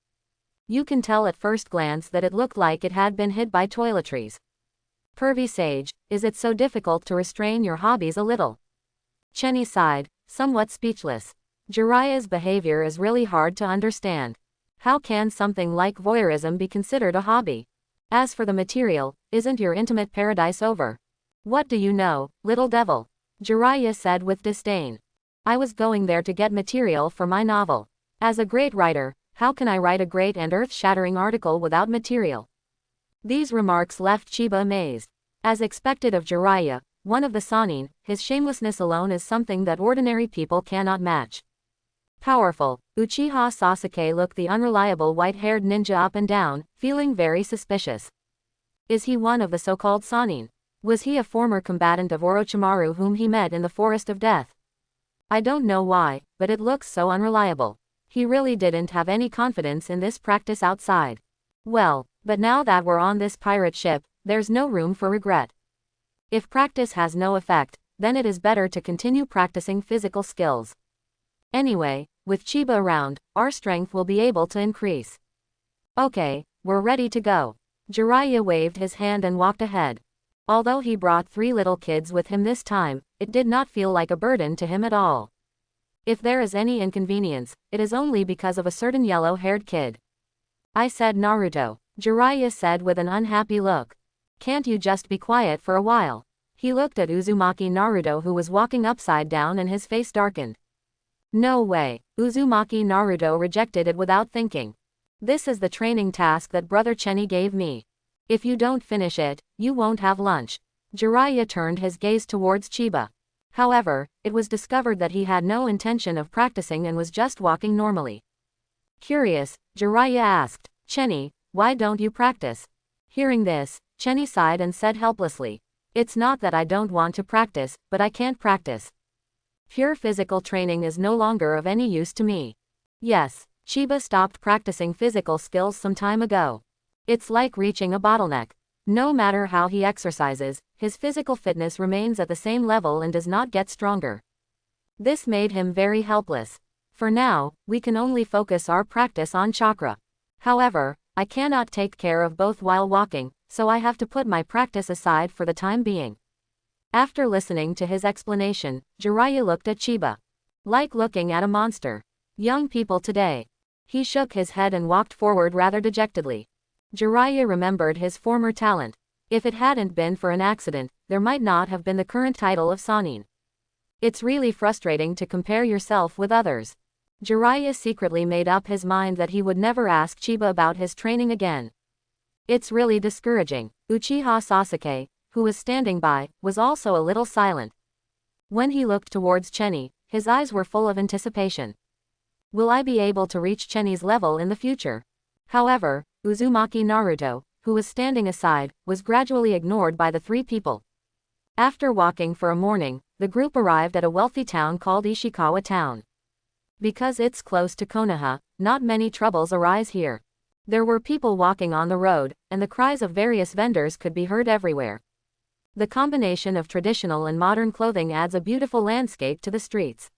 You can tell at first glance that it looked like it had been hit by toiletries. Pervy sage, is it so difficult to restrain your hobbies a little? Chenny sighed, somewhat speechless. Jiraiya's behavior is really hard to understand. How can something like voyeurism be considered a hobby? As for the material, isn't your intimate paradise over? What do you know, little devil? Jiraiya said with disdain. I was going there to get material for my novel. As a great writer, how can I write a great and earth-shattering article without material? These remarks left Chiba amazed. As expected of Jiraiya, one of the Sannin, his shamelessness alone is something that ordinary people cannot match. Powerful, Uchiha Sasuke looked the unreliable white-haired ninja up and down, feeling very suspicious. Is he one of the so-called Sannin? Was he a former combatant of Orochimaru whom he met in the Forest of Death? I don't know why, but it looks so unreliable. He really didn't have any confidence in this practice outside. Well, but now that we're on this pirate ship, there's no room for regret. If practice has no effect, then it is better to continue practicing physical skills. Anyway, with Chiba around, our strength will be able to increase. Okay, we're ready to go. Jiraiya waved his hand and walked ahead. Although he brought 3 little kids with him this time, it did not feel like a burden to him at all. If there is any inconvenience, it is only because of a certain yellow-haired kid. I said Naruto, Jiraiya said with an unhappy look. Can't you just be quiet for a while? He looked at Uzumaki Naruto who was walking upside down and his face darkened. No way, Uzumaki Naruto rejected it without thinking. This is the training task that Brother Chenny gave me. If you don't finish it, you won't have lunch. Jiraiya turned his gaze towards Chiba. However, it was discovered that he had no intention of practicing and was just walking normally. Curious, Jiraiya asked, Chenny, why don't you practice? Hearing this, Chenny sighed and said helplessly, it's not that I don't want to practice, but I can't practice. Pure physical training is no longer of any use to me. Yes, Chiba stopped practicing physical skills some time ago. It's like reaching a bottleneck. No matter how he exercises, his physical fitness remains at the same level and does not get stronger. This made him very helpless. For now, we can only focus our practice on chakra. However, I cannot take care of both while walking, so I have to put my practice aside for the time being. After listening to his explanation, Jiraiya looked at Chiba. Like looking at a monster. Young people today. He shook his head and walked forward rather dejectedly. Jiraiya remembered his former talent. If it hadn't been for an accident, there might not have been the current title of Sannin. It's really frustrating to compare yourself with others. Jiraiya secretly made up his mind that he would never ask Chiba about his training again. It's really discouraging. Uchiha Sasuke, who was standing by, was also a little silent. When he looked towards Chenny, his eyes were full of anticipation. Will I be able to reach Chenny's level in the future? However, Uzumaki Naruto, who was standing aside, was gradually ignored by the 3 people. After walking for a morning, the group arrived at a wealthy town called Ishikawa Town. Because it's close to Konoha, not many troubles arise here. There were people walking on the road, and the cries of various vendors could be heard everywhere. The combination of traditional and modern clothing adds a beautiful landscape to the streets.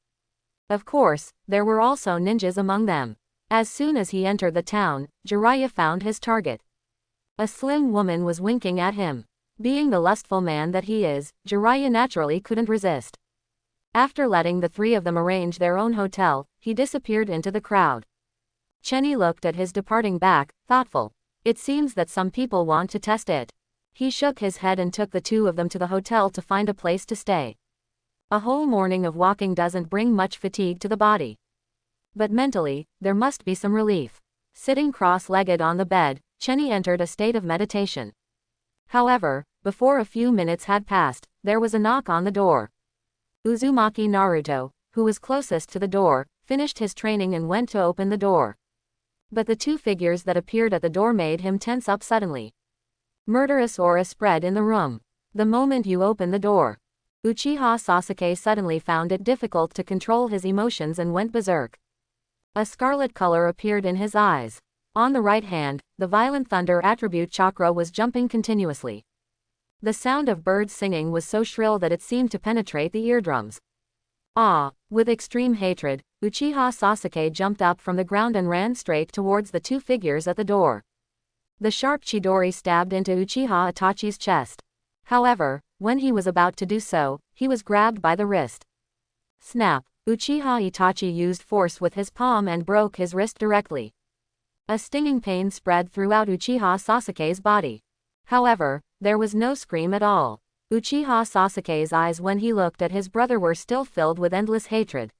Of course, there were also ninjas among them. As soon as he entered the town, Jiraiya found his target. A slim woman was winking at him. Being the lustful man that he is, Jiraiya naturally couldn't resist. After letting the 3 of them arrange their own hotel, he disappeared into the crowd. Chenny looked at his departing back, thoughtful. It seems that some people want to test it. He shook his head and took the 2 of them to the hotel to find a place to stay. A whole morning of walking doesn't bring much fatigue to the body. But mentally, there must be some relief. Sitting cross-legged on the bed, Chenny entered a state of meditation. However, before a few minutes had passed, there was a knock on the door. Uzumaki Naruto, who was closest to the door, finished his training and went to open the door. But the two figures that appeared at the door made him tense up suddenly. Murderous aura spread in the room. The moment you open the door, Uchiha Sasuke suddenly found it difficult to control his emotions and went berserk. A scarlet color appeared in his eyes. On the right hand, the violent thunder attribute chakra was jumping continuously. The sound of birds singing was so shrill that it seemed to penetrate the eardrums. With extreme hatred, Uchiha Sasuke jumped up from the ground and ran straight towards the two figures at the door. The sharp Chidori stabbed into Uchiha Itachi's chest. However, when he was about to do so, he was grabbed by the wrist. Snap! Uchiha Itachi used force with his palm and broke his wrist directly. A stinging pain spread throughout Uchiha Sasuke's body. However, there was no scream at all. Uchiha Sasuke's eyes when he looked at his brother were still filled with endless hatred.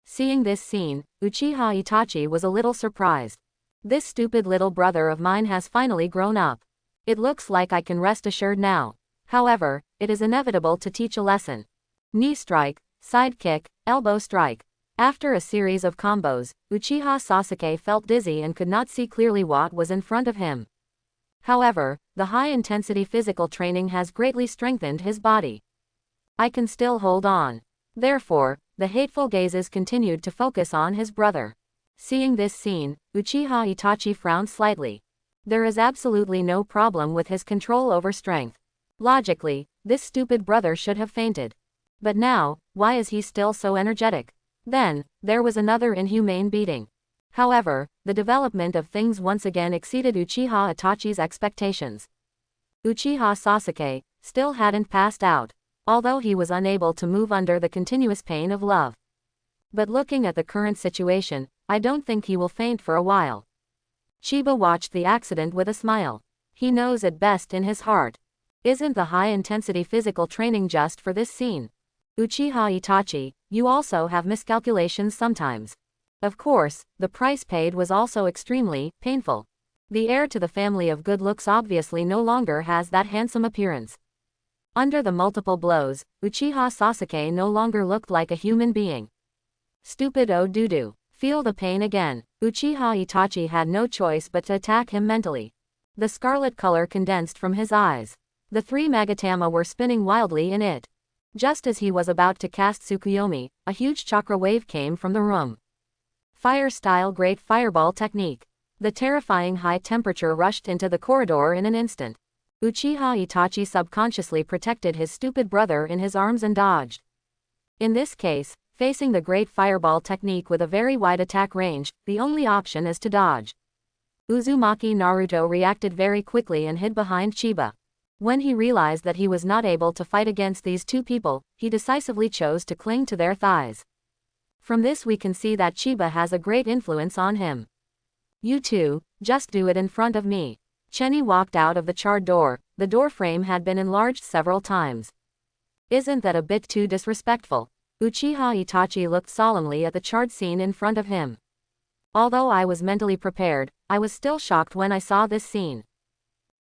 Seeing this scene, Uchiha Itachi was a little surprised. This stupid little brother of mine has finally grown up. It looks like I can rest assured now. However, it is inevitable to teach a lesson. Knee strike, side kick, elbow strike. After a series of combos, Uchiha Sasuke felt dizzy and could not see clearly what was in front of him. However, the high-intensity physical training has greatly strengthened his body. I can still hold on. Therefore, the hateful gazes continued to focus on his brother. Seeing this scene, Uchiha Itachi frowned slightly. There is absolutely no problem with his control over strength. Logically, this stupid brother should have fainted. But now, why is he still so energetic? Then, there was another inhumane beating. However, the development of things once again exceeded Uchiha Itachi's expectations. Uchiha Sasuke still hadn't passed out, although he was unable to move under the continuous pain of love. But looking at the current situation, I don't think he will faint for a while. Chiba watched the accident with a smile. He knows it best in his heart. Isn't the high-intensity physical training just for this scene? Uchiha Itachi, you also have miscalculations sometimes. Of course, the price paid was also extremely painful. The heir to the family of good looks obviously no longer has that handsome appearance. Under the multiple blows, Uchiha Sasuke no longer looked like a human being. Stupid Odudu. Feel the pain again. Uchiha Itachi had no choice but to attack him mentally. The scarlet color condensed from his eyes. The three Magatama were spinning wildly in it. Just as he was about to cast Tsukuyomi, a huge chakra wave came from the room. Fire-style Great Fireball technique. The terrifying high temperature rushed into the corridor in an instant. Uchiha Itachi subconsciously protected his stupid brother in his arms and dodged. In this case, facing the Great Fireball technique with a very wide attack range, the only option is to dodge. Uzumaki Naruto reacted very quickly and hid behind Chiba. When he realized that he was not able to fight against these two people, he decisively chose to cling to their thighs. From this we can see that Chiba has a great influence on him. You two, just do it in front of me. Chenny walked out of the charred door. The door frame had been enlarged several times. Isn't that a bit too disrespectful? Uchiha Itachi looked solemnly at the charred scene in front of him. Although I was mentally prepared, I was still shocked when I saw this scene.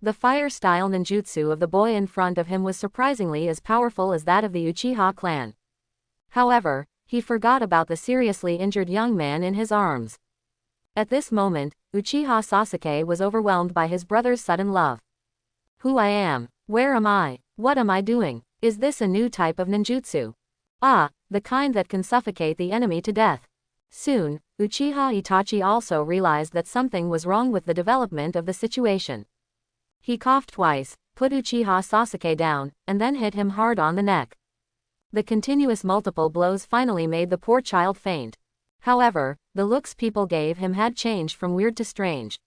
The fire-style ninjutsu of the boy in front of him was surprisingly as powerful as that of the Uchiha clan. However, he forgot about the seriously injured young man in his arms. At this moment, Uchiha Sasuke was overwhelmed by his brother's sudden love. Who I am? Where am I? What am I doing? Is this a new type of ninjutsu? The kind that can suffocate the enemy to death. Soon, Uchiha Itachi also realized that something was wrong with the development of the situation. He coughed twice, put Uchiha Sasuke down, and then hit him hard on the neck. The continuous multiple blows finally made the poor child faint. However, the looks people gave him had changed from weird to strange.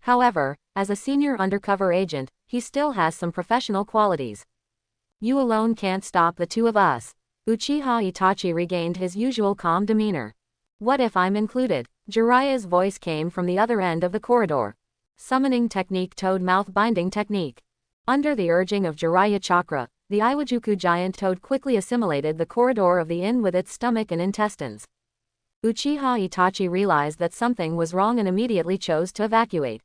However, as a senior undercover agent, he still has some professional qualities. You alone can't stop the two of us. Uchiha Itachi regained his usual calm demeanor. What if I'm included? Jiraiya's voice came from the other end of the corridor. Summoning technique, toad mouth binding technique. Under the urging of Jiraiya chakra, the Iwajuku giant toad quickly assimilated the corridor of the inn with its stomach and intestines. Uchiha Itachi realized that something was wrong and immediately chose to evacuate.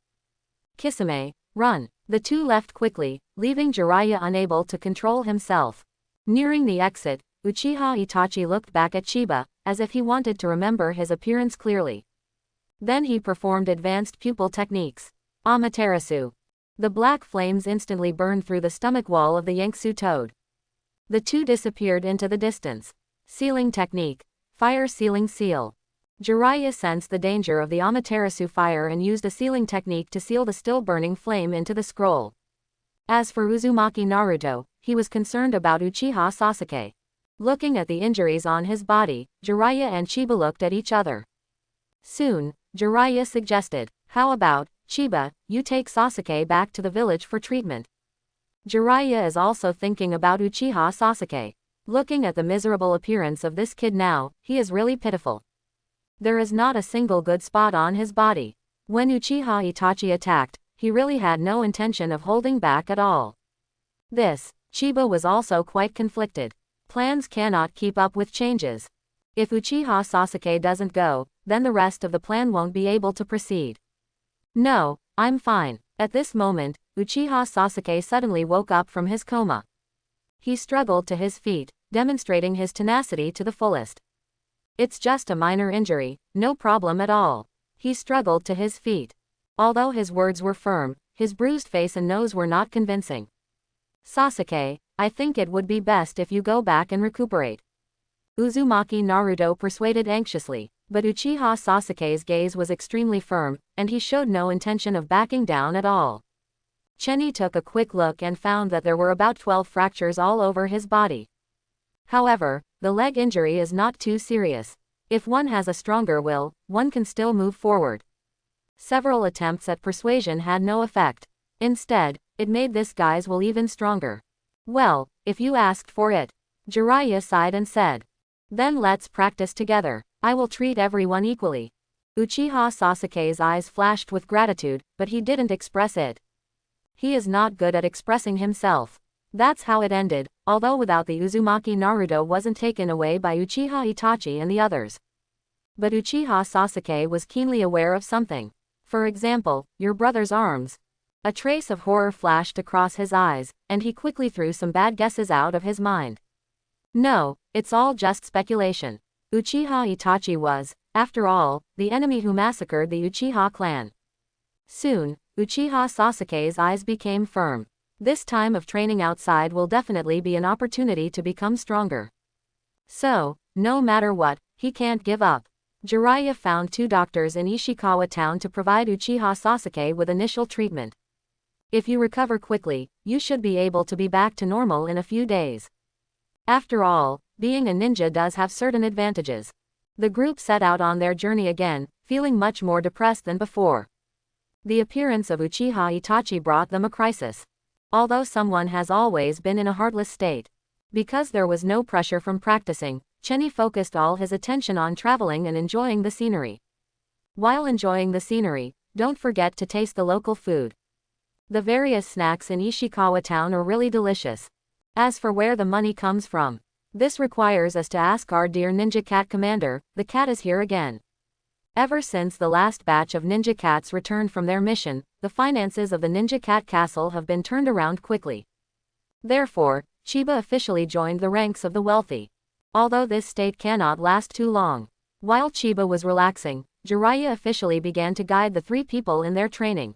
Kisame, run! The two left quickly, leaving Jiraiya unable to control himself. Nearing the exit, Uchiha Itachi looked back at Chiba, as if he wanted to remember his appearance clearly. Then he performed advanced pupil techniques. Amaterasu. The black flames instantly burned through the stomach wall of the Yanksu toad. The two disappeared into the distance. Sealing technique. Fire sealing seal. Jiraiya sensed the danger of the Amaterasu fire and used a sealing technique to seal the still burning flame into the scroll. As for Uzumaki Naruto, he was concerned about Uchiha Sasuke. Looking at the injuries on his body, Jiraiya and Chiba looked at each other. Soon, Jiraiya suggested, "How about, Chiba, you take Sasuke back to the village for treatment." Jiraiya is also thinking about Uchiha Sasuke. Looking at the miserable appearance of this kid now, he is really pitiful. There is not a single good spot on his body. When Uchiha Itachi attacked, he really had no intention of holding back at all. Chiba was also quite conflicted. Plans cannot keep up with changes. If Uchiha Sasuke doesn't go, then the rest of the plan won't be able to proceed. No, I'm fine. At this moment, Uchiha Sasuke suddenly woke up from his coma. He struggled to his feet, demonstrating his tenacity to the fullest. It's just a minor injury, no problem at all. He struggled to his feet. Although his words were firm, his bruised face and nose were not convincing. Sasuke, I think it would be best if you go back and recuperate. Uzumaki Naruto persuaded anxiously, but Uchiha Sasuke's gaze was extremely firm, and he showed no intention of backing down at all. Cheni took a quick look and found that there were about 12 fractures all over his body. However, the leg injury is not too serious. If one has a stronger will, one can still move forward. Several attempts at persuasion had no effect. Instead, it made this guy's will even stronger. Well, if you asked for it. Jiraiya sighed and said. Then let's practice together. I will treat everyone equally. Uchiha Sasuke's eyes flashed with gratitude, but he didn't express it. He is not good at expressing himself. That's how it ended, although without the Uzumaki Naruto wasn't taken away by Uchiha Itachi and the others. But Uchiha Sasuke was keenly aware of something. For example, your brother's arms. A trace of horror flashed across his eyes, and he quickly threw some bad guesses out of his mind. No, it's all just speculation. Uchiha Itachi was, after all, the enemy who massacred the Uchiha clan. Soon, Uchiha Sasuke's eyes became firm. This time of training outside will definitely be an opportunity to become stronger. So, no matter what, he can't give up. Jiraiya found 2 doctors in Ishikawa town to provide Uchiha Sasuke with initial treatment. If you recover quickly, you should be able to be back to normal in a few days. After all, being a ninja does have certain advantages. The group set out on their journey again, feeling much more depressed than before. The appearance of Uchiha Itachi brought them a crisis. Although someone has always been in a heartless state. Because there was no pressure from practicing, Cheni focused all his attention on traveling and enjoying the scenery. While enjoying the scenery, don't forget to taste the local food. The various snacks in Ishikawa town are really delicious. As for where the money comes from, this requires us to ask our dear Ninja Cat Commander. The cat is here again. Ever since the last batch of Ninja Cats returned from their mission, the finances of the Ninja Cat Castle have been turned around quickly. Therefore, Chiba officially joined the ranks of the wealthy. Although this state cannot last too long. While Chiba was relaxing, Jiraiya officially began to guide the 3 people in their training.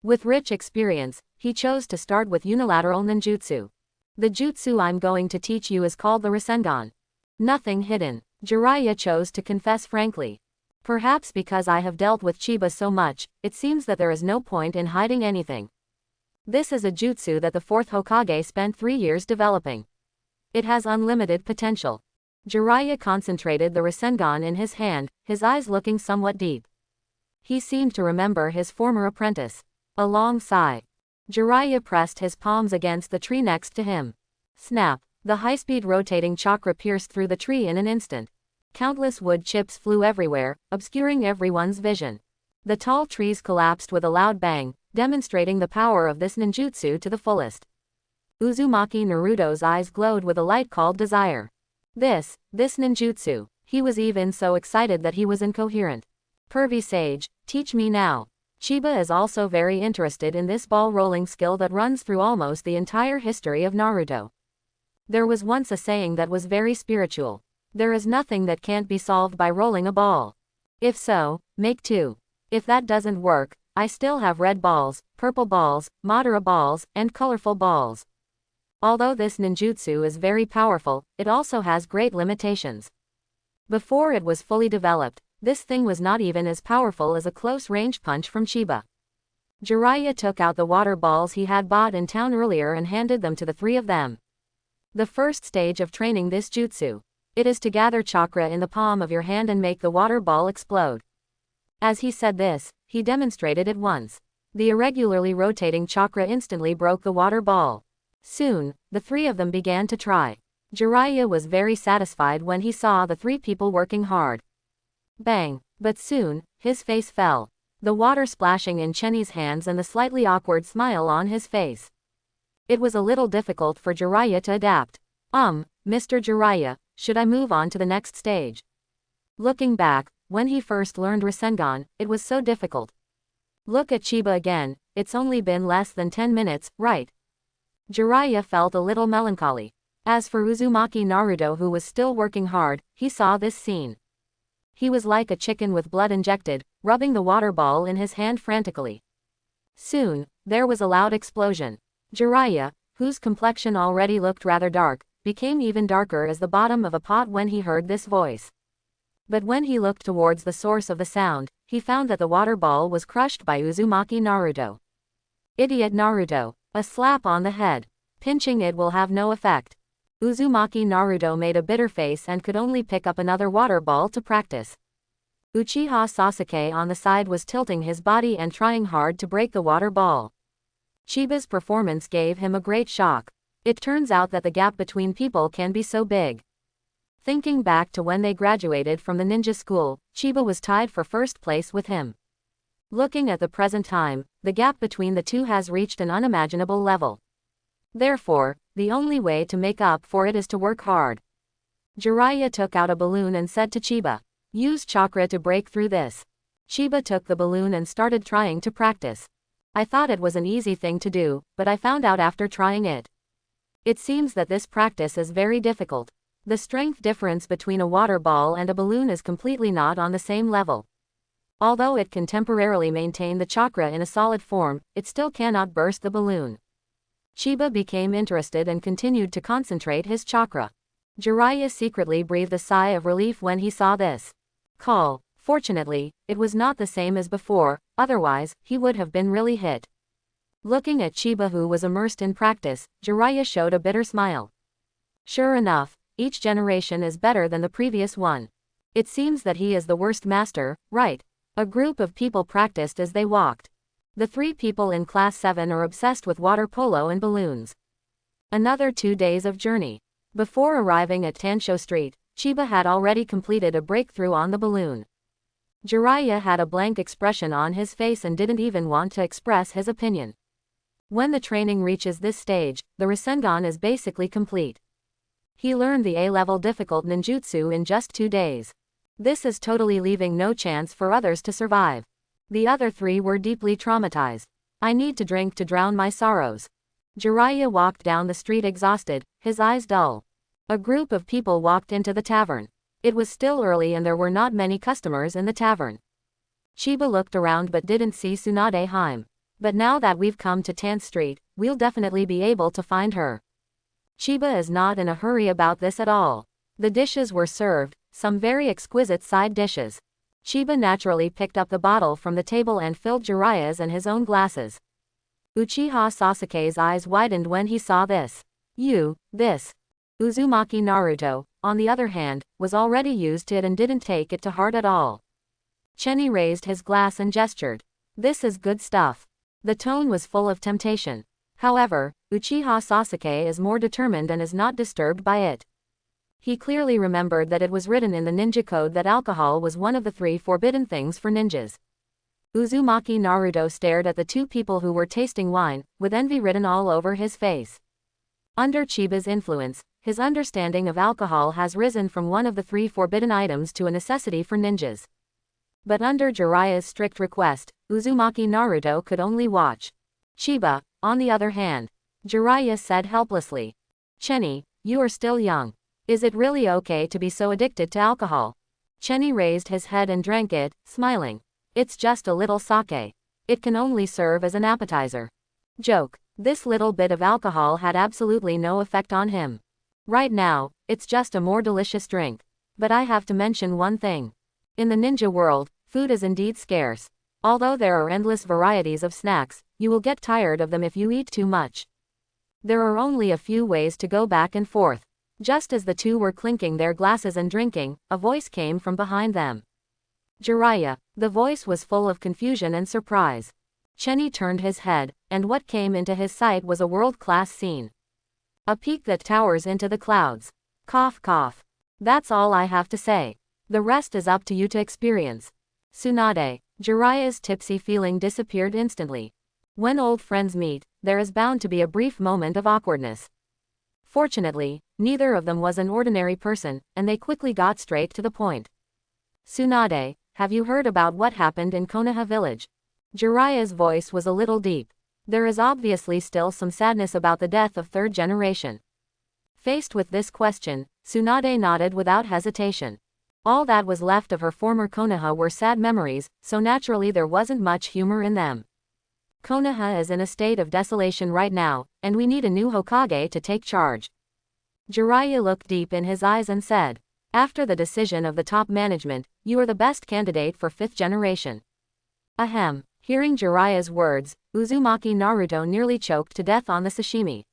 With rich experience, he chose to start with unilateral ninjutsu. The jutsu I'm going to teach you is called the Rasengan. Nothing hidden. Jiraiya chose to confess frankly. Perhaps because I have dealt with Chiba so much, it seems that there is no point in hiding anything. This is a jutsu that the 4th Hokage spent 3 years developing. It has unlimited potential. Jiraiya concentrated the Rasengan in his hand, his eyes looking somewhat deep. He seemed to remember his former apprentice. A long sigh. Jiraiya pressed his palms against the tree next to him. Snap! The high-speed rotating chakra pierced through the tree in an instant. Countless wood chips flew everywhere, obscuring everyone's vision. The tall trees collapsed with a loud bang, demonstrating the power of this ninjutsu to the fullest. Uzumaki Naruto's eyes glowed with a light called desire. This ninjutsu. He was even so excited that he was incoherent. Pervy sage, teach me now. Chiba is also very interested in this ball rolling skill that runs through almost the entire history of Naruto. There was once a saying that was very spiritual. There is nothing that can't be solved by rolling a ball. If so, make two. If that doesn't work, I still have red balls, purple balls, Madara balls, and colorful balls. Although this ninjutsu is very powerful, it also has great limitations. Before it was fully developed, this thing was not even as powerful as a close-range punch from Chiba. Jiraiya took out the water balls he had bought in town earlier and handed them to the three of them. The first stage of training this jutsu. It is to gather chakra in the palm of your hand and make the water ball explode. As he said this, he demonstrated it once. The irregularly rotating chakra instantly broke the water ball. Soon, the three of them began to try. Jiraiya was very satisfied when he saw the three people working hard. Bang! But soon, his face fell. The water splashing in Chenny's hands and the slightly awkward smile on his face. It was a little difficult for Jiraiya to adapt. Mr. Jiraiya, should I move on to the next stage? Looking back, when he first learned Rasengan, it was so difficult. Look at Chiba again, it's only been less than 10 minutes, right? Jiraiya felt a little melancholy. As for Uzumaki Naruto, who was still working hard, he saw this scene. He was like a chicken with blood injected, rubbing the water ball in his hand frantically. Soon, there was a loud explosion. Jiraiya, whose complexion already looked rather dark, became even darker as the bottom of a pot when he heard this voice. But when he looked towards the source of the sound, he found that the water ball was crushed by Uzumaki Naruto. Idiot Naruto. A slap on the head. Pinching it will have no effect. Uzumaki Naruto made a bitter face and could only pick up another water ball to practice. Uchiha Sasuke on the side was tilting his body and trying hard to break the water ball. Chiba's performance gave him a great shock. It turns out that the gap between people can be so big. Thinking back to when they graduated from the ninja school, Chiba was tied for first place with him. Looking at the present time, the gap between the two has reached an unimaginable level. Therefore, the only way to make up for it is to work hard. Jiraiya took out a balloon and said to Chiba, "Use chakra to break through this." Chiba took the balloon and started trying to practice. I thought it was an easy thing to do, but I found out after trying it. It seems that this practice is very difficult. The strength difference between a water ball and a balloon is completely not on the same level. Although it can temporarily maintain the chakra in a solid form, it still cannot burst the balloon. Chiba became interested and continued to concentrate his chakra. Jiraiya secretly breathed a sigh of relief when he saw this. Call. Fortunately, it was not the same as before, otherwise, he would have been really hit. Looking at Chiba, who was immersed in practice, Jiraiya showed a bitter smile. Sure enough, each generation is better than the previous one. It seems that he is the worst master, right? A group of people practiced as they walked. The three people in Class 7 are obsessed with water polo and balloons. Another 2 days of journey. Before arriving at Tansho Street, Chiba had already completed a breakthrough on the balloon. Jiraiya had a blank expression on his face and didn't even want to express his opinion. When the training reaches this stage, the Rasengan is basically complete. He learned the A-level difficult ninjutsu in just 2 days. This is totally leaving no chance for others to survive. The other three were deeply traumatized. I need to drink to drown my sorrows. Jiraiya walked down the street exhausted, his eyes dull. A group of people walked into the tavern. It was still early and there were not many customers in the tavern. Chiba looked around but didn't see Tsunade Hime. But now that we've come to Tan Street, we'll definitely be able to find her. Chiba is not in a hurry about this at all. The dishes were served, some very exquisite side dishes. Chiba naturally picked up the bottle from the table and filled Jiraiya's and his own glasses. Uchiha Sasuke's eyes widened when he saw this. This. Uzumaki Naruto, on the other hand, was already used to it and didn't take it to heart at all. Chenny raised his glass and gestured. This is good stuff. The tone was full of temptation. However, Uchiha Sasuke is more determined and is not disturbed by it. He clearly remembered that it was written in the ninja code that alcohol was one of the 3 forbidden things for ninjas. Uzumaki Naruto stared at the 2 people who were tasting wine, with envy written all over his face. Under Chiba's influence, his understanding of alcohol has risen from one of the 3 forbidden items to a necessity for ninjas. But under Jiraiya's strict request, Uzumaki Naruto could only watch. Chiba, on the other hand, Jiraiya said helplessly. Chenny, you are still young. Is it really okay to be so addicted to alcohol? Chenny raised his head and drank it, smiling. It's just a little sake. It can only serve as an appetizer. Joke. This little bit of alcohol had absolutely no effect on him. Right now, it's just a more delicious drink. But I have to mention one thing. In the ninja world, food is indeed scarce. Although there are endless varieties of snacks, you will get tired of them if you eat too much. There are only a few ways to go back and forth. Just as the two were clinking their glasses and drinking, a voice came from behind them. Jiraiya. The voice was full of confusion and surprise. Chenny turned his head, and what came into his sight was a world-class scene. A peak that towers into the clouds. Cough cough. That's all I have to say. The rest is up to you to experience. Tsunade. Jiraiya's tipsy feeling disappeared instantly. When old friends meet, there is bound to be a brief moment of awkwardness. Fortunately, neither of them was an ordinary person, and they quickly got straight to the point. Tsunade, have you heard about what happened in Konoha village? Jiraiya's voice was a little deep. There is obviously still some sadness about the death of 3rd generation. Faced with this question, Tsunade nodded without hesitation. All that was left of her former Konoha were sad memories, so naturally there wasn't much humor in them. Konoha is in a state of desolation right now, and we need a new Hokage to take charge. Jiraiya looked deep in his eyes and said, after the decision of the top management, you are the best candidate for 5th generation. Ahem. Hearing Jiraiya's words, Uzumaki Naruto nearly choked to death on the sashimi.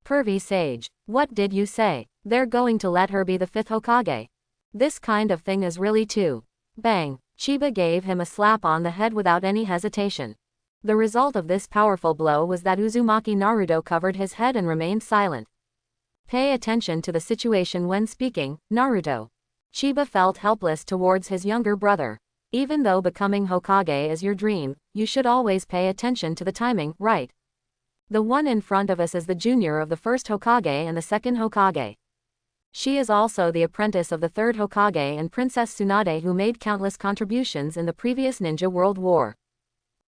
Pervy sage. What did you say? They're going to let her be the 5th Hokage? This kind of thing is really too. Bang. Chiba gave him a slap on the head without any hesitation. The result of this powerful blow was that Uzumaki Naruto covered his head and remained silent. Pay attention to the situation when speaking, Naruto. Chiba felt helpless towards his younger brother. Even though becoming Hokage is your dream, you should always pay attention to the timing, right? The one in front of us is the junior of the 1st Hokage and the 2nd Hokage. She is also the apprentice of the 3rd Hokage and Princess Tsunade, who made countless contributions in the previous Ninja World War.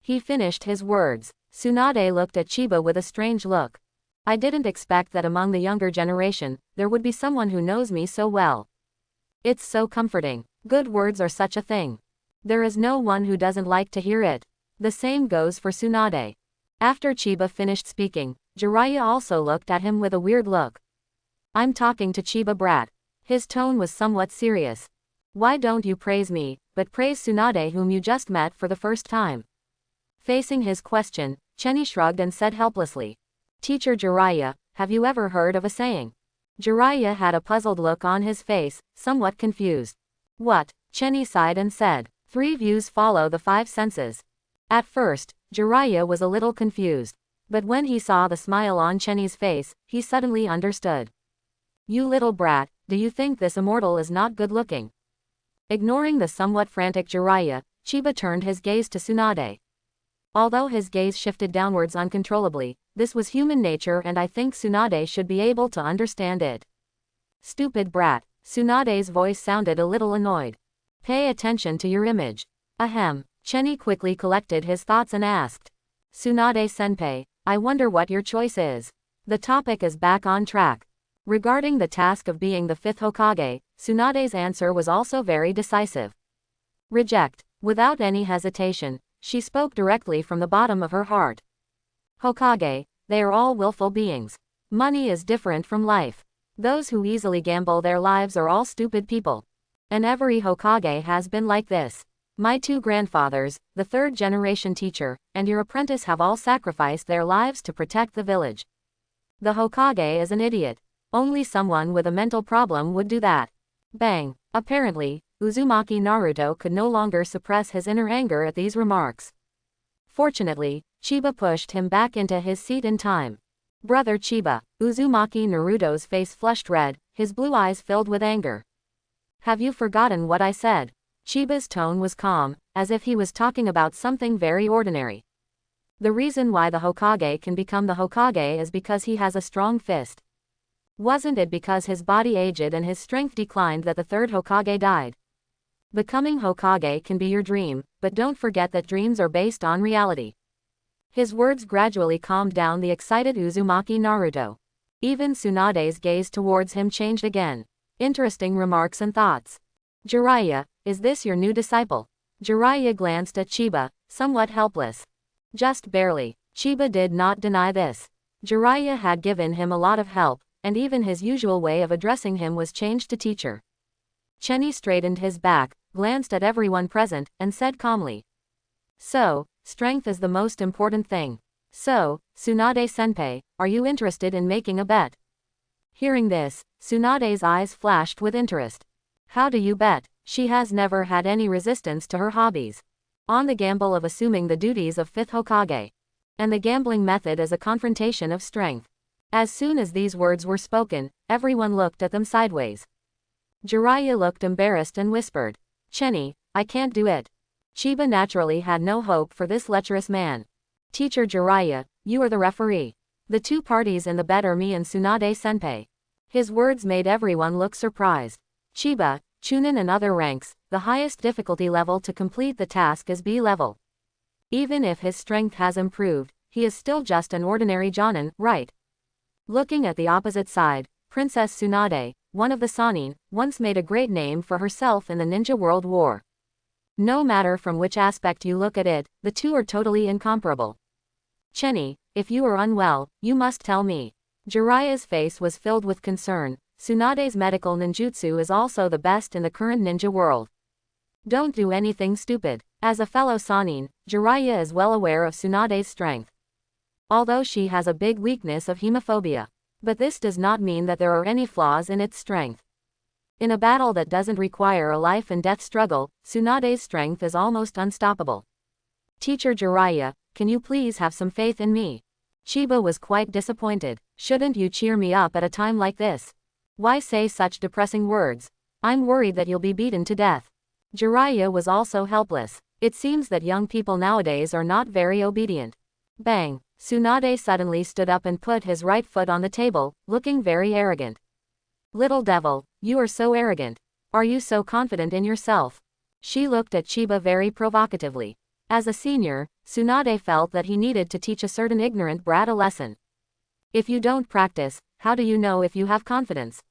He finished his words. Tsunade looked at Chiba with a strange look. I didn't expect that among the younger generation, there would be someone who knows me so well. It's so comforting. Good words are such a thing. There is no one who doesn't like to hear it. The same goes for Tsunade. After Chiba finished speaking, Jiraiya also looked at him with a weird look. I'm talking to Chiba brat. His tone was somewhat serious. Why don't you praise me, but praise Tsunade whom you just met for the first time? Facing his question, Chenny shrugged and said helplessly. Teacher Jiraiya, have you ever heard of a saying? Jiraiya had a puzzled look on his face, somewhat confused. What? Chenny sighed and said. 3 views follow the 5 senses. At first, Jiraiya was a little confused. But when he saw the smile on Chenny's face, he suddenly understood. You little brat, do you think this immortal is not good looking? Ignoring the somewhat frantic Jiraiya, Chiba turned his gaze to Tsunade. Although his gaze shifted downwards uncontrollably, this was human nature and I think Tsunade should be able to understand it. Stupid brat. Tsunade's voice sounded a little annoyed. Pay attention to your image. Ahem. Chenny quickly collected his thoughts and asked. Tsunade-senpai, I wonder what your choice is. The topic is back on track. Regarding the task of being the 5th Hokage, Tsunade's answer was also very decisive. Reject. Without any hesitation, she spoke directly from the bottom of her heart. Hokage, they are all willful beings. Money is different from life. Those who easily gamble their lives are all stupid people. And every Hokage has been like this. My 2 grandfathers, the 3rd generation teacher, and your apprentice have all sacrificed their lives to protect the village. The Hokage is an idiot. Only someone with a mental problem would do that. Bang. Apparently, Uzumaki Naruto could no longer suppress his inner anger at these remarks. Fortunately, Chiba pushed him back into his seat in time. Brother Chiba. Uzumaki Naruto's face flushed red, his blue eyes filled with anger. Have you forgotten what I said? Chiba's tone was calm, as if he was talking about something very ordinary. The reason why the Hokage can become the Hokage is because he has a strong fist. Wasn't it because his body aged and his strength declined that the third Hokage died? Becoming Hokage can be your dream, but don't forget that dreams are based on reality. His words gradually calmed down the excited Uzumaki Naruto. Even Tsunade's gaze towards him changed again. Interesting remarks and thoughts. Jiraiya, is this your new disciple? Jiraiya glanced at Chiba, somewhat helpless. Just barely. Chiba did not deny this. Jiraiya had given him a lot of help, and even his usual way of addressing him was changed to teacher. Chenny straightened his back, glanced at everyone present, and said calmly. So, strength is the most important thing. So, Tsunade-senpai, are you interested in making a bet? Hearing this, Tsunade's eyes flashed with interest. How do you bet? She has never had any resistance to her hobbies. On the gamble of assuming the duties of 5th Hokage. And the gambling method is a confrontation of strength. As soon as these words were spoken, everyone looked at them sideways. Jiraiya looked embarrassed and whispered, Chenny, I can't do it. Chiba naturally had no hope for this lecherous man. Teacher Jiraiya, you are the referee. The two parties in the bet are me and Tsunade-senpai. His words made everyone look surprised. Chiba, Chunin and other ranks, the highest difficulty level to complete the task is B level. Even if his strength has improved, he is still just an ordinary Jonin, right? Looking at the opposite side, Princess Tsunade, one of the Sannin, once made a great name for herself in the Ninja World War. No matter from which aspect you look at it, the two are totally incomparable. Chenny, if you are unwell, you must tell me. Jiraiya's face was filled with concern. Tsunade's medical ninjutsu is also the best in the current ninja world. Don't do anything stupid. As a fellow Sannin, Jiraiya is well aware of Tsunade's strength. Although she has a big weakness of hemophobia. But this does not mean that there are any flaws in its strength. In a battle that doesn't require a life and death struggle, Tsunade's strength is almost unstoppable. Teacher Jiraiya, can you please have some faith in me? Chiba was quite disappointed. Shouldn't you cheer me up at a time like this? Why say such depressing words? I'm worried that you'll be beaten to death. Jiraiya was also helpless. It seems that young people nowadays are not very obedient. Bang! Tsunade suddenly stood up and put his right foot on the table, looking very arrogant. Little devil, you are so arrogant. Are you so confident in yourself? She looked at Chiba very provocatively. As a senior, Tsunade felt that he needed to teach a certain ignorant brat a lesson. If you don't practice, how do you know if you have confidence?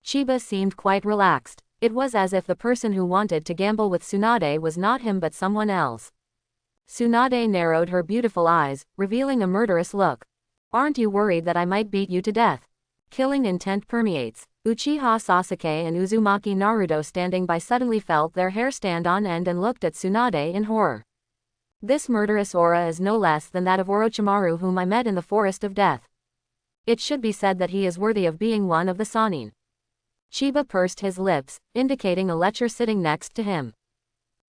Chiba seemed quite relaxed. It was as if the person who wanted to gamble with Tsunade was not him but someone else. Tsunade narrowed her beautiful eyes, revealing a murderous look. Aren't you worried that I might beat you to death? Killing intent permeates. Uchiha Sasuke and Uzumaki Naruto standing by suddenly felt their hair stand on end and looked at Tsunade in horror. This murderous aura is no less than that of Orochimaru whom I met in the Forest of Death. It should be said that he is worthy of being one of the Sannin. Chiba pursed his lips, indicating a lecher sitting next to him.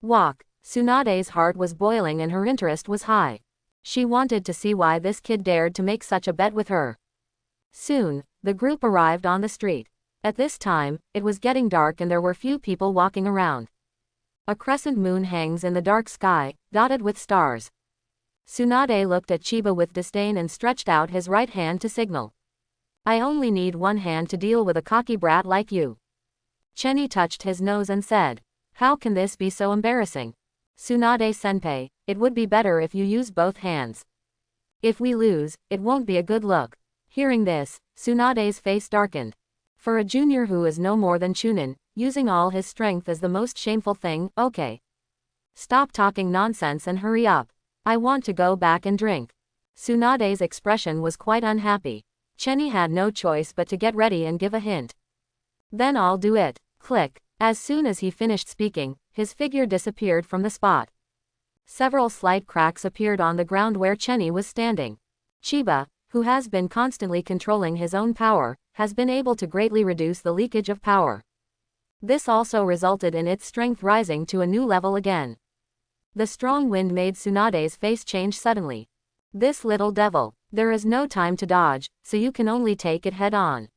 Walk. Tsunade's heart was boiling and her interest was high. She wanted to see why this kid dared to make such a bet with her. Soon, the group arrived on the street. At this time, it was getting dark and there were few people walking around. A crescent moon hangs in the dark sky, dotted with stars. Tsunade looked at Chiba with disdain and stretched out his right hand to signal. I only need one hand to deal with a cocky brat like you. Chenny touched his nose and said, how can this be so embarrassing? Tsunade-senpai, it would be better if you use both hands. If we lose, it won't be a good look. Hearing this, Tsunade's face darkened. For a junior who is no more than Chunin, using all his strength is the most shameful thing. Okay. Stop talking nonsense and hurry up. I want to go back and drink. Tsunade's expression was quite unhappy. Chenny had no choice but to get ready and give a hint. Then I'll do it. Click. As soon as he finished speaking, his figure disappeared from the spot. Several slight cracks appeared on the ground where Chenny was standing. Chiba, who has been constantly controlling his own power, has been able to greatly reduce the leakage of power. This also resulted in its strength rising to a new level again. The strong wind made Tsunade's face change suddenly. This little devil, there is no time to dodge, so you can only take it head on.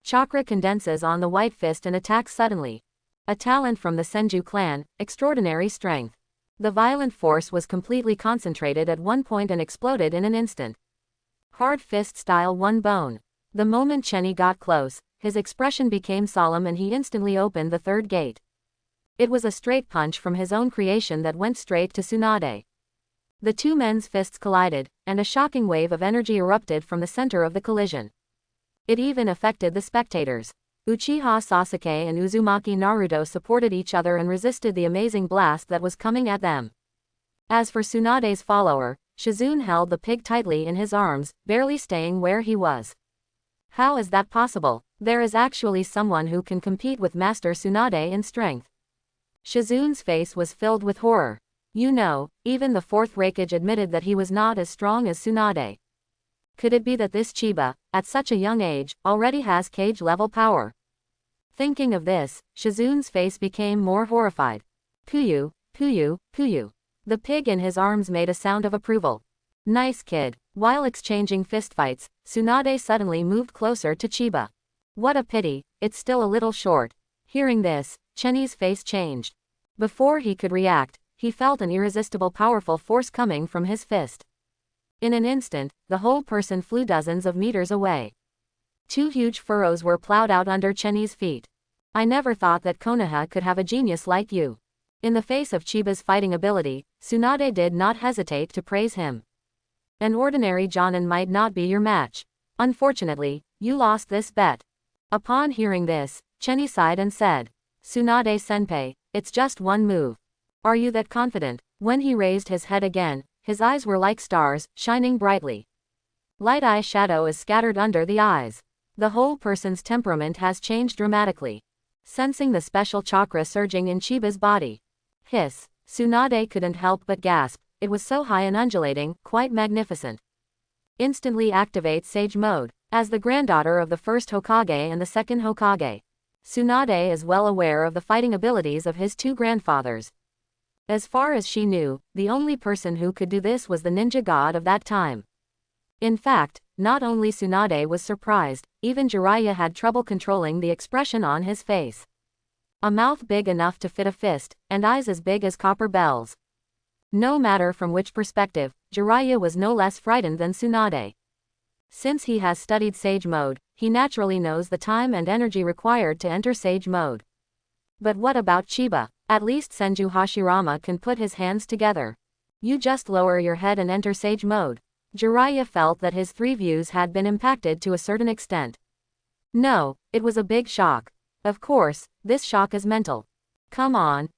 Chakra condenses on the white fist and attacks suddenly. A talent from the Senju clan, extraordinary strength. The violent force was completely concentrated at one point and exploded in an instant. Hard fist style one bone. The moment Chenny got close, his expression became solemn and he instantly opened the third gate. It was a straight punch from his own creation that went straight to Tsunade. The two men's fists collided, and a shocking wave of energy erupted from the center of the collision. It even affected the spectators. Uchiha Sasuke and Uzumaki Naruto supported each other and resisted the amazing blast that was coming at them. As for Tsunade's follower, Shizune held the pig tightly in his arms, barely staying where he was. How is that possible? There is actually someone who can compete with Master Tsunade in strength. Shizune's face was filled with horror. You know, even the fourth Hokage admitted that he was not as strong as Tsunade. Could it be that this Chiba, at such a young age, already has Kage-level power? Thinking of this, Shizune's face became more horrified. Puyu, Puyu, Puyu. The pig in his arms made a sound of approval. Nice kid. While exchanging fistfights, Tsunade suddenly moved closer to Chiba. What a pity, it's still a little short. Hearing this, Chenny's face changed. Before he could react, he felt an irresistible powerful force coming from his fist. In an instant, the whole person flew dozens of meters away. Two huge furrows were plowed out under Chenny's feet. I never thought that Konoha could have a genius like you. In the face of Chiba's fighting ability, Tsunade did not hesitate to praise him. An ordinary Jonin might not be your match. Unfortunately, you lost this bet. Upon hearing this, Chenny sighed and said, Tsunade-senpai, it's just one move. Are you that confident? When he raised his head again, his eyes were like stars, shining brightly. Light eye shadow is scattered under the eyes. The whole person's temperament has changed dramatically. Sensing the special chakra surging in Chiba's body. Hiss. Tsunade couldn't help but gasp. It was so high and undulating, quite magnificent. Instantly activate Sage Mode. As the granddaughter of the first Hokage and the second Hokage, Tsunade is well aware of the fighting abilities of his two grandfathers. As far as she knew, the only person who could do this was the ninja god of that time. In fact, not only Tsunade was surprised, even Jiraiya had trouble controlling the expression on his face. A mouth big enough to fit a fist, and eyes as big as copper bells. No matter from which perspective, Jiraiya was no less frightened than Tsunade. Since he has studied Sage Mode, he naturally knows the time and energy required to enter Sage Mode. But what about Chiba? At least Senju Hashirama can put his hands together. You just lower your head and enter Sage Mode. Jiraiya felt that his three views had been impacted to a certain extent. No, it was a big shock. Of course, this shock is mental. Come on,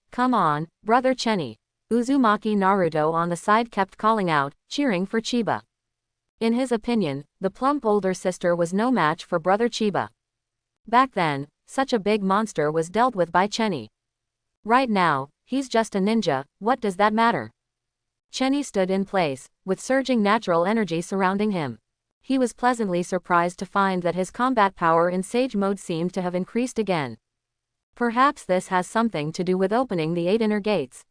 brother Chenny. Uzumaki Naruto on the side kept calling out, cheering for Chiba. In his opinion, the plump older sister was no match for brother Chiba. Back then, such a big monster was dealt with by Chenny. Right now, he's just a ninja, what does that matter? Chenny stood in place, with surging natural energy surrounding him. He was pleasantly surprised to find that his combat power in Sage Mode seemed to have increased again. Perhaps this has something to do with opening the 8 inner gates.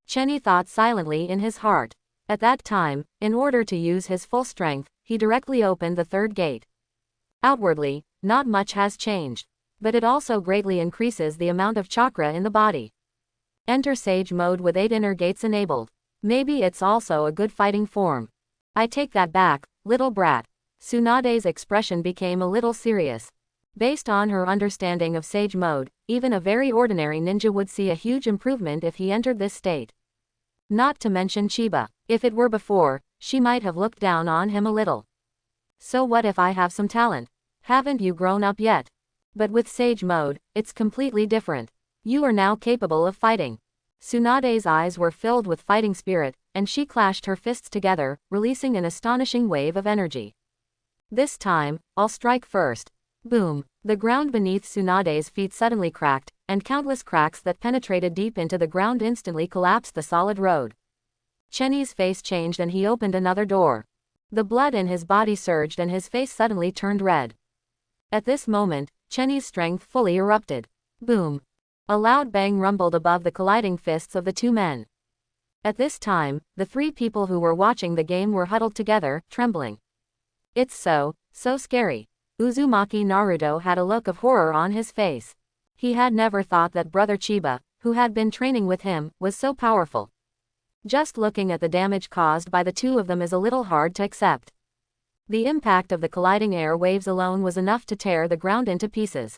Chenny thought silently in his heart. At that time, in order to use his full strength, he directly opened the 3rd gate. Outwardly, not much has changed. But it also greatly increases the amount of chakra in the body. Enter Sage Mode with 8 inner gates enabled. Maybe it's also a good fighting form. I take that back, little brat. Tsunade's expression became a little serious. Based on her understanding of Sage Mode, even a very ordinary ninja would see a huge improvement if he entered this state. Not to mention Chiba. If it were before, she might have looked down on him a little. So what if I have some talent? Haven't you grown up yet? But with Sage Mode, it's completely different. You are now capable of fighting. Tsunade's eyes were filled with fighting spirit, and she clashed her fists together, releasing an astonishing wave of energy. This time, I'll strike first. Boom. The ground beneath Tsunade's feet suddenly cracked, and countless cracks that penetrated deep into the ground instantly collapsed the solid road. Chenny's face changed and he opened another door. The blood in his body surged and his face suddenly turned red. At this moment, Chenny's strength fully erupted. Boom. A loud bang rumbled above the colliding fists of the two men. At this time, the 3 people who were watching the game were huddled together, trembling. It's so scary. Uzumaki Naruto had a look of horror on his face. He had never thought that brother Chiba, who had been training with him, was so powerful. Just looking at the damage caused by the two of them is a little hard to accept. The impact of the colliding air waves alone was enough to tear the ground into pieces.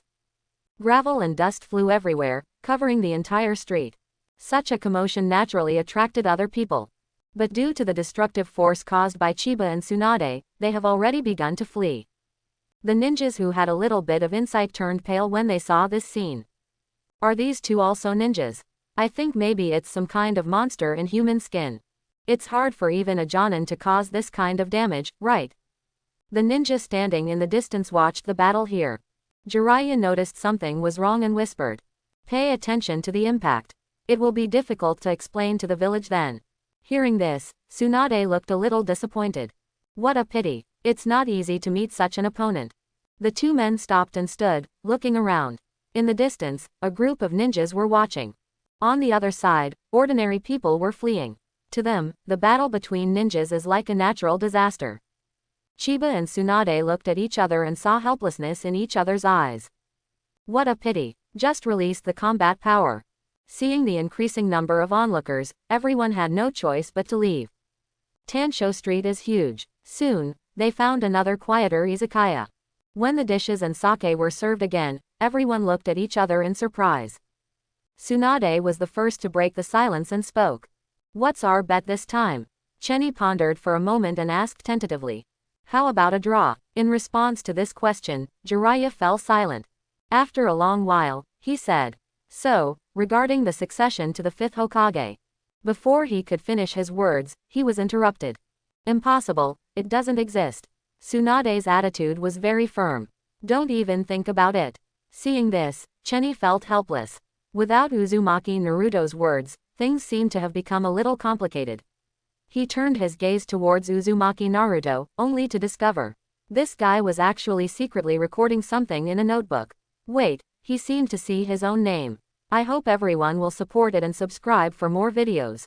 Gravel and dust flew everywhere, covering the entire street. Such a commotion naturally attracted other people. But due to the destructive force caused by Chiba and Tsunade, they have already begun to flee. The ninjas who had a little bit of insight turned pale when they saw this scene. Are these two also ninjas? I think maybe it's some kind of monster in human skin. It's hard for even a Jonin to cause this kind of damage, right? The ninja standing in the distance watched the battle here. Jiraiya noticed something was wrong and whispered. Pay attention to the impact. It will be difficult to explain to the village then. Hearing this, Tsunade looked a little disappointed. What a pity. It's not easy to meet such an opponent. The two men stopped and stood, looking around. In the distance, a group of ninjas were watching. On the other side, ordinary people were fleeing. To them, the battle between ninjas is like a natural disaster. Chiba and Tsunade looked at each other and saw helplessness in each other's eyes. What a pity. Just release the combat power. Seeing the increasing number of onlookers, everyone had no choice but to leave. Tansho Street is huge. Soon, they found another quieter izakaya. When the dishes and sake were served again, everyone looked at each other in surprise. Tsunade was the first to break the silence and spoke. What's our bet this time? Chenny pondered for a moment and asked tentatively. How about a draw? In response to this question, Jiraiya fell silent. After a long while, he said. So, regarding the succession to the 5th Hokage. Before he could finish his words, he was interrupted. Impossible, it doesn't exist. Tsunade's attitude was very firm. Don't even think about it. Seeing this, Chenny felt helpless. Without Uzumaki Naruto's words, things seemed to have become a little complicated. He turned his gaze towards Uzumaki Naruto, only to discover. This guy was actually secretly recording something in a notebook. Wait, he seemed to see his own name. I hope everyone will support it and subscribe for more videos.